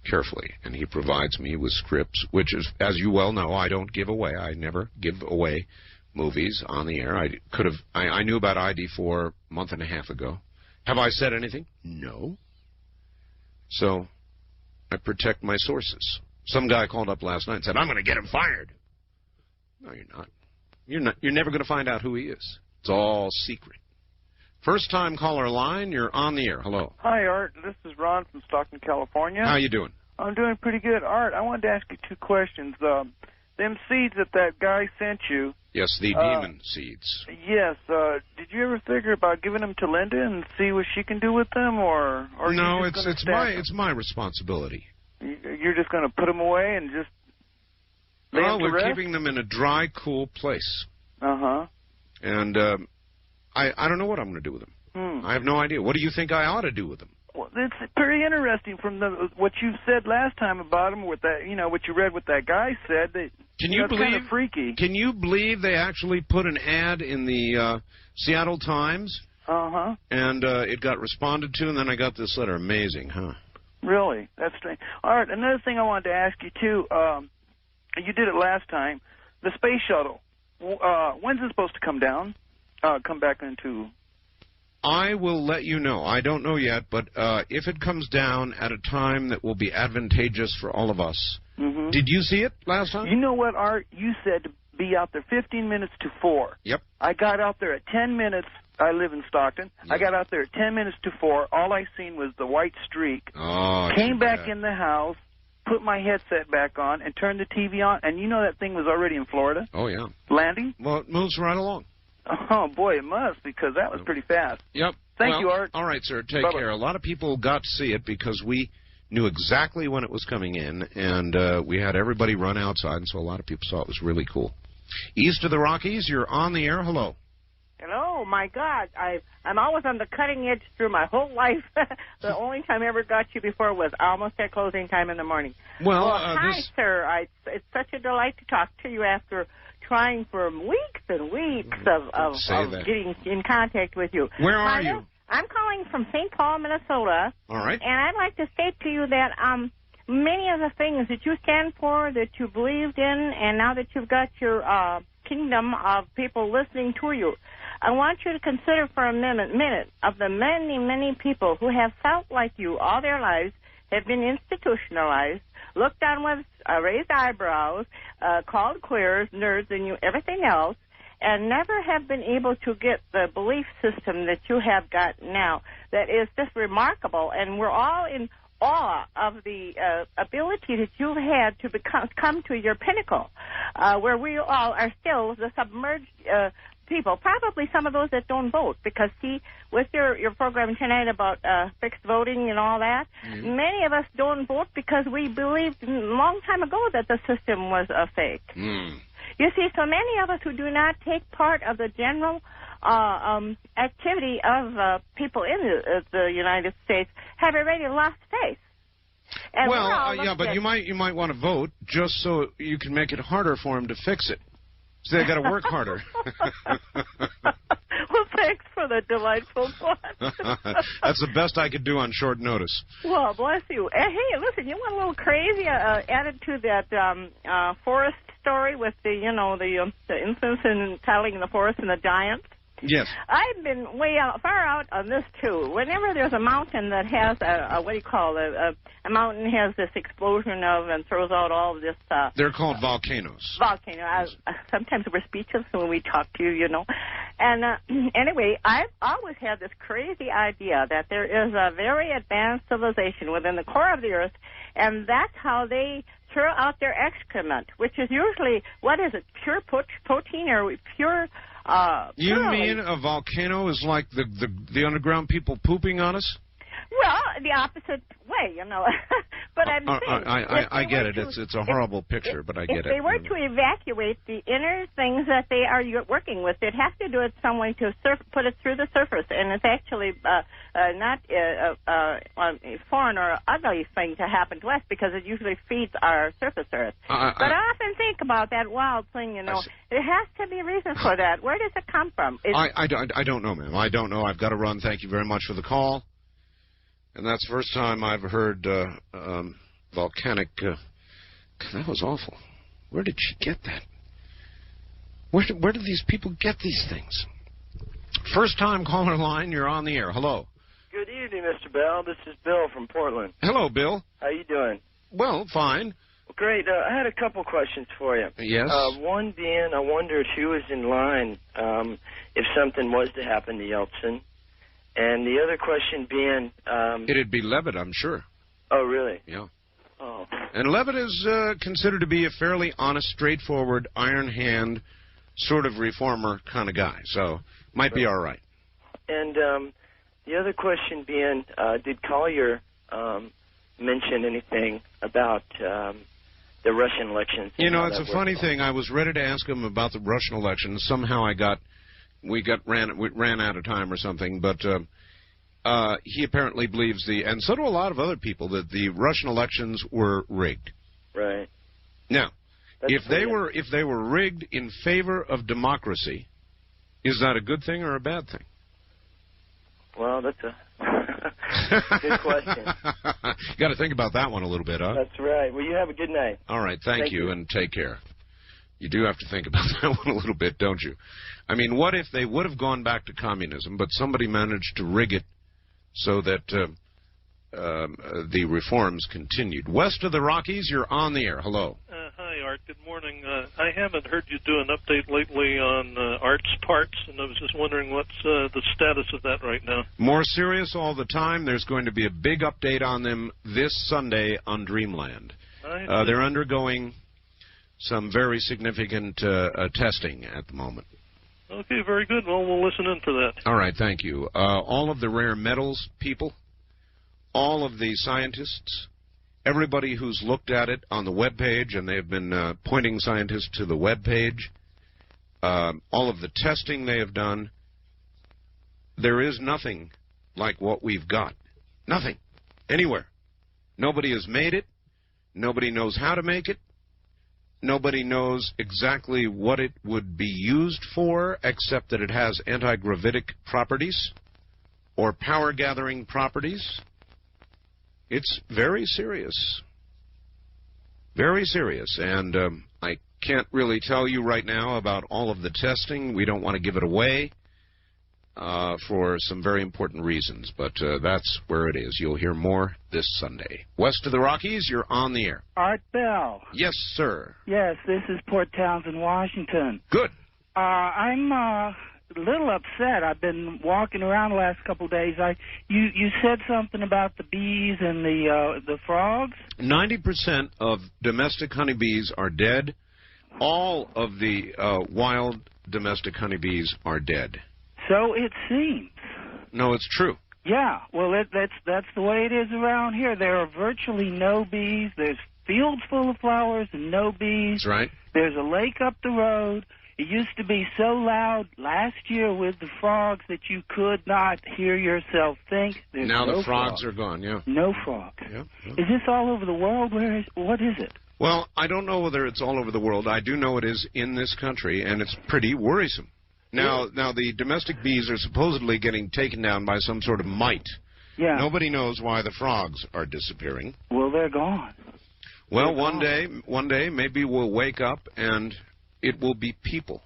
carefully, and he provides me with scripts, which is, as you well know, I don't give away. I never give away movies on the air. I knew about ID4 a month and a half ago. Have I said anything? No. So I protect my sources. Some guy called up last night and said, I'm going to get him fired. No, you're not. You're never going to find out who he is. It's all secret. First-time caller line, you're on the air. Hello. Hi, Art. This is Ron from Stockton, California. How you doing? I'm doing pretty good. Art, I wanted to ask you two questions. Them seeds that guy sent you. Yes, the demon seeds. Yes. Did you ever figure about giving them to Linda and see what she can do with them, or no? It's my responsibility. You're just going to put them away and just. We're keeping them in a dry, cool place. And I don't know what I'm going to do with them. I have no idea. What do you think I ought to do with them? Well, it's pretty interesting from what you said last time about them. With that, what you read, what that guy said. Can you believe? Kind of freaky. Can you believe they actually put an ad in the Seattle Times? And it got responded to, and then I got this letter. Amazing, huh? Really? That's strange. All right, another thing I wanted to ask you, too, you did it last time, the space shuttle. When's it supposed to come down, come back into... I will let you know. I don't know yet, but if it comes down at a time that will be advantageous for all of us. Mm-hmm. Did you see it last time? You know what, Art? You said to be out there 15 minutes to 4. Yep. I got out there at 10 minutes. I live in Stockton. Yep. I got out there at 10 minutes to 4. All I seen was the white streak. Oh, came back in the house, put my headset back on, and turned the TV on. And you know that thing was already in Florida? Oh, yeah. Landing? Well, it moves right along. Oh, boy, it must, because that was pretty fast. Yep. Thank you, Art. All right, sir. Take Bye-bye. care. A lot of people got to see it because we knew exactly when it was coming in, and we had everybody run outside, and so a lot of people saw it was really cool. East of the Rockies, you're on the air. Hello. Hello, my God. I'm always on the cutting edge through my whole life. The only time I ever got you before was almost at closing time in the morning. Well, hi, sir. It's such a delight to talk to you after trying for weeks and weeks of getting in contact with you. Where are you? I'm calling from St. Paul, Minnesota. All right. And I'd like to state to you that many of the things that you stand for, that you believed in, and now that you've got your kingdom of people listening to you, I want you to consider for a minute of the many, many people who have felt like you all their lives, have been institutionalized, looked on with raised eyebrows, called queers, nerds, and everything else, and never have been able to get the belief system that you have got now. That is just remarkable, and we're all in awe of the ability that you've had to come to your pinnacle, where we all are still the submerged people, probably some of those that don't vote, because, see, with your program tonight about fixed voting and all that, many of us don't vote because we believed a long time ago that the system was a fake. You see, so many of us who do not take part of the general activity of people in the United States have already lost faith. And yeah, but you might want to vote just so you can make it harder for them to fix it. So they got to work harder. Well, thanks for the delightful thought. That's the best I could do on short notice. Well, bless you. Hey, listen, you want a little crazy added to that forest story with the instance in telling the forest and the giants? Yes. I've been far out on this, too. Whenever there's a mountain that has a mountain has this explosion of and throws out all of this... They're called volcanoes. Sometimes we're speechless when we talk to you, And anyway, I've always had this crazy idea that there is a very advanced civilization within the core of the earth, and that's how they throw out their excrement, which is usually, pure protein or pure... You mean a volcano is like the underground people pooping on us? Well, the opposite way, But I'm saying... I get it. It's a horrible picture, but I get it. If they were to evacuate the inner things that they are working with, they'd have to do it some way to put it through the surface, and it's actually not a foreign or ugly thing to happen to us because it usually feeds our surface earth. But I often think about that wild thing, There has to be a reason for that. Where does it come from? I don't know, ma'am. I don't know. I've got to run. Thank you very much for the call. And that's the first time I've heard volcanic... that was awful. Where did she get that? Where did these people get these things? First time caller line, you're on the air. Hello. Good evening, Mr. Bell. This is Bill from Portland. Hello, Bill. How you doing? Well, fine. Well, great. I had a couple questions for you. Yes? One being, I wondered who was in line if something was to happen to Yeltsin. And the other question being... It'd be Levitt, I'm sure. Oh, really? Yeah. Oh. And Levitt is considered to be a fairly honest, straightforward, iron hand, sort of reformer kind of guy. So, might be all right. And the other question being, did Collier mention anything about the Russian elections? It's a funny thing. I was ready to ask him about the Russian elections. Somehow we ran out of time or something, but he apparently believes and so do a lot of other people, that the Russian elections were rigged. Right. Now, if they were rigged in favor of democracy, is that a good thing or a bad thing? Well, that's Good question. You got to think about that one a little bit, huh? That's right. Well, you have a good night. All right. Thank you, and take care. You do have to think about that one a little bit, don't you? I mean, what if they would have gone back to communism, but somebody managed to rig it so that the reforms continued? West of the Rockies, you're on the air. Hello. Hi, Art. Good morning. I haven't heard you do an update lately on Art's parts, and I was just wondering what's the status of that right now. More serious all the time. There's going to be a big update on them this Sunday on Dreamland. They're undergoing some very significant testing at the moment. Okay, very good. Well, we'll listen in for that. All right, thank you. All of the rare metals people, all of the scientists, everybody who's looked at it on the web page, and they've been pointing scientists to the web page, all of the testing they have done, there is nothing like what we've got. Nothing. Anywhere. Nobody has made it. Nobody knows how to make it. Nobody knows exactly what it would be used for, except that it has anti-gravitic properties or power-gathering properties. It's very serious. Very serious. And I can't really tell you right now about all of the testing. We don't want to give it away for some very important reasons. But that's where it is. You'll hear more this Sunday. West of the Rockies, you're on the air. Art Bell. Yes, sir. Yes, this is Port Townsend, Washington. Good. I'm a little upset. I've been walking around the last couple of days. You said something about the bees and the frogs? 90% of domestic honeybees are dead. All of the wild domestic honeybees are dead. So it seems. No, it's true. Yeah, well, that's the way it is around here. There are virtually no bees. There's fields full of flowers and no bees. That's right. There's a lake up the road. It used to be so loud last year with the frogs that you could not hear yourself think. There's now no the frogs are gone, yeah. No frogs. Yeah. Is this all over the world? What is it? Well, I don't know whether it's all over the world. I do know it is in this country, and it's pretty worrisome. Now, the domestic bees are supposedly getting taken down by some sort of mite. Yeah. Nobody knows why the frogs are disappearing. Well, they're gone. Well, one day, maybe we'll wake up and it will be people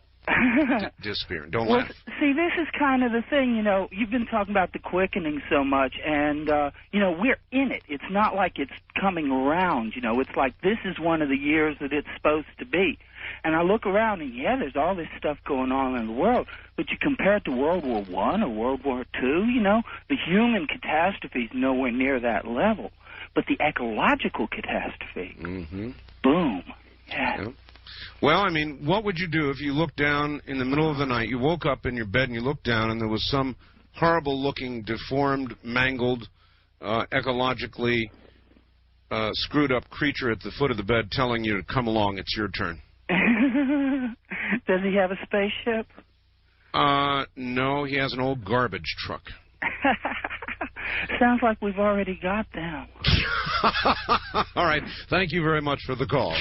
disappearing. Don't laugh. See, this is kind of the thing, you've been talking about the quickening so much, and, we're in it. It's not like it's coming around, It's like this is one of the years that it's supposed to be. And I look around, and, there's all this stuff going on in the world, but you compare it to World War I or World War II, the human catastrophe is nowhere near that level. But the ecological catastrophe, boom. Yeah. Well, I mean, what would you do if you looked down in the middle of the night, you woke up in your bed and you looked down and there was some horrible-looking, deformed, mangled, ecologically screwed-up creature at the foot of the bed telling you to come along, it's your turn? Does he have a spaceship? No, he has an old garbage truck. Sounds like we've already got them. All right. Thank you very much for the call.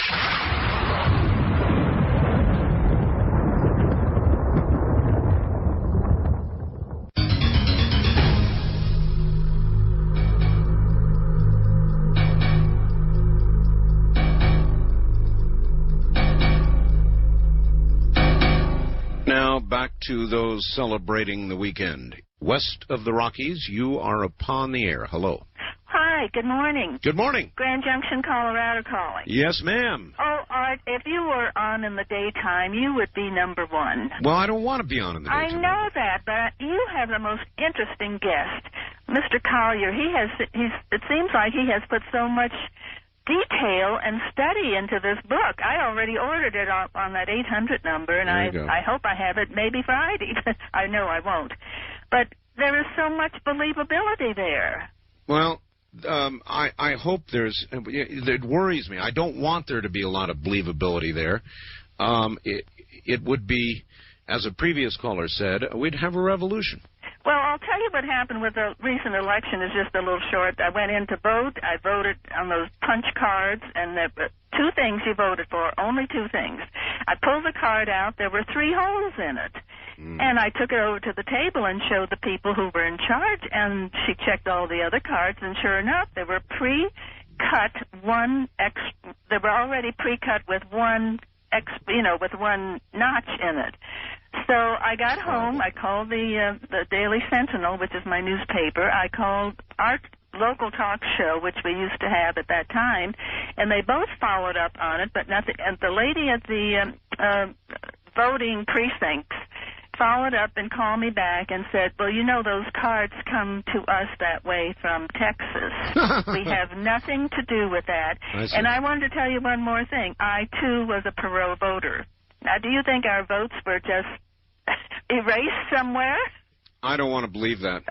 Now back to those celebrating the weekend. West of the Rockies, you are upon the air. Hello. Hi, good morning. Good morning. Grand Junction, Colorado calling. Yes, ma'am. Oh, Art, if you were on in the daytime, you would be number one. Well, I don't want to be on in the daytime. I know that, but you have the most interesting guest, Mr. Collier. It seems like he has put so much detail and study into this book. I already ordered it on that 800 number, and I hope I have it maybe Friday. I know I won't. But there is so much believability there. Well, I hope it worries me. I don't want there to be a lot of believability there. It would be, as a previous caller said, we'd have a revolution. Well, I'll tell you what happened with the recent election is just a little short. I went in to vote. I voted on those punch cards, and there were two things you voted for, only two things. I pulled the card out. There were 3 holes in it. And I took it over to the table and showed the people who were in charge, and she checked all the other cards, and sure enough, they were pre-cut they were already pre-cut with one notch in it. So I got home, I called the Daily Sentinel, which is my newspaper. I called our local talk show, which we used to have at that time, and they both followed up on it, but nothing. And the lady at the voting precincts followed up and called me back and said, well, you know, those cards come to us that way from Texas. We have nothing to do with that. And I wanted to tell you one more thing. I, too, was a Perot voter. Now, do you think our votes were just erased somewhere? I don't want to believe that.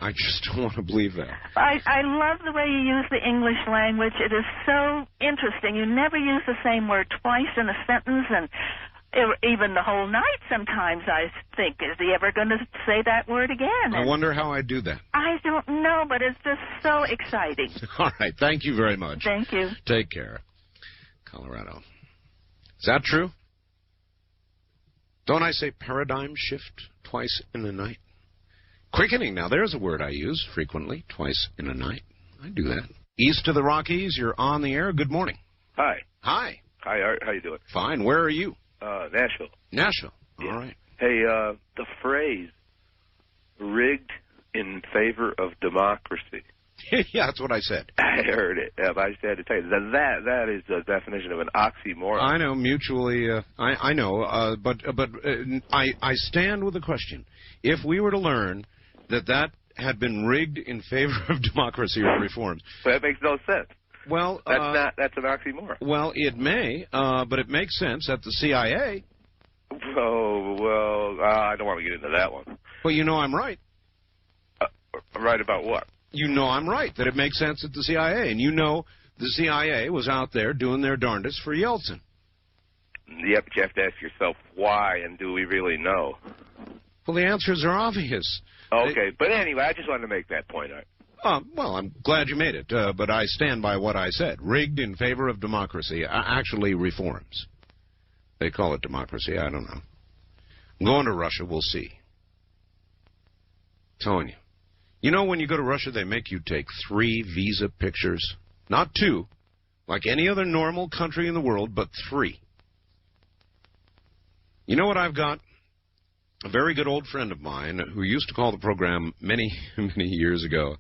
I just don't want to believe that. I love the way you use the English language. It is so interesting. You never use the same word twice in a sentence, and even the whole night sometimes I think, is he ever going to say that word again? I wonder how I do that. I don't know, but it's just so exciting. All right. Thank you very much. Thank you. Take care. Colorado. Is that true? Don't I say paradigm shift twice in a night? Quickening. Now, there's a word I use frequently, twice in a night. I do that. East of the Rockies, you're on the air. Good morning. Hi. Hi. Hi, Art. How you doing? Fine. Where are you? Nashville. Nashville. Yeah. All right. Hey, the phrase rigged in favor of democracy. Yeah, that's what I said. I heard it. I said to tell you that is the definition of an oxymoron. I know, mutually. I know, but I stand with the question. If we were to learn that had been rigged in favor of democracy or reforms, that makes no sense. Well, that's an oxymoron. Well, it may, but it makes sense at the CIA. Oh, well, I don't want to get into that one. Well, you know I'm right. Right about what? You know I'm right, that it makes sense at the CIA. And you know the CIA was out there doing their darndest for Yeltsin. Yeah, but you have to ask yourself why, and do we really know? Well, the answers are obvious. Okay, but anyway, I just wanted to make that point. Well, I'm glad you made it, but I stand by what I said. Rigged in favor of democracy, actually reforms. They call it democracy, I don't know. I'm going to Russia, we'll see. I'm telling you. You know, when you go to Russia, they make you take 3 visa pictures. Not 2, like any other normal country in the world, but 3. You know what I've got? A very good old friend of mine who used to call the program many, many years ago,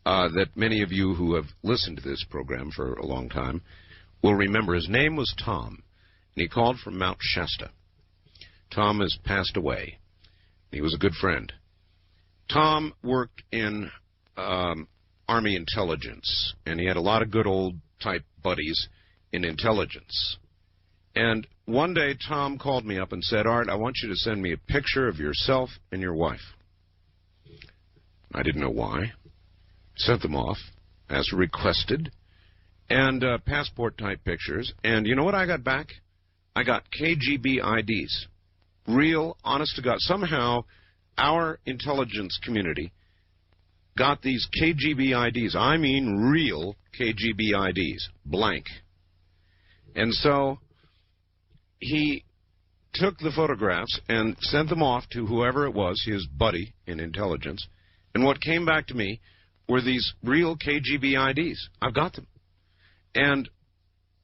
that many of you who have listened to this program for a long time will remember. His name was Tom, and he called from Mount Shasta. Tom has passed away. He was a good friend. Tom worked in Army intelligence, and he had a lot of good old-type buddies in intelligence. And one day, Tom called me up and said, Art, I want you to send me a picture of yourself and your wife. I didn't know why. Sent them off, as requested, and passport-type pictures. And you know what I got back? I got KGB IDs. Real, honest-to-God. Somehow, our intelligence community got these KGB IDs. I mean real KGB IDs. Blank. And so he took the photographs and sent them off to whoever it was, his buddy in intelligence. And what came back to me were these real KGB IDs. I've got them. And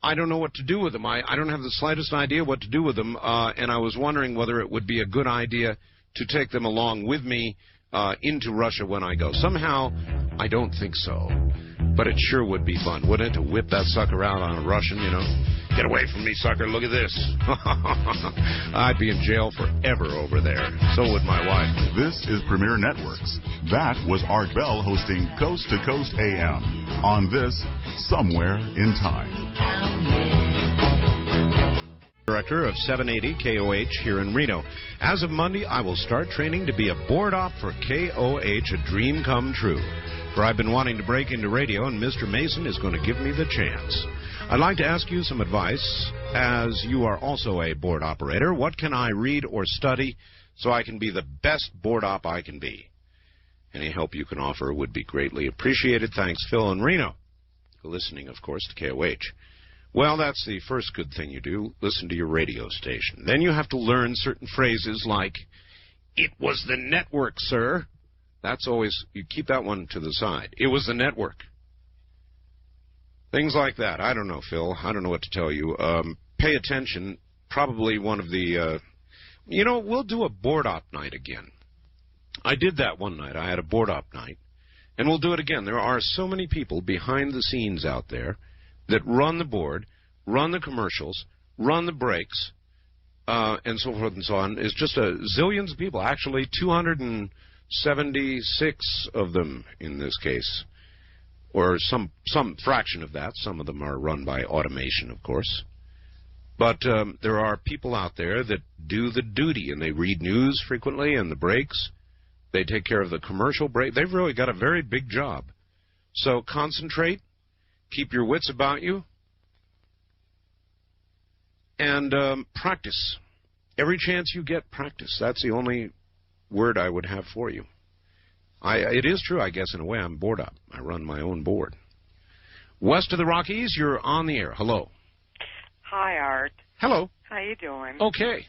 I don't know what to do with them. I don't have the slightest idea what to do with them. And I was wondering whether it would be a good idea to take them along with me into Russia when I go. Somehow, I don't think so. But it sure would be fun, wouldn't it, to whip that sucker out on a Russian, you know? Get away from me, sucker. Look at this. I'd be in jail forever over there. So would my wife. This is Premier Networks. That was Art Bell hosting Coast to Coast AM on this Somewhere in Time. Director of 780 KOH here in Reno. As of Monday, I will start training to be a board op for KOH, a dream come true. For I've been wanting to break into radio, and Mr. Mason is going to give me the chance. I'd like to ask you some advice, as you are also a board operator. What can I read or study so I can be the best board op I can be? Any help you can offer would be greatly appreciated. Thanks, Phil in Reno. Listening, of course, to KOH. Well, that's the first good thing you do. Listen to your radio station. Then you have to learn certain phrases like, "It was the network, sir." That's always, you keep that one to the side. It was the network. Things like that. I don't know, Phil. I don't know what to tell you. Pay attention. Probably one of the, we'll do a board op night again. I did that one night. I had a board op night. And we'll do it again. There are so many people behind the scenes out there that run the board, run the commercials, run the breaks, and so forth and so on. It's just zillions of people. Actually, 276 of them in this case, or some fraction of that. Some of them are run by automation, of course. But there are people out there that do the duty, and they read news frequently and the breaks. They take care of the commercial break. They've really got a very big job. So concentrate, keep your wits about you, and practice. Every chance you get, practice. That's the only word I would have for you. It is true, I guess, in a way. I'm board up. I run my own board. West of the Rockies, you're on the air. Hello. Hi, Art. Hello. How you doing? Okay.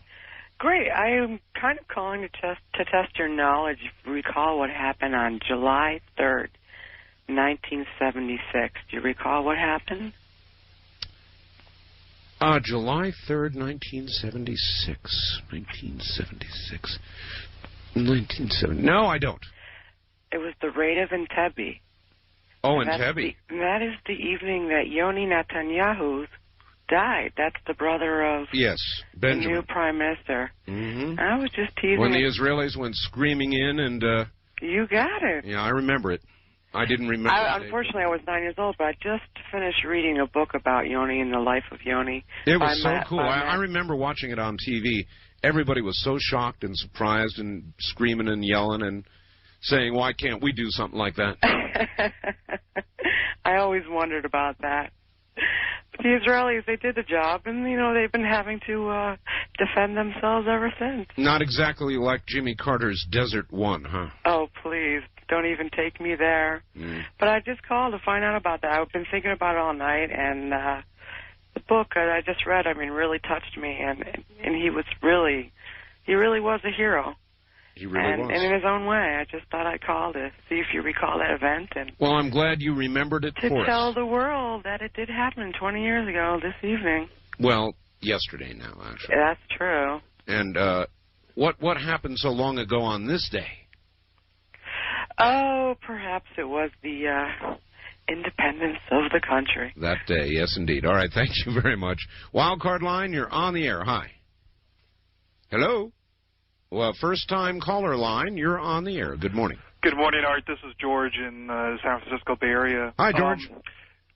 Great. I am kind of calling to test your knowledge. If you recall what happened on July 3rd, 1976. Do you recall what happened? July 3rd, 1976. 1970. No, I don't. It was the raid of Entebbe. Oh, Entebbe. That is the evening that Yoni Netanyahu died. That's the brother of Benjamin. the new prime minister. Mm-hmm. I was just teasing. When the Israelis went screaming in and... you got it. Yeah, I remember it. I didn't remember. Unfortunately, I was 9 years old, but I just finished reading a book about Yoni and the life of Yoni. It was so cool. I remember watching it on TV. Everybody was so shocked and surprised and screaming and yelling and saying, "Why can't we do something like that?" I always wondered about that. But the Israelis, they did the job, and, they've been having to defend themselves ever since. Not exactly like Jimmy Carter's Desert One, huh? Oh, please. Don't even take me there. Mm. But I just called to find out about that. I've been thinking about it all night, and the book that I just read, really touched me, and he really was a hero. He really was. And in his own way. I just thought I'd call to see if you recall that event. Well, I'm glad you remembered it for us. To tell the world that it did happen 20 years ago this evening. Well, yesterday now, actually. That's true. And what happened so long ago on this day? Oh, perhaps it was the independence of the country. That day, yes, indeed. All right, thank you very much. Wildcard line, you're on the air. Hi. Hello. Well, first-time caller line, you're on the air. Good morning. Good morning, Art. This is George in the San Francisco Bay Area. Hi, George.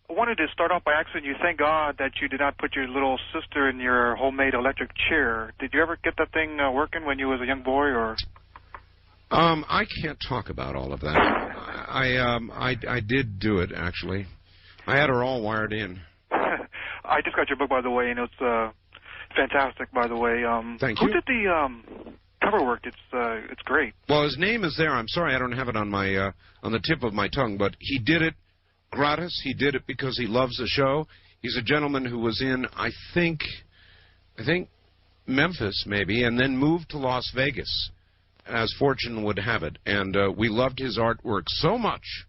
I wanted to start off by asking you, thank God that you did not put your little sister in your homemade electric chair. Did you ever get that thing working when you was a young boy, or...? I can't talk about all of that. I did do it, actually. I had her all wired in. I just got your book, by the way, and it's fantastic, by the way. Thank you. Who did the cover work? It's great. Well, his name is there. I'm sorry I don't have it on my on the tip of my tongue, but he did it gratis. He did it because he loves the show. He's a gentleman who was in, I think Memphis, maybe, and then moved to Las Vegas, as fortune would have it. And we loved his artwork so much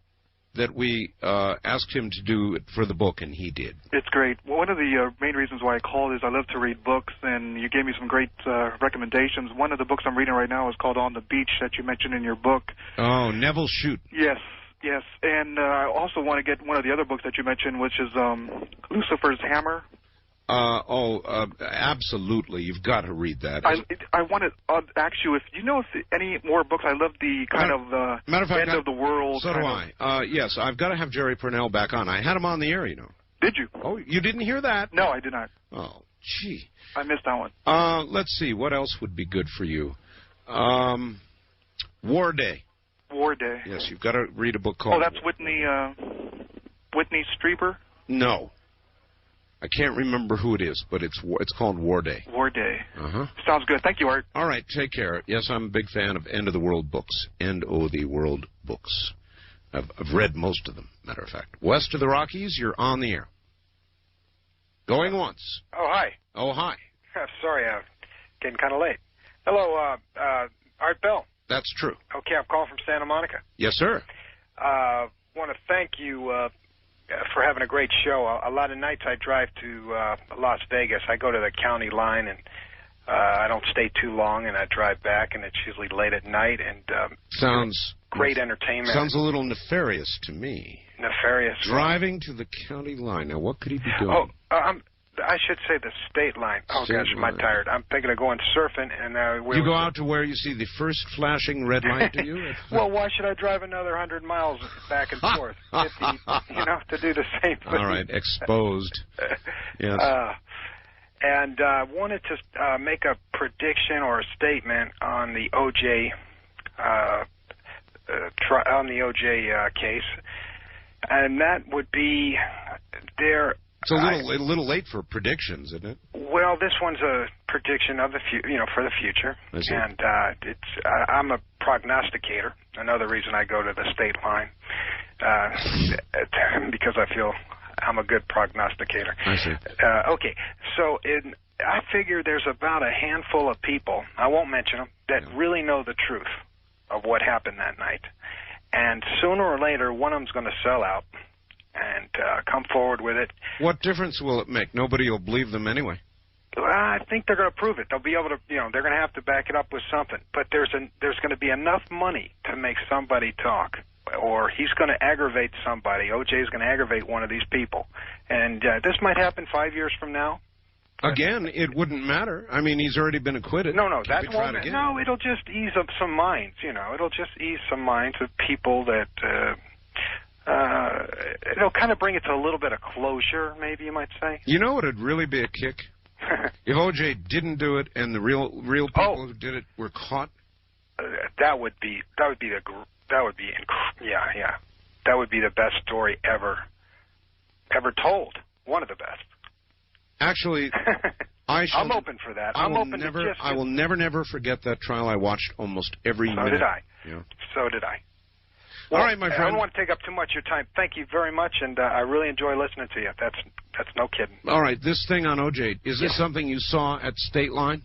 that we asked him to do it for the book, and he did. It's great. One of the main reasons why I called is I love to read books, and you gave me some great recommendations. One of the books I'm reading right now is called On the Beach, that you mentioned in your book. Oh, Neville Shute. Yes. And I also want to get one of the other books that you mentioned, which is Lucifer's Hammer. Absolutely. You've got to read that. I want to ask you if you know if any more books. I love the kind of matter of fact, end of the world. So do I. Yes, I've got to have Jerry Purnell back on. I had him on the air, you know. Did you? Oh, you didn't hear that? No, I did not. Oh, gee. I missed that one. Let's see. What else would be good for you? War Day. War Day. Yes, you've got to read a book called... Oh, that's Whitney Strieber? No. I can't remember who it is, but it's called War Day. War Day. Uh-huh. Sounds good. Thank you, Art. All right, take care. Yes, I'm a big fan of End of the World books. End of the World books. I've read most of them, matter of fact. West of the Rockies, you're on the air. Going once. Oh, hi. Oh, hi. Sorry, I'm getting kind of late. Hello, Art Bell. That's true. Okay, I'm calling from Santa Monica. Yes, sir. Want to thank you for having a great show. A lot of nights I drive to Las Vegas. I go to the county line, and I don't stay too long, and I drive back, and it's usually late at night. And sounds great entertainment. Sounds a little nefarious to me. Nefarious. Driving to the county line. Now, what could he be doing? I should say the state line. Oh, gosh, am I tired. I'm thinking of going surfing. And you go out to where you see the first flashing red light, do you? Well, why should I drive another 100 miles back and forth? 50, to do the same thing. All right, exposed. Yes. And wanted to make a prediction or a statement on the OJ case, and that would be there. It's a little late for predictions, isn't it? Well, this one's a prediction of the for the future, and I'm a prognosticator. Another reason I go to the state line because I feel I'm a good prognosticator. I see. Okay, so I figure there's about a handful of people, I won't mention them, that really know the truth of what happened that night. And sooner or later, one of them's going to sell out and come forward with it. What difference will it make? Nobody will believe them anyway. I think they're going to prove it. They'll be able to, they're going to have to back it up with something. But there's going to be enough money to make somebody talk. Or he's going to aggravate somebody. O.J.'s going to aggravate one of these people. And this might happen 5 years from now. Again, it wouldn't matter. I mean, he's already been acquitted. No, that won't. No, it'll just ease up some minds, It'll just ease some minds of people that, it'll kind of bring it to a little bit of closure, maybe you might say. You know what would really be a kick? If O.J. didn't do it and the real people who did it were caught? That would be the best story ever told. One of the best. Actually, I'm open for that. I will never forget that trial. I watched almost every minute. So did I. Yeah. So did I. Well, all right, my friend. I don't want to take up too much of your time. Thank you very much, and I really enjoy listening to you. That's no kidding. All right, this thing on O.J., is this something you saw at State Line?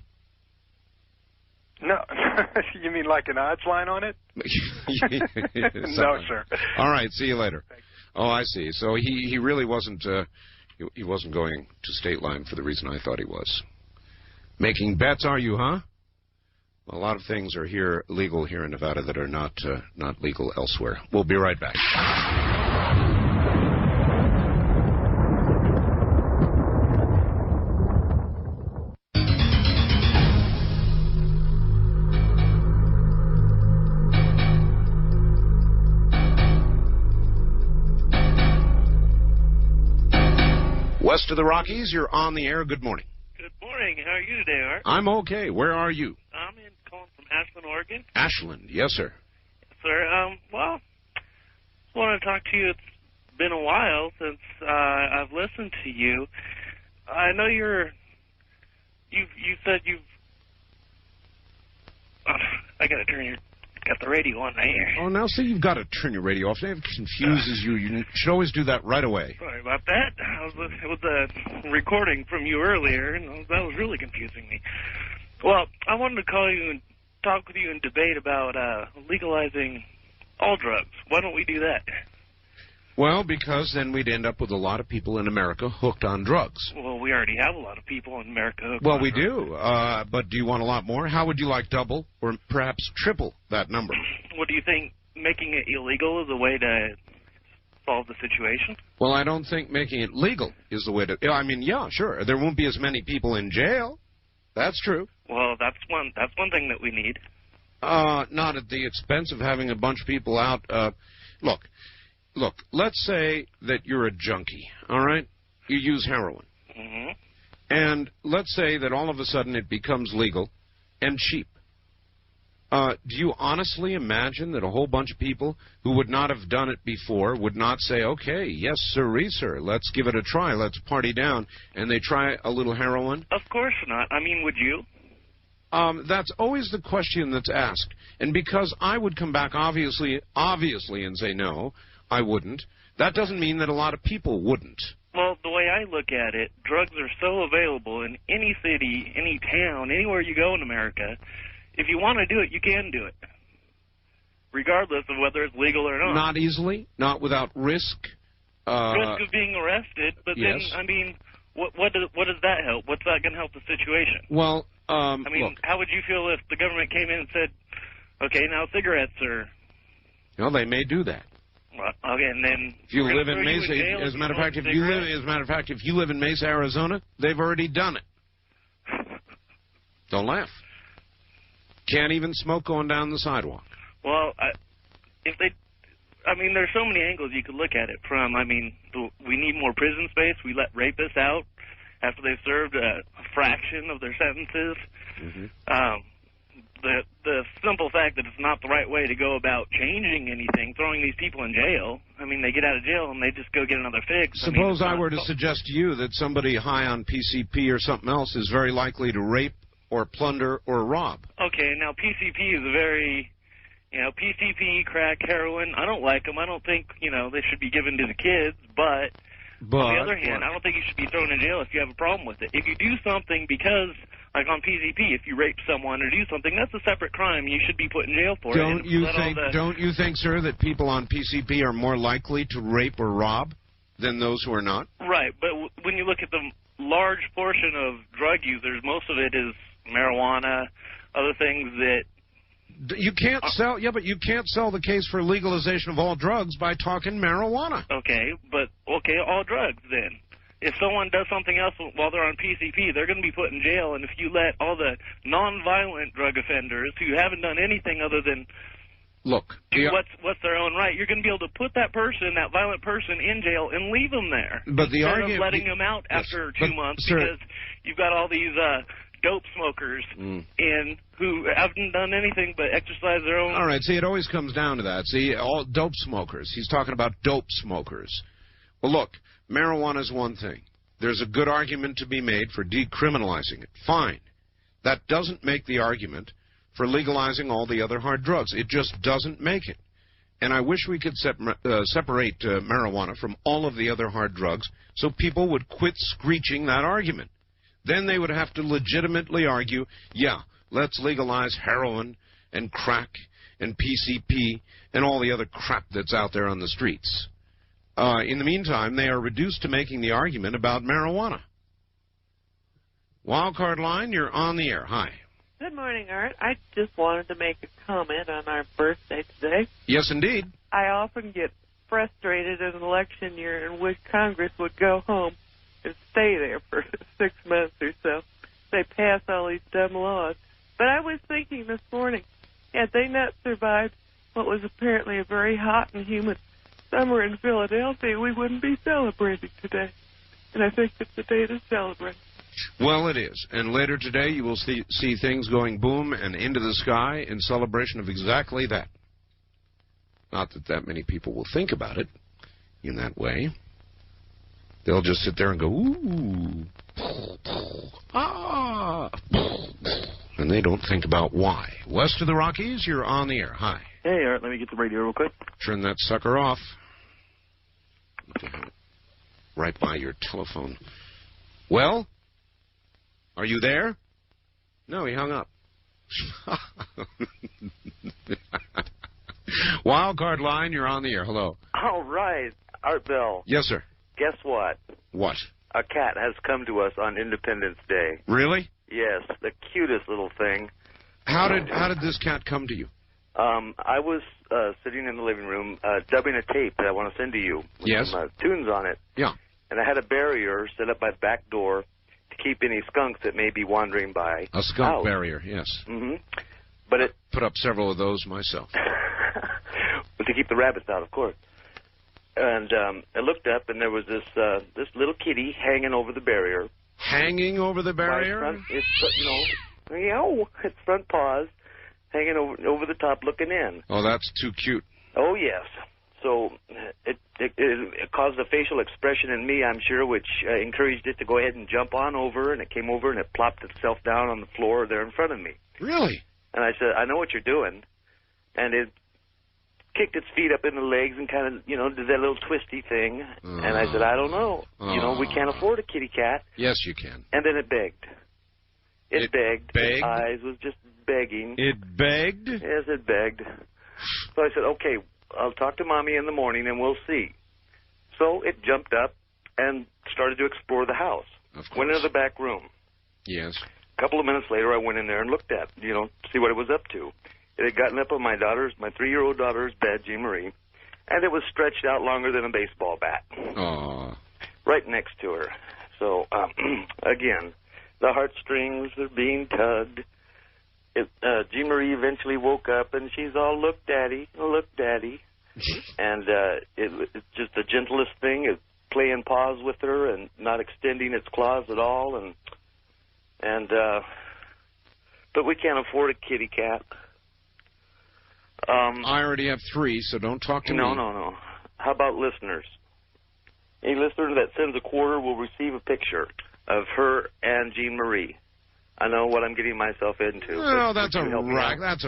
No. You mean like an odds line on it? No, sir. All right, see you later. Oh, I see. So he really wasn't he wasn't going to State Line for the reason I thought he was. Making bets, are you, huh? Well, a lot of things are legal here in Nevada that are not legal elsewhere. We'll be right back. West of the Rockies, you're on the air. Good morning. Good morning. How are you today, Art? I'm okay. Where are you? I'm calling from Ashland, Oregon. Ashland, yes, sir. Yes, sir. Well, I want to talk to you. It's been a while since I've listened to you. I know you said you've... I got to got the radio on right here. Oh, now see, you've got to turn your radio off. It confuses you. You should always do that right away. Sorry about that. It was a recording from you earlier, and that was really confusing me. Well, I wanted to call you and talk with you and debate about legalizing all drugs. Why don't we do that? Well, because then we'd end up with a lot of people in America hooked on drugs. Well, we already have a lot of people in America hooked on drugs. We do. But do you want a lot more? How would you like double or perhaps triple that number? What do you think? Making it illegal is a way to solve the situation? Well, I don't think making it legal is the way to... I mean, yeah, sure. There won't be as many people in jail. That's true. Well, that's one thing that we need. Not at the expense of having a bunch of people out. Look, let's say that you're a junkie, all right? You use heroin. Mm-hmm. And let's say that all of a sudden it becomes legal and cheap. Do you honestly imagine that a whole bunch of people who would not have done it before would not say, okay, yes, sir, let's give it a try, let's party down, and they try a little heroin? Of course not. I mean, would you? That's always the question that's asked. And because I would come back obviously and say no, I wouldn't, that doesn't mean that a lot of people wouldn't. Well, the way I look at it, drugs are so available in any city, any town, anywhere you go in America. If you want to do it, you can do it, regardless of whether it's legal or not. Not easily, not without risk. Risk of being arrested, but yes. then, I mean, what does that help? What's that going to help the situation? Well, I mean, look. how would you feel if the government came in and said, okay, now cigarettes are... Well, they may do that. Well, okay, and then if you live in Mesa, as a matter of fact, if you live in Mesa, Arizona, they've already done it. Don't laugh. Can't even smoke going down the sidewalk. Well, I mean, there's so many angles you could look at it from. I mean, we need more prison space. We let rapists out after they've served a fraction of their sentences. Mm-hmm. The simple fact that it's not the right way to go about changing anything, throwing these people in jail. I mean, they get out of jail and they just go get another fix. Suppose I were to suggest to you that somebody high on PCP or something else is very likely to rape or plunder or rob. Okay, now PCP is a very, PCP, crack, heroin, I don't like them. I don't think, they should be given to the kids, but on the other hand, I don't think you should be thrown in jail if you have a problem with it. If you do something because, like on PCP, if you rape someone or do something, that's a separate crime. You should be put in jail for it. Don't you think, sir, that people on PCP are more likely to rape or rob than those who are not? Right, but when you look at the large portion of drug users, most of it is marijuana, other things that... You can't sell, but you can't sell the case for legalization of all drugs by talking marijuana. Okay, all drugs then. If someone does something else while they're on PCP, they're going to be put in jail, and if you let all the non-violent drug offenders who haven't done anything other than what's their own right, you're going to be able to put that violent person in jail and leave them there. But the instead of letting them out after 2 months because you've got all these dope smokers in who haven't done anything but exercise their own... All right, see, it always comes down to that. See, all dope smokers. He's talking about dope smokers. Well, look, marijuana is one thing. There's a good argument to be made for decriminalizing it. Fine. That doesn't make the argument for legalizing all the other hard drugs. It just doesn't make it. And I wish we could separate marijuana from all of the other hard drugs so people would quit screeching that argument. Then they would have to legitimately argue, yeah, let's legalize heroin and crack and PCP and all the other crap that's out there on the streets. In the meantime, they are reduced to making the argument about marijuana. Wildcard line, you're on the air. Hi. Good morning, Art. I just wanted to make a comment on our birthday today. Yes, indeed. I often get frustrated in an election year and wish Congress would go home and stay there for 6 months or so. They pass all these dumb laws. But I was thinking this morning, had they not survived what was apparently a very hot and humid summer in Philadelphia, we wouldn't be celebrating today. And I think it's a day to celebrate. Well, it is. And later today you will see things going boom and into the sky in celebration of exactly that. Not that many people will think about it in that way. They'll just sit there and go, ooh, ah, and they don't think about why. West of the Rockies, you're on the air. Hi. Hey, Art, let me get the radio real quick. Turn that sucker off. Right by your telephone. Well, are you there? No, he hung up. Wildcard line, you're on the air. Hello. All right. Art Bell. Yes, sir. Guess what? What? A cat has come to us on Independence Day. Really? Yes, the cutest little thing. How did this cat come to you? I was sitting in the living room dubbing a tape that I want to send to you with some tunes on it. Yeah. And I had a barrier set up by the back door to keep any skunks that may be wandering by. A skunk out. barrier, yes. Mm-hmm. But it put up several of those myself. But to keep the rabbits out, of course. And I looked up, and there was this little kitty hanging over the barrier. Hanging over the barrier? Its front paws hanging over the top, looking in. Oh, that's too cute. Oh, yes. So it caused a facial expression in me, I'm sure, which encouraged it to go ahead and jump on over, and it came over and it plopped itself down on the floor there in front of me. Really? And I said, I know what you're doing. And it kicked its feet up in the legs and kind of, did that little twisty thing. And I said, I don't know. We can't afford a kitty cat. Yes, you can. And then it begged. It begged. Begged? Its eyes was just begging. It begged? Yes, it begged. So I said, okay, I'll talk to Mommy in the morning and we'll see. So it jumped up and started to explore the house. Of course. Went into the back room. Yes. A couple of minutes later, I went in there and looked at, see what it was up to. It had gotten up on my 3-year-old daughter's bed, Jean Marie, and it was stretched out longer than a baseball bat. Aww. Right next to her. So, again, the heartstrings are being tugged. Jean Marie eventually woke up, and she's all, look, Daddy, and it's just the gentlest thing is playing paws with her and not extending its claws at all, but we can't afford a kitty cat. I already have 3, so don't talk to me. No. How about listeners? Any listener that sends a quarter will receive a picture of her and Jean Marie. I know what I'm getting myself into. No, that's a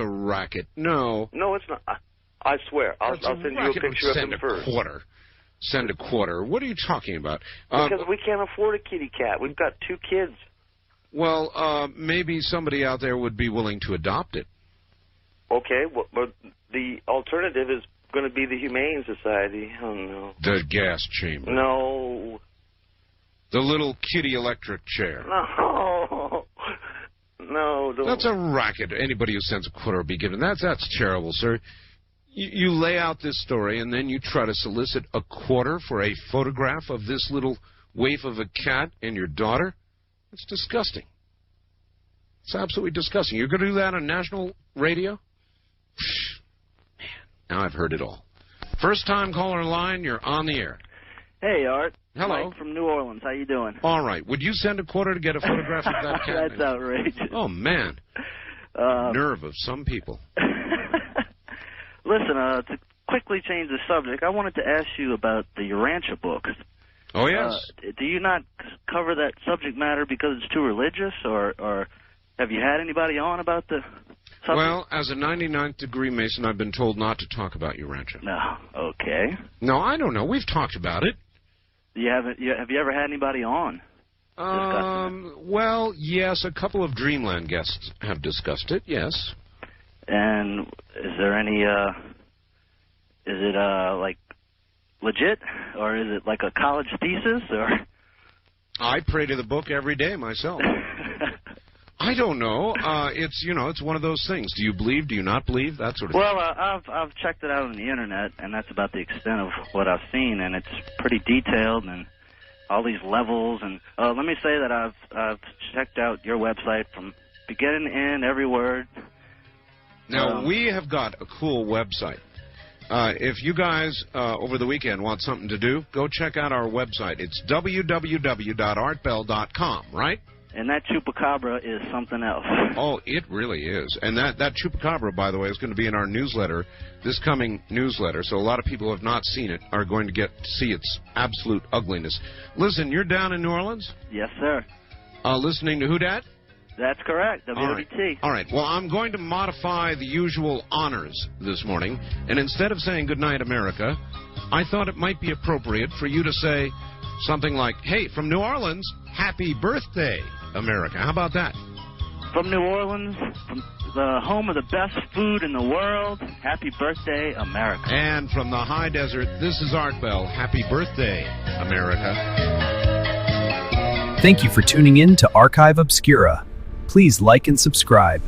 racket. No. No, it's not. I swear. I'll send you a picture of them first. Send a quarter. What are you talking about? Because we can't afford a kitty cat. We've got 2 kids. Well, maybe somebody out there would be willing to adopt it. Okay, but the alternative is going to be the Humane Society. Oh, no. The gas chamber. No. The little kitty electric chair. No. No. Don't. That's a racket. Anybody who sends a quarter will be given. That's terrible, sir. You lay out this story, and then you try to solicit a quarter for a photograph of this little waif of a cat and your daughter? It's disgusting. It's absolutely disgusting. You're going to do that on national radio? Man, now I've heard it all. First time caller line, you're on the air. Hey, Art. Hello. Mike from New Orleans. How you doing? All right. Would you send a quarter to get a photograph of that cat? That's outrageous. Oh, man. Nerve of some people. Listen, to quickly change the subject, I wanted to ask you about the Urantia books. Oh, yes. Do you not cover that subject matter because it's too religious, or have you had anybody on about the subject? Well, as a 99th degree Mason, I've been told not to talk about Urantia. No. Okay. No, I don't know. We've talked about it. Have you ever had anybody on? Well, yes, a couple of Dreamland guests have discussed it, yes. And is there any, is it, like, legit? Or is it like a college thesis, or? I pray to the book every day myself. I don't know. It's one of those things. Do you believe? Do you not believe? That sort of thing. Well, I've checked it out on the Internet, and that's about the extent of what I've seen, and it's pretty detailed, and all these levels. And let me say that I've checked out your website from beginning to end, every word. Now, we have got a cool website. If you guys, over the weekend, want something to do, go check out our website. It's www.artbell.com, right? And that chupacabra is something else. Oh, it really is. And that chupacabra, by the way, is going to be in our newsletter, this coming newsletter. So a lot of people who have not seen it are going to get to see its absolute ugliness. Listen, you're down in New Orleans? Yes, sir. Listening to who, Dad? That's correct, WWT. All right. Well, I'm going to modify the usual honors this morning, and instead of saying Goodnight, America, I thought it might be appropriate for you to say something like, hey, from New Orleans, happy birthday, America. How about that? From New Orleans, from the home of the best food in the world, happy birthday, America. And from the high desert, this is Art Bell. Happy birthday, America. Thank you for tuning in to Archive Obscura. Please like and subscribe.